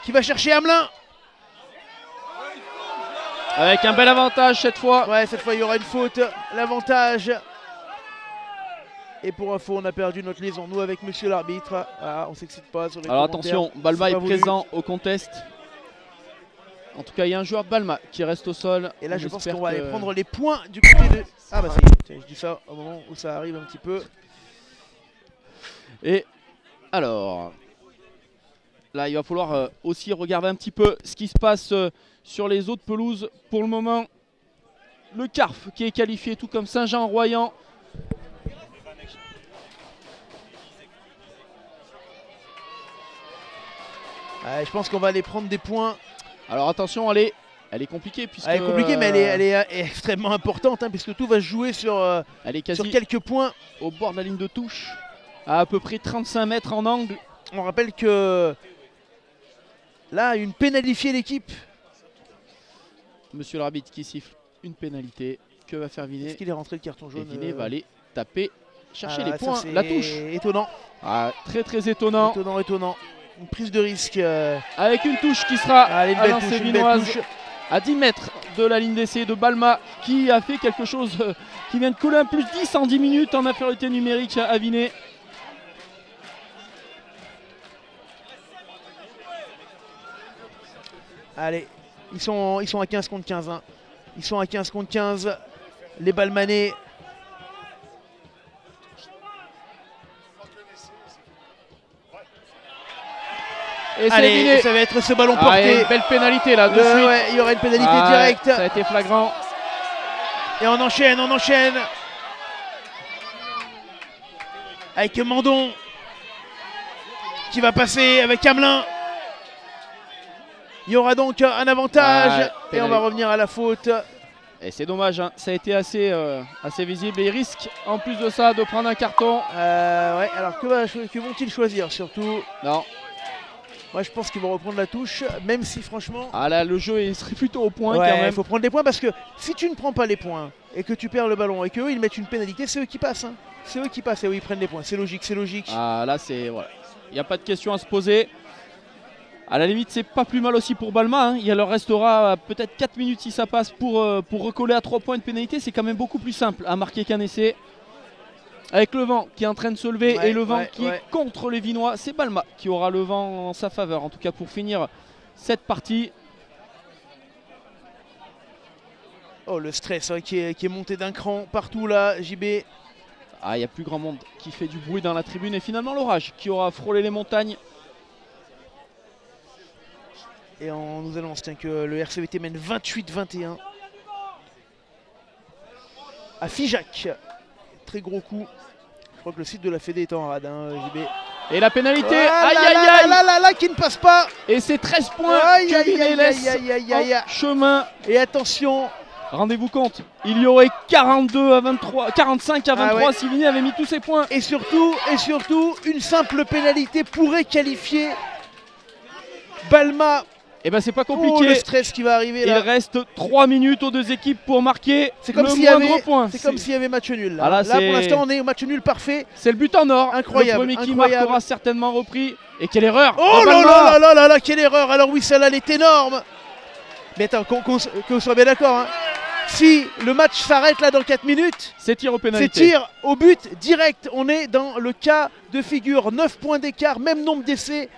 qui va chercher Hamelin.
Avec un bel avantage cette fois.
Ouais, cette fois il y aura une faute. L'avantage. Et pour info, on a perdu notre liaison, nous, avec monsieur l'arbitre. Ah, on s'excite pas sur les
Alors
commentaires.
attention, Balma est
voulu.
présent au contest. En tout cas, il y a un joueur de Balma qui reste au sol.
Et là, je pense qu'on va
que...
aller prendre les points du côté de... Ah bah ça y est, tiens, je dis ça au moment où ça arrive un petit peu.
Et alors, là, il va falloir aussi regarder un petit peu ce qui se passe sur les autres pelouses. Pour le moment, le CARF qui est qualifié, tout comme Saint-Jean-Royan.
Ouais, je pense qu'on va aller prendre des points.
Alors attention, elle est compliquée. Puisque,
Elle est compliquée, mais elle est extrêmement importante, hein, puisque tout va se jouer sur,
elle est quasi
sur quelques points.
Au bord de la ligne de touche, à peu près 35 mètres en angle.
On rappelle que là, une pénalifiée l'équipe.
Monsieur l'arbitre qui siffle une pénalité. Que va faire Vinay?
Est-ce qu'il est rentré le carton jaune?
Et Vinay va aller taper, chercher les
ça,
points, la touche.
Étonnant.
Ah, très très étonnant.
Étonnant. Une prise de risque.
Avec une touche qui sera
Allez,
à lancer vinoise à 10 mètres de la ligne d'essai de Balma qui a fait quelque chose qui vient de coller un plus 10 en 10 minutes en infériorité numérique à Vinay.
Allez, ils sont à 15 contre 15. Hein. Ils sont à 15 contre 15. Les Balmanais.
Et
allez, ça va être ce ballon porté.
Il y a une belle pénalité là de suite.
Ouais, il y aura une pénalité directe.
Ça a été flagrant.
Et on enchaîne. Avec Mandon qui va passer avec Hamelin. Il y aura donc un avantage et on va revenir à la faute.
Et c'est dommage, hein. Ça a été assez visible et il risque en plus de ça de prendre un carton.
Ouais, alors que vont-ils choisir surtout?
Non.
Moi je pense qu'ils vont reprendre la touche, même si franchement...
Ah là le jeu il serait plutôt au point
ouais,
quand même.
Il faut prendre les points parce que si tu ne prends pas les points et que tu perds le ballon et qu'eux ils mettent une pénalité, c'est eux qui passent. Hein. C'est eux qui passent et eux ils prennent les points, c'est logique.
Ah là c'est... Voilà. Il n'y a pas de question à se poser. À la limite c'est pas plus mal aussi pour Balma, hein. Il leur restera peut-être 4 minutes si ça passe pour recoller à 3 points de pénalité. C'est quand même beaucoup plus simple à marquer qu'un essai. Avec le vent qui est en train de se lever et le vent qui est contre les Vinois, c'est Balma qui aura le vent en sa faveur. En tout cas pour finir cette partie.
Oh le stress hein, qui est monté d'un cran partout là, JB.
Ah il n'y a plus grand monde qui fait du bruit dans la tribune et finalement l'orage qui aura frôlé les montagnes.
Et on nous annonce que le RCVT mène 28-21 à Figeac. Très gros coup. Je crois que le site de la Fédé est en rade, hein, JB.
Et la pénalité,
là, qui ne passe pas.
Et c'est 13 points que Vinay laisse en chemin.
Et attention.
Rendez-vous compte, il y aurait 42 à 23, 45 à 23 si Vinay avait mis tous ses points.
Et surtout, une simple pénalité pourrait qualifier Balma.
Et ben c'est pas compliqué.
Oh, le stress qui va arriver là.
Il reste 3 minutes aux deux équipes pour marquer le moindre point.
C'est comme s'il y avait match nul là.
Ah là
pour l'instant on est au match nul parfait.
C'est le but en or.
Incroyable.
Le premier qui marquera certainement repris. Et quelle erreur.
Oh là, quelle erreur. Alors oui, celle-là elle est énorme. Mais attends, qu'on soit bien d'accord. Hein. Si le match s'arrête là dans 4 minutes,
c'est tir au pénalité.
C'est tir au but direct. On est dans le cas de figure. 9 points d'écart, même nombre d'essais.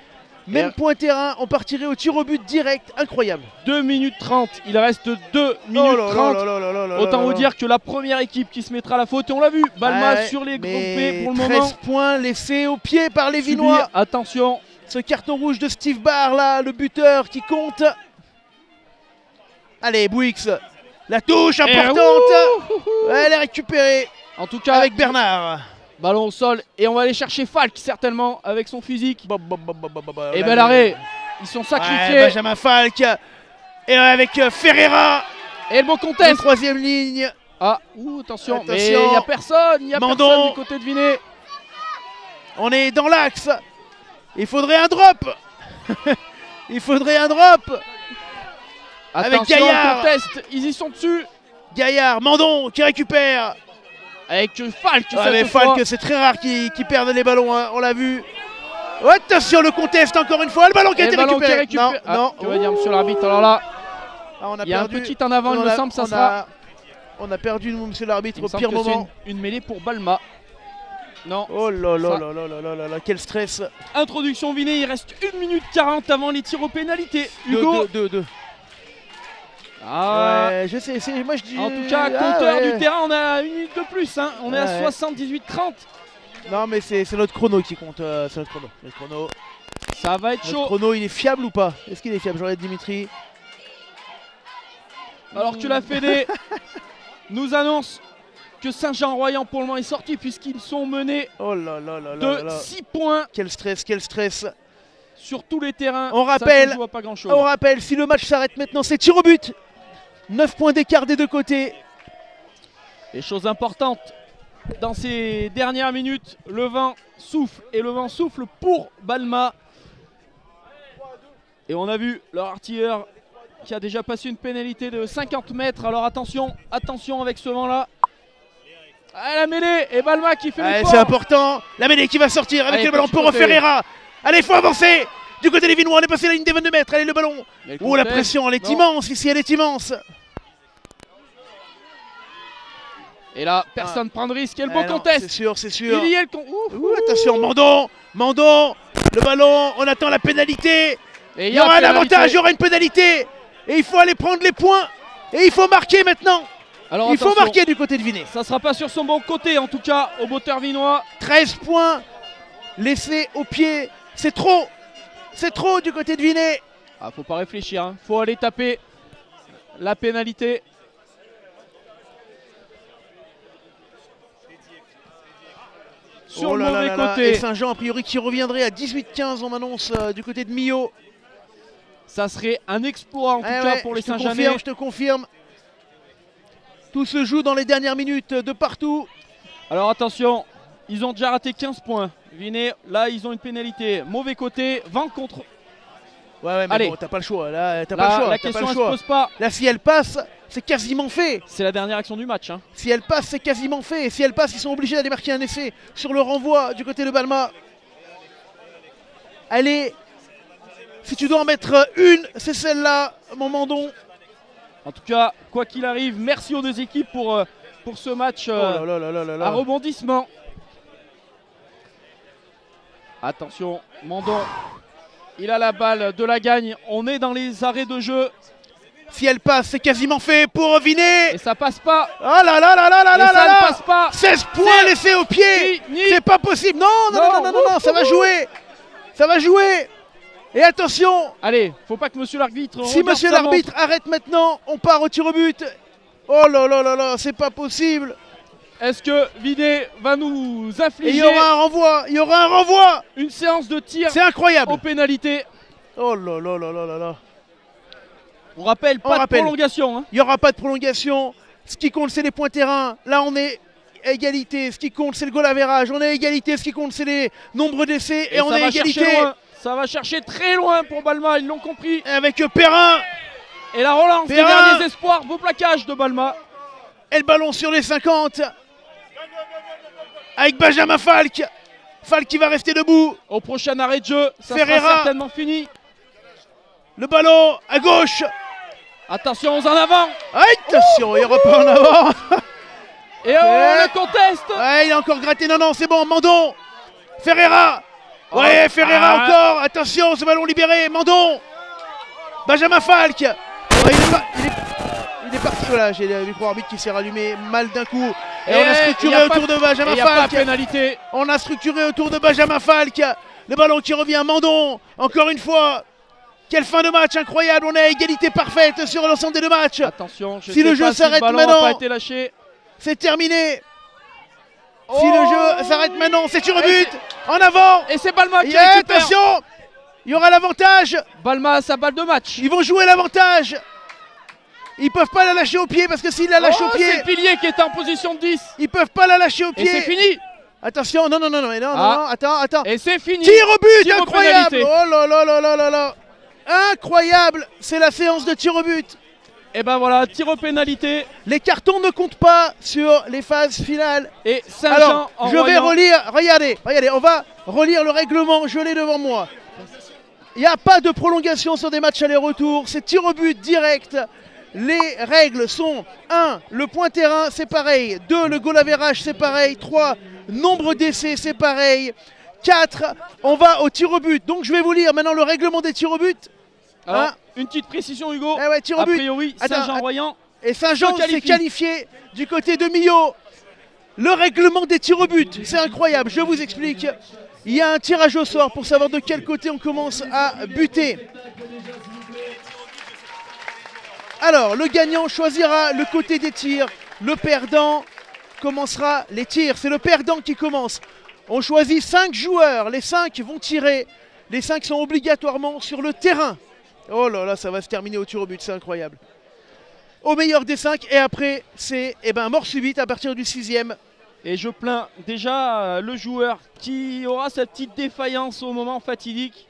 Même point terrain, on partirait au tir au but direct, incroyable.
2 minutes 30, il reste 2 minutes 30. Autant vous dire que la première équipe qui se mettra à la faute, et on l'a vu, Balma sur les groupés pour le
13
moment.
13 points laissés au pied par les Vinois.
Attention.
Ce carton rouge de Steve Barr là, le buteur qui compte. Allez, Bouix La touche importante. Elle est récupérée
En tout cas,
avec Bernard.
ballon au sol. Et on va aller chercher Falk, certainement, avec son physique. Et
là,
bel arrêt. Ils sont sacrifiés.
Benjamin Falk. Et avec Ferreira.
Et le bon
En
contest.
troisième ligne.
Ah, attention.
Attention.
Mais il n'y a personne. Il n'y a
Mandon.
personne du côté de Vinet.
On est dans l'axe. Il faudrait un drop. Il faudrait un drop. Avec
Attention,
Gaillard.
contest. Ils y sont dessus.
Gaillard, Mandon qui récupère.
Avec Falk.
Ouais, mais
cette fois.
Falk, c'est très rare qu'il perde les ballons, hein, on l'a vu. Oh, attention, le contest encore une fois. Le ballon qui a
Et
été
le ballon qui est
récupéré.
récupéré. Ah,
Non,
que va dire monsieur l'arbitre? Alors là,
Ah, on a
il y a un
perdu.
petit en avant, il me semble, ça sera.
On a perdu, monsieur l'arbitre,
Il me
au
semble
pire
que c'est
moment.
une mêlée pour Balma. Non.
Oh là là
Ça-
là là là là là là, quel stress.
Introduction Vinet, il reste 1 minute 40 avant les tirs aux pénalités. Hugo.
2.
Ah.
Ouais, je sais, moi je dis.
En tout cas,
Ah,
compteur
ouais.
du terrain, on a 1 minute de plus. Hein. On est à
Ouais.
78-30.
Non, mais c'est notre chrono qui compte. C'est notre chrono. Notre chrono.
Ça va être
Notre
chaud.
chrono, il est fiable ou pas? Est-ce qu'il est fiable? J'aurais Dimitri.
Alors que la Fédé nous annonce que Saint-Jean-Royan pour le moment est sorti puisqu'ils sont menés
Oh là là là là là
de
là.
6 points
Quel stress, quel stress.
sur tous les terrains.
On
Ça
rappelle-
se joue à pas grand chose.
On rappelle, si le match s'arrête maintenant, c'est tir au but. 9 points d'écart des deux côtés.
Les choses importantes dans ces dernières minutes, le vent souffle et le vent souffle pour Balma. Et on a vu leur artilleur qui a déjà passé une pénalité de 50 mètres. Alors attention, attention avec ce vent là. Ah, la mêlée et Balma qui fait
Ouais,
l'effort.
c'est important. La mêlée qui va sortir avec
Allez,
le ballon
petit
pour
côté.
Ferreira. Allez, faut avancer. Du côté des Vinois, on est passé la ligne des 22 mètres. Allez, le ballon.
Mais le
Oh, la
contest,
pression, elle est
non.
immense. Ici, elle est immense.
Et là, personne prend de risque. Et le
Eh
beau
non,
contest.
C'est sûr, c'est sûr.
Il y est le con.
Ouh, attention, Mandon. Le ballon. On attend la pénalité.
Et
Il y aura un
pénalité.
avantage, il y aura une pénalité. Et il faut aller prendre les points. Et il faut marquer maintenant.
Alors,
Il faut
attention,
marquer du côté de Vinet.
ça sera pas sur son bon côté en tout cas au moteur vinois.
13 points laissés au pied. C'est trop. C'est trop du côté de Vinet.
Ah, faut pas réfléchir, hein. Faut aller taper la pénalité. Sur
Oh
le
là là
mauvais
là là.
côté,
Et Saint-Jean, a priori, qui reviendrait à 18-15, on m'annonce, du côté de Millau.
ça serait un exploit en tout
Eh
cas
ouais,
pour les
je te
Saint-Jeanais.
confirme, je te confirme. Tout se joue dans les dernières minutes de partout.
Alors attention, ils ont déjà raté 15 points. Vinet, là ils ont une pénalité. Mauvais côté, vent contre.
Ouais, mais
Allez.
bon, t'as pas le choix. Là, t'as
Là,
pas le choix.
la
t'as pas
question
le
elle se
choix.
pose pas.
Là, si elle passe, c'est quasiment fait.
C'est la dernière action du match. Hein.
Si elle passe, c'est quasiment fait. Et si elle passe, ils sont obligés d'aller marquer un essai sur le renvoi du côté de Balma. Allez, si tu dois en mettre une, c'est celle-là, mon Mandon.
En tout cas, quoi qu'il arrive, merci aux deux équipes pour ce match
Oh là là là là là là.
à rebondissement. Attention, Mandon, il a la balle de la gagne. On est dans les arrêts de jeu
Si elle passe, c'est quasiment fait pour Vinet.
et ça passe pas.
Oh là là là là là
Et
là
ça
là
ne
là.
passe pas.
16 points
C'est
laissés au pied.
fini.
C'est pas possible. Non, non, non, non, non, non, ça va jouer. Ça va jouer. Et attention,
Allez, faut pas que monsieur l'arbitre.
si
regarde
monsieur
sa
l'arbitre arrête maintenant, on part au tir au but. Oh là là là là, c'est pas possible.
montre. Est-ce que Vinet va nous
Et il
infliger
y aura un renvoi. Il y aura un renvoi.
une séance de tir
C'est incroyable.
aux pénalités?
Oh là là là là là là.
On rappelle,
On
pas de
rappelle.
prolongation. Hein.
Il n'y aura pas de prolongation. Ce qui compte, c'est les points terrain. Là, on est à égalité. Ce qui compte, c'est le goal average. On est à égalité. Ce qui compte, c'est les nombres d'essais. Et on
ça
est à
va
égalité.
chercher loin. Ça va chercher très loin pour Balma, ils l'ont compris.
Avec Perrin.
Et la relance des
Perrin.
derniers espoirs, beau plaquage de Balma.
Et le ballon sur les 50. Avec Benjamin Falk. Falk qui va rester debout.
Au prochain arrêt de jeu, ça
Ferreira.
sera certainement fini.
Le ballon à gauche.
Attention, aux en avant.
Attention, il n'y aura pas en avant.
Et oh, le conteste.
Ouais, il a encore gratté. Non, non, c'est bon. Mandon. Ferreira. Ouais, Ferreira
Ah.
encore. Attention, ce ballon libéré. Mandon. Benjamin Falk. Ouais, il est parti. Voilà, j'ai le micro-arbitre qui s'est rallumé mal d'un coup. Et on a
il y
structuré
a pas
autour de
Il
Benjamin
n'y a pas
Falk.
de pénalité.
On a structuré autour de Benjamin Falk. Le ballon qui revient. Mandon. Encore une fois. Quelle fin de match incroyable, on est à égalité parfaite sur l'ensemble des deux matchs.
Attention, je
Si
sais
le jeu
pas
s'arrête
le ballon
maintenant,
n'a pas été lâché.
c'est terminé. Si le jeu s'arrête maintenant, c'est tir au but. En avant.
Et c'est Balma qui
Yeah,
récupère.
attention, il y aura l'avantage.
Balma a sa balle de match.
Ils vont jouer l'avantage. Ils peuvent pas la lâcher au pied parce que s'ils la lâchent au pied,
c'est Pilier qui est en position de 10.
ils peuvent pas la lâcher au
Et c'est
pied.
fini.
Attention, non, attends.
Et c'est fini.
Tir au but,
Tir aux
incroyable.
pénalités.
Oh là là là là là là. Incroyable, c'est la séance de tir au but.
Et ben voilà, tir aux pénalités.
Les cartons ne comptent pas sur les phases finales.
Et Saint-Jean
Alors,
en
je vais
Royan.
relire, regardez, on va relire le règlement, je l'ai devant moi. Il n'y a pas de prolongation sur des matchs aller-retour, c'est tir au but direct. Les règles sont 1. Le point terrain, c'est pareil. 2. Le goal average, c'est pareil. 3. Nombre d'essais, c'est pareil. 4. On va au tir au but. Donc je vais vous lire maintenant le règlement des tirs au but.
Alors,
Hein
une petite précision, Hugo.
Eh ouais, tir au
A
but.
priori,
Attends,
Saint-Jean-Royan.
Et Saint-Jean
se
s'est
qualifie.
qualifié du côté de Millau. Le règlement des tirs au but, c'est incroyable, je vous explique. Il y a un tirage au sort pour savoir de quel côté on commence à buter. Alors, le gagnant choisira le côté des tirs. Le perdant commencera les tirs. C'est le perdant qui commence. On choisit 5 joueurs. Les 5 vont tirer. Les 5 sont obligatoirement sur le terrain. Oh là là, ça va se terminer au tir au but, c'est incroyable. Au meilleur des 5. Et après, c'est mort subite à partir du 6e.
Et je plains déjà le joueur qui aura sa petite défaillance au moment fatidique.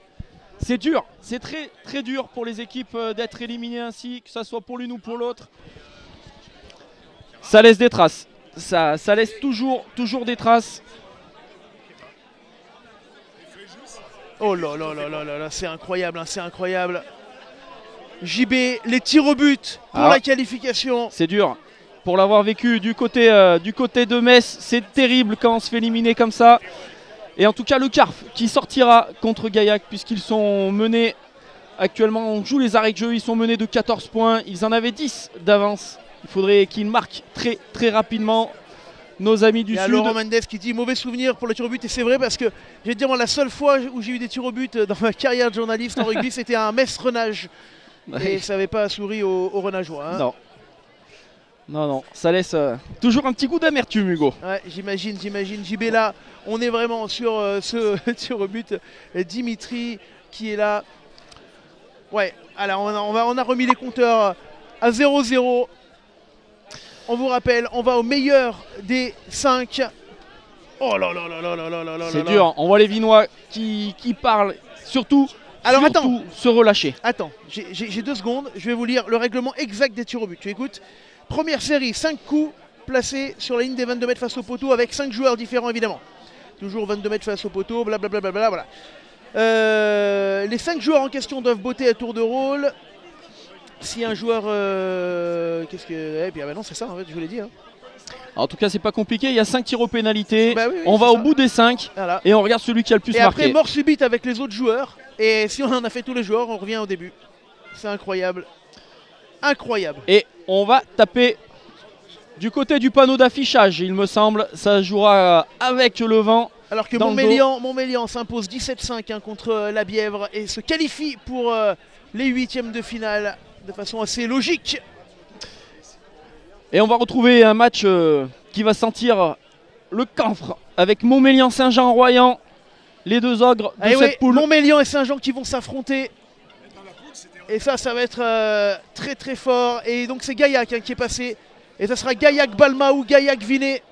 C'est dur, c'est très très dur pour les équipes d'être éliminées ainsi, que ce soit pour l'une ou pour l'autre. Ça laisse des traces, ça laisse toujours des traces.
Oh là là là là là là, c'est incroyable, hein, c'est incroyable. JB, les tirs au but pour la qualification.
C'est dur. Pour l'avoir vécu du côté de Metz, c'est terrible quand on se fait éliminer comme ça. Et en tout cas, le CARF qui sortira contre Gaillac, puisqu'ils sont menés actuellement, on joue les arrêts de jeu, ils sont menés de 14 points. Ils en avaient 10 d'avance. Il faudrait qu'ils marquent très très rapidement. Nos amis du
Il y a
Sud.
Laurent Mendes qui dit mauvais souvenir pour le tir au but. Et c'est vrai parce que je vais te dire, moi, la seule fois où j'ai eu des tirs au but dans ma carrière de journaliste en rugby, c'était un Metz-Renage. Et ça n'avait pas souri aux Renageois. Hein.
Non. Non, ça laisse toujours un petit goût d'amertume, Hugo.
Ouais, j'imagine. JB là, on est vraiment sur ce tir au but. Dimitri qui est là. Ouais, alors on a remis les compteurs à 0-0. On vous rappelle, on va au meilleur des 5. Oh là là là là là là là là.
C'est dur, on voit les Vinois qui parlent, surtout se relâcher.
Attends, j'ai 2 secondes, je vais vous lire le règlement exact des tirs au but. Tu écoutes? Première série, 5 coups placés sur la ligne des 22 mètres face au poteau avec 5 joueurs différents évidemment. Toujours 22 mètres face au poteau, blablabla, voilà. Les 5 joueurs en question doivent botter à tour de rôle. Si un joueur... qu'est-ce que... Eh bien non, c'est ça en fait, je vous l'ai dit. Hein.
En tout cas, c'est pas compliqué, il y a 5 tirs aux pénalités.
Bah oui,
on va au
ça.
bout des 5
Voilà.
et on regarde celui qui a le plus
Et
marqué.
après, mort subite avec les autres joueurs. Et si on en a fait tous les joueurs, on revient au début. C'est incroyable. Incroyable.
Et on va taper du côté du panneau d'affichage, il me semble. Ça jouera avec le vent.
Alors que
dans
Montmélian s'impose 17-5 hein, contre la Bièvre et se qualifie pour les 8e de finale de façon assez logique.
Et on va retrouver un match qui va sentir le camphre avec Montmélian Saint-Jean-Royan, les 2 ogres de cette poule.
Montmélian et Saint-Jean qui vont s'affronter. Et ça va être très très fort. Et donc c'est Gaillac hein, qui est passé. Et ça sera Gaillac-Balma ou Gaillac-Vinet.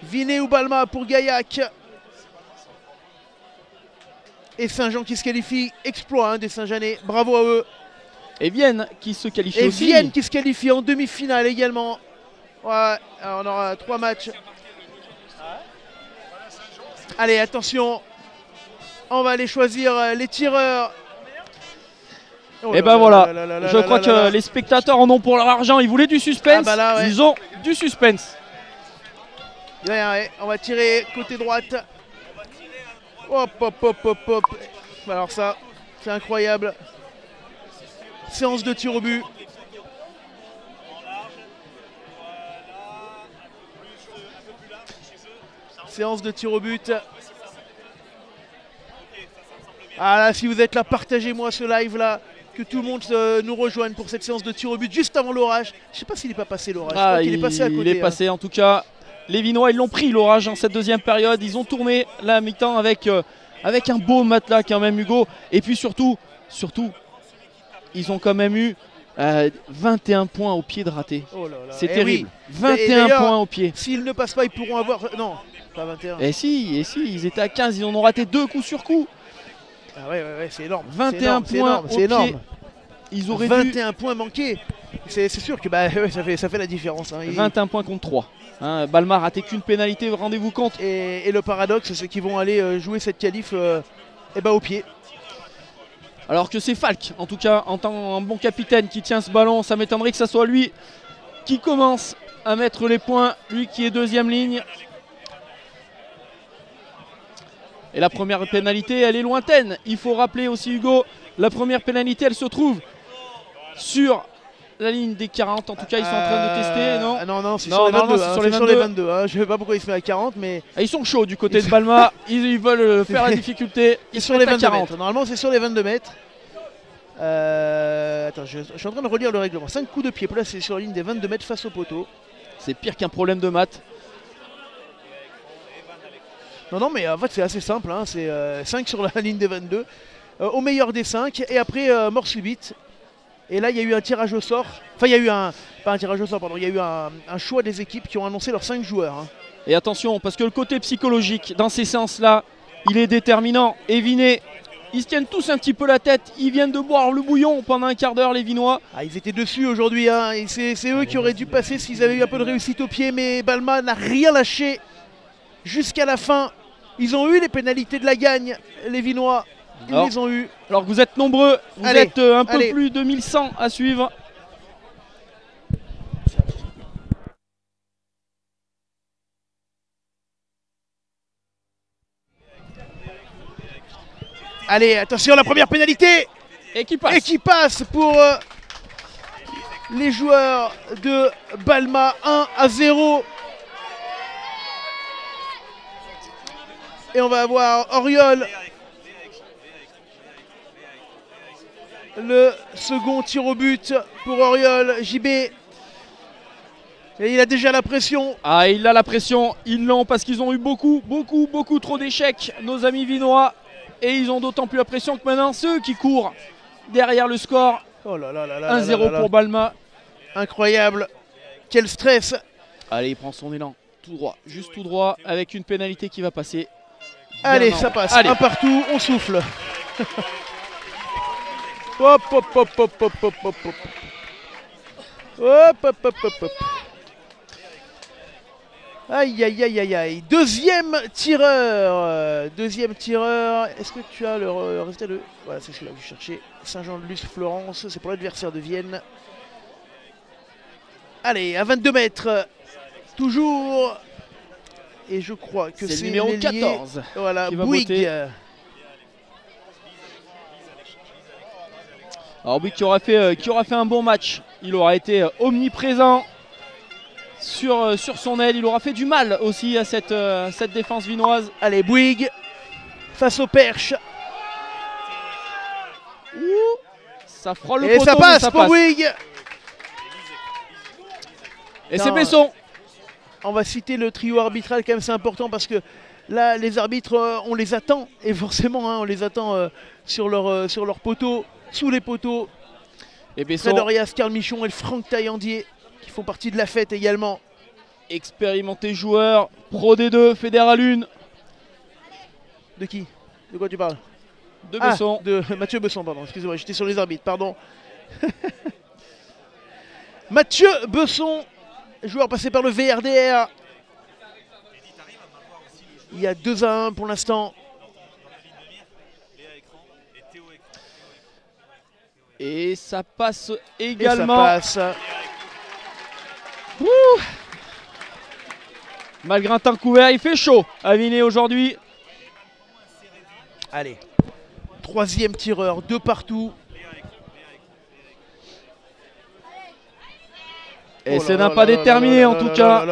Vinet ou Balma pour Gaillac. Et Saint-Jean qui se qualifie. Exploit hein, des Saint-Jeanais. Bravo à eux.
Et Vienne qui se qualifie
Et
aussi.
Vienne qui se qualifie en demi-finale également. Ouais, alors on aura 3 matchs. Allez, attention. On va aller choisir les tireurs. Oh
et ben voilà, je crois que les spectateurs en ont pour leur argent. Ils voulaient du suspense,
Ah bah là, ouais.
Ils ont du suspense.
Ouais, on va tirer côté droite. Hop, hop, hop, hop, hop. Alors ça, c'est incroyable. Séance de tir au but. Séance de tir au but. Ah là, si vous êtes là, partagez-moi ce live là, que tout le monde nous rejoigne pour cette séance de tir au but juste avant l'orage. Je sais pas s'il n'est pas passé l'orage, je crois qu'il est passé à côté.
Il est passé en tout cas. Les Vinois, ils l'ont pris l'orage en cette deuxième période. Ils ont tourné la mi-temps avec un beau matelas quand même, Hugo. Et puis surtout, ils ont quand même eu 21 points au pied de raté.
Oh là là.
C'est
Eh
terrible.
oui.
21 points au pied.
S'ils ne passent pas, ils pourront avoir... Non, pas 21.
Et si, ils étaient à 15, ils en ont raté 2 coup sur coup.
Ah ouais, c'est énorme.
21 points au
c'est énorme.
pied. Ils auraient
21 points manqués. C'est sûr que bah, ouais, ça fait la différence. Hein.
21 points contre 3. Hein, Balma a raté qu'une pénalité, rendez-vous compte.
Et le paradoxe, c'est qu'ils vont aller jouer cette qualif au pied.
Alors que c'est Falk, en tout cas, en tant que bon capitaine qui tient ce ballon, ça m'étonnerait que ça soit lui qui commence à mettre les points, lui qui est deuxième ligne. Et la première pénalité, elle est lointaine. Il faut rappeler aussi, Hugo, la première pénalité, elle se trouve sur la ligne des 40. En tout cas, ils sont en train de tester, non?
Non, c'est sur les 22.
C'est
sur les 22 hein. Je ne sais pas pourquoi il se met à 40, mais...
Ils sont chauds du côté de Balma. ils veulent faire la difficulté.
Ils sont sur les 22 40. Normalement, c'est sur les 22 mètres. Attends, je suis en train de relire le règlement. 5 coups de pied placés sur la ligne des 22 mètres face au poteau.
C'est pire qu'un problème de maths.
Non, mais en fait, c'est assez simple. Hein. C'est 5 sur la ligne des 22. Au meilleur des 5. Et après, mort subite. Et là, il y a eu un tirage au sort. Enfin, il y a eu pas un tirage au sort, pardon. Il y a eu un choix des équipes qui ont annoncé leurs 5 joueurs. Hein.
Et attention, parce que le côté psychologique dans ces séances-là, il est déterminant. Et Vinet, ils se tiennent tous un petit peu la tête. Ils viennent de boire le bouillon pendant un quart d'heure, les Vinois.
Ah, ils étaient dessus aujourd'hui. Hein. Et c'est eux qui auraient dû passer s'ils avaient eu un peu de réussite au pied. Mais Balma n'a rien lâché jusqu'à la fin. Ils ont eu les pénalités de la gagne, les Vinois. Ils les ont eu.
Alors que vous êtes nombreux, vous êtes un peu plus de 1100 à suivre.
Allez, attention, la première pénalité.
Et qui passe
pour les joueurs de Balma. 1-0. Et on va avoir Auriol. Le second tir au but pour Auriol. JB. Et il a déjà la pression.
Ah, il a la pression. Ils l'ont parce qu'ils ont eu beaucoup trop d'échecs, nos amis Vinois. Et ils ont d'autant plus la pression que maintenant ceux qui courent derrière le score.
Oh là là là là.
1-0 pour Balma.
Incroyable. Quel stress.
Allez, il prend son élan. Tout droit. Juste tout droit avec une pénalité qui va passer.
Allez, ça passe. Allez. Un partout. On souffle. Hop, hop, hop, hop, hop, hop, hop, hop. Hop, hop, hop, hop, hop. Aïe, aïe, aïe, aïe, aïe. Deuxième tireur. Est-ce que tu as le résultat de... Voilà, c'est celui-là que je cherchais. Saint-Jean-de-Luz-Florence. C'est pour l'adversaire de Vienne. Allez, à 22 mètres. Toujours. Et je crois que c'est
le numéro 14.
Voilà, Bouygues.
Alors Bouygues qui aura fait un bon match. Il aura été omniprésent sur son aile. Il aura fait du mal aussi à cette défense vinoise.
Allez, Bouygues face au perche.
Ça frôle le
poteau. Et ça passe pour Bouygues.
Et c'est Besson.
On va citer le trio arbitral quand même, c'est important parce que là les arbitres on les attend et forcément hein, on les attend sur leur poteau, sous les poteaux.
Et Besson,
Fred Orias, Carl Michon et Franck Taillandier qui font partie de la fête également.
Expérimenté joueur, Pro D2, Fédéral 1.
De qui? De quoi tu parles?
De Besson.
De Mathieu Besson, pardon, excusez-moi, j'étais sur les arbitres, pardon. Mathieu Besson, joueur passé par le VRDR. Il y a 2-1 pour l'instant.
Et ça passe également.
Et ça passe.
Malgré un temps couvert, il fait chaud à Vinet aujourd'hui.
Allez, troisième tireur, 2 partout.
Et ce n'a pas déterminé en tout cas.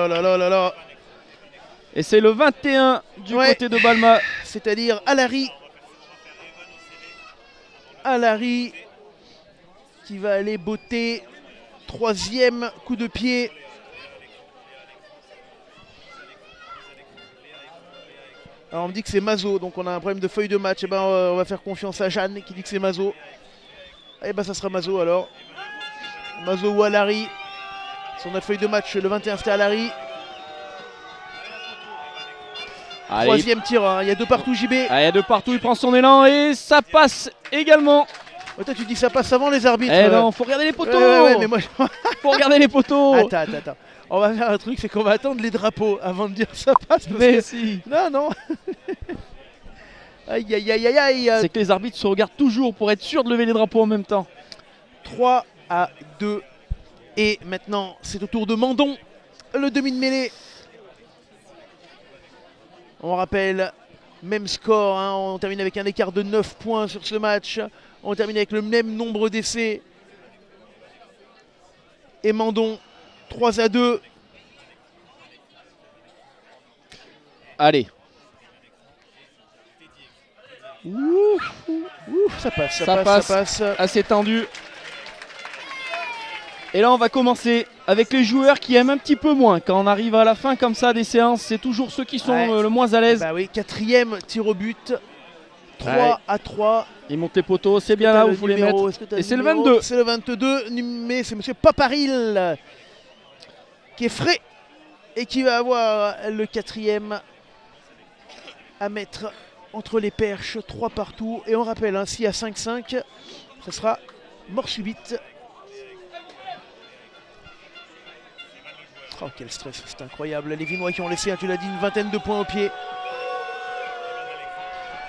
Et c'est le 21 du côté de Balma.
C'est-à-dire Alary. Alary qui va aller botter. Troisième coup de pied. Alors on me dit que c'est Mazo, donc on a un problème de feuille de match. Et ben on va faire confiance à Jeanne qui dit que c'est Mazo. Et ben ça sera Mazo alors. Mazo ou Alary. Sur notre feuille de match, le 21 c'était Alary.
Allez,
Troisième tir, hein. Il y a deux partout JB.
il y a de partout, il prend son élan et ça passe également.
Oh, toi tu dis ça passe avant les arbitres.
Eh non, faut regarder les poteaux.
Ouais, mais moi
Faut regarder les poteaux.
Attends. On va faire un truc, c'est qu'on va attendre les drapeaux avant de dire ça passe. Parce
Mais
que...
si.
Non. Aïe aïe aïe aïe aïe.
C'est que les arbitres se regardent toujours pour être sûr de lever les drapeaux en même temps.
3-2. Et maintenant, c'est au tour de Mandon, le demi de mêlée. On rappelle, même score, hein, on termine avec un écart de 9 points sur ce match. On termine avec le même nombre d'essais. Et Mandon, 3-2.
Allez.
Ça passe,
Ça passe. Assez tendu. Et là on va commencer avec les joueurs qui aiment un petit peu moins. Quand on arrive à la fin comme ça des séances, c'est toujours ceux qui sont
Ouais.
le moins à l'aise.
Bah oui, quatrième tir au but. 3-3.
Ils montent les poteaux, c'est bien là où il faut les mettre. Et c'est le 22.
C'est le 22, mais c'est monsieur Paparil qui est frais et qui va avoir le quatrième à mettre entre les perches, 3 partout. Et on rappelle, hein, si à 5-5, ce sera mort subite. Oh quel stress, c'est incroyable. Les Vinois qui ont laissé, hein, tu l'as dit, une vingtaine de points au pied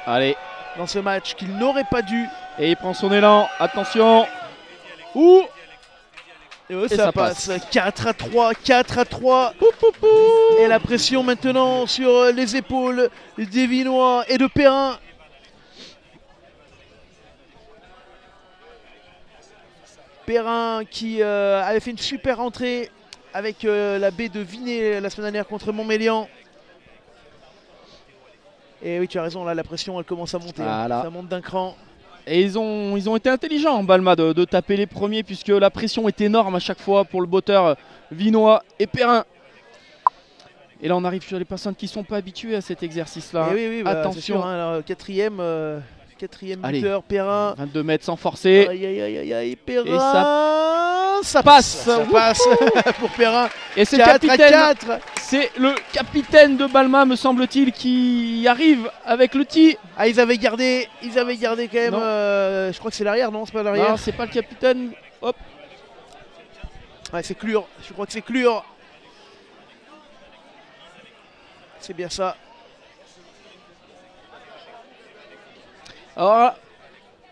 Allez.
dans ce match qu'il n'aurait pas dû.
Et il prend son élan, attention.
Et
ça
ça passe. 4-3, 4-3. Et la pression maintenant sur les épaules des Vinois et de Perrin. Perrin qui avait fait une super entrée avec la baie de Vinay la semaine dernière contre Montmélian. Et oui, tu as raison, là la pression elle commence à monter.
Voilà.
Ça monte d'un cran.
Et ils ont été intelligents, Balma, de taper les premiers, puisque la pression est énorme à chaque fois pour le botteur Vinois et Perrin. Et là on arrive sur les personnes qui ne sont pas habituées à cet exercice-là.
Et oui, bah, c'est
attention.
sûr, hein, alors, quatrième
Allez.
buteur, Perrin.
22 mètres sans forcer.
Aïe aïe aïe aïe aïe, Perrin.
Et
ça
passe.
Ça passe pour Perrin.
Et c'est le
4 à
capitaine.
4.
C'est le capitaine de Balma, me semble-t-il, qui arrive avec le tir.
Ah, ils avaient gardé quand même.
Non.
Je crois que c'est l'arrière, non? C'est pas l'arrière.
Non, c'est pas le capitaine. Hop.
Ouais, c'est Clure. Je crois que c'est Clure. C'est bien ça.
Alors là,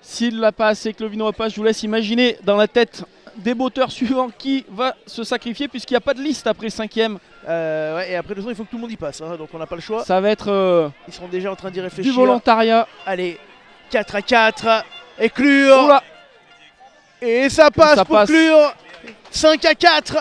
s'il l'a pas assez, que le Vinois passe, je vous laisse imaginer dans la tête des botteurs suivants qui va se sacrifier, puisqu'il n'y a pas de liste après 5ème.
Ouais, et après le son, il faut que tout le monde y passe, hein, donc on n'a pas le choix.
Ça va être
Ils sont déjà en train d'y
du
réfléchir.
volontariat.
Allez, 4 à 4. Et Clure.
Oula.
Et ça passe
Ça
pour
passe.
Clure. 5 à 4.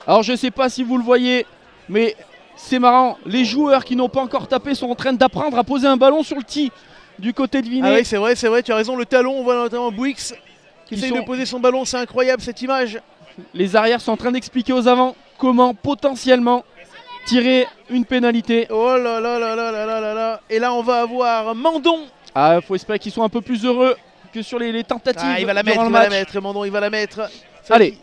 Alors je sais pas si vous le voyez, mais c'est marrant. Les joueurs qui n'ont pas encore tapé sont en train d'apprendre à poser un ballon sur le tee du côté de Vinay.
Ah oui, c'est vrai, tu as raison. Le talon, on voit notamment Bouix qui
Ils
essaye
sont-
de poser son ballon. C'est incroyable cette image.
Les arrières sont en train d'expliquer aux avants comment potentiellement tirer une pénalité.
Oh là là là là là là là là. Et là, on va avoir Mandon.
Ah, faut espérer qu'ils soient un peu plus heureux que sur les tentatives.
Ah, il va la
durant
mettre,
le
il va la
match.
mettre. Mandon, il va la mettre.
Allez.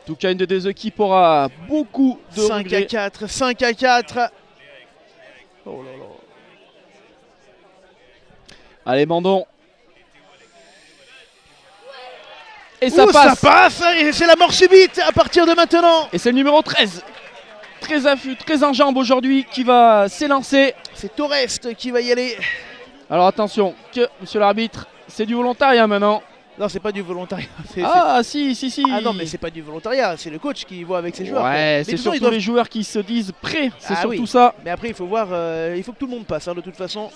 En tout cas, une des deux équipes aura beaucoup de
5 à
regrets.
4, 5 à 4. Oh là là.
Allez, Mandon. Et ça
Ouh,
passe.
ça passe. Et c'est la mort subite à partir de maintenant.
Et c'est le numéro 13. Très affût, très en jambes aujourd'hui, qui va s'élancer.
C'est Torrest qui va y aller.
Alors attention, que monsieur l'arbitre, c'est du volontariat maintenant.
Non, c'est pas du volontariat.
Ah si.
Ah non, mais c'est pas du volontariat. C'est le coach qui voit avec ses joueurs. quoi.
Ouais,
Mais
c'est
de toute façon,
surtout
ils doivent-
les joueurs qui se disent prêts. C'est
Ah
surtout
oui.
ça.
Mais après, il faut voir. Il faut que tout le monde passe. Hein, de toute façon,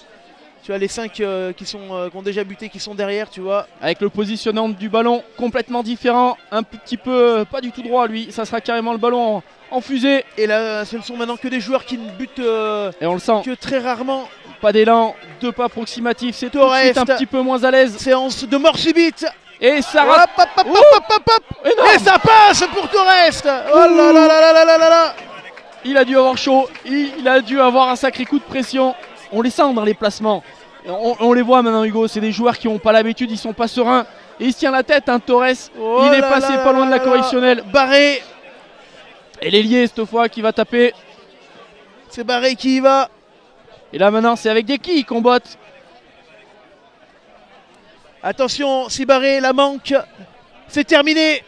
tu as les 5 qui ont déjà buté, qui sont derrière, tu vois.
Avec le positionnement du ballon complètement différent. Un petit peu, pas du tout droit lui. Ça sera carrément le ballon en fusée.
Et là, ce ne sont maintenant que des joueurs qui ne butent
Et on le sent.
que très rarement.
pas d'élan, 2 pas approximatifs, c'est tout de
Torres.
suite un petit peu moins à l'aise.
Séance de mort subite.
Et ça
Hop,
rate.
hop, hop, hop, hop, hop, hop.
Énorme.
Et ça passe pour Torres. Oh là là là là là là là là.
Il a dû avoir chaud, il a dû avoir un sacré coup de pression. On les sent dans les placements. On les voit maintenant, Hugo, c'est des joueurs qui n'ont pas l'habitude, ils sont pas sereins. Et il se tient la tête, hein, Torres.
Oh
il est
là
passé
là
pas loin de la
là
correctionnelle.
Barré.
Et l'ailier cette fois qui va taper.
C'est Barré qui y va.
Et là maintenant c'est avec des quilles qu'on botte.
Attention, si Barré la manque, c'est terminé.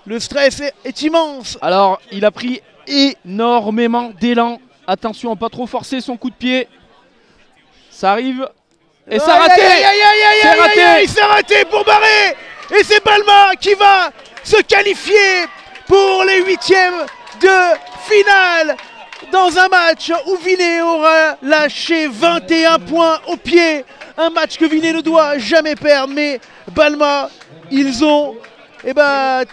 Le stress est immense.
Alors il a pris énormément d'élan. Attention à pas trop forcer son coup de pied. Ça arrive. Et ça a raté. C'est raté.
C'est raté pour Barré. Et c'est Balma qui va se qualifier pour les 8e de finale dans un match où Vinay aura lâché 21 points au pied. Un match que Vinay ne doit jamais perdre. Mais Balma, ils ont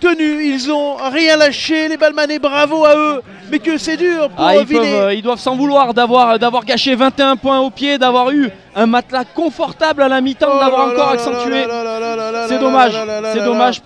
tenu, ils ont rien lâché. Les Balmanais, bravo à eux. Mais que c'est dur pour Vinay.
Ils doivent s'en vouloir d'avoir gâché 21 points au pied, d'avoir eu un matelas confortable à la mi-temps, d'avoir encore accentué. C'est dommage pour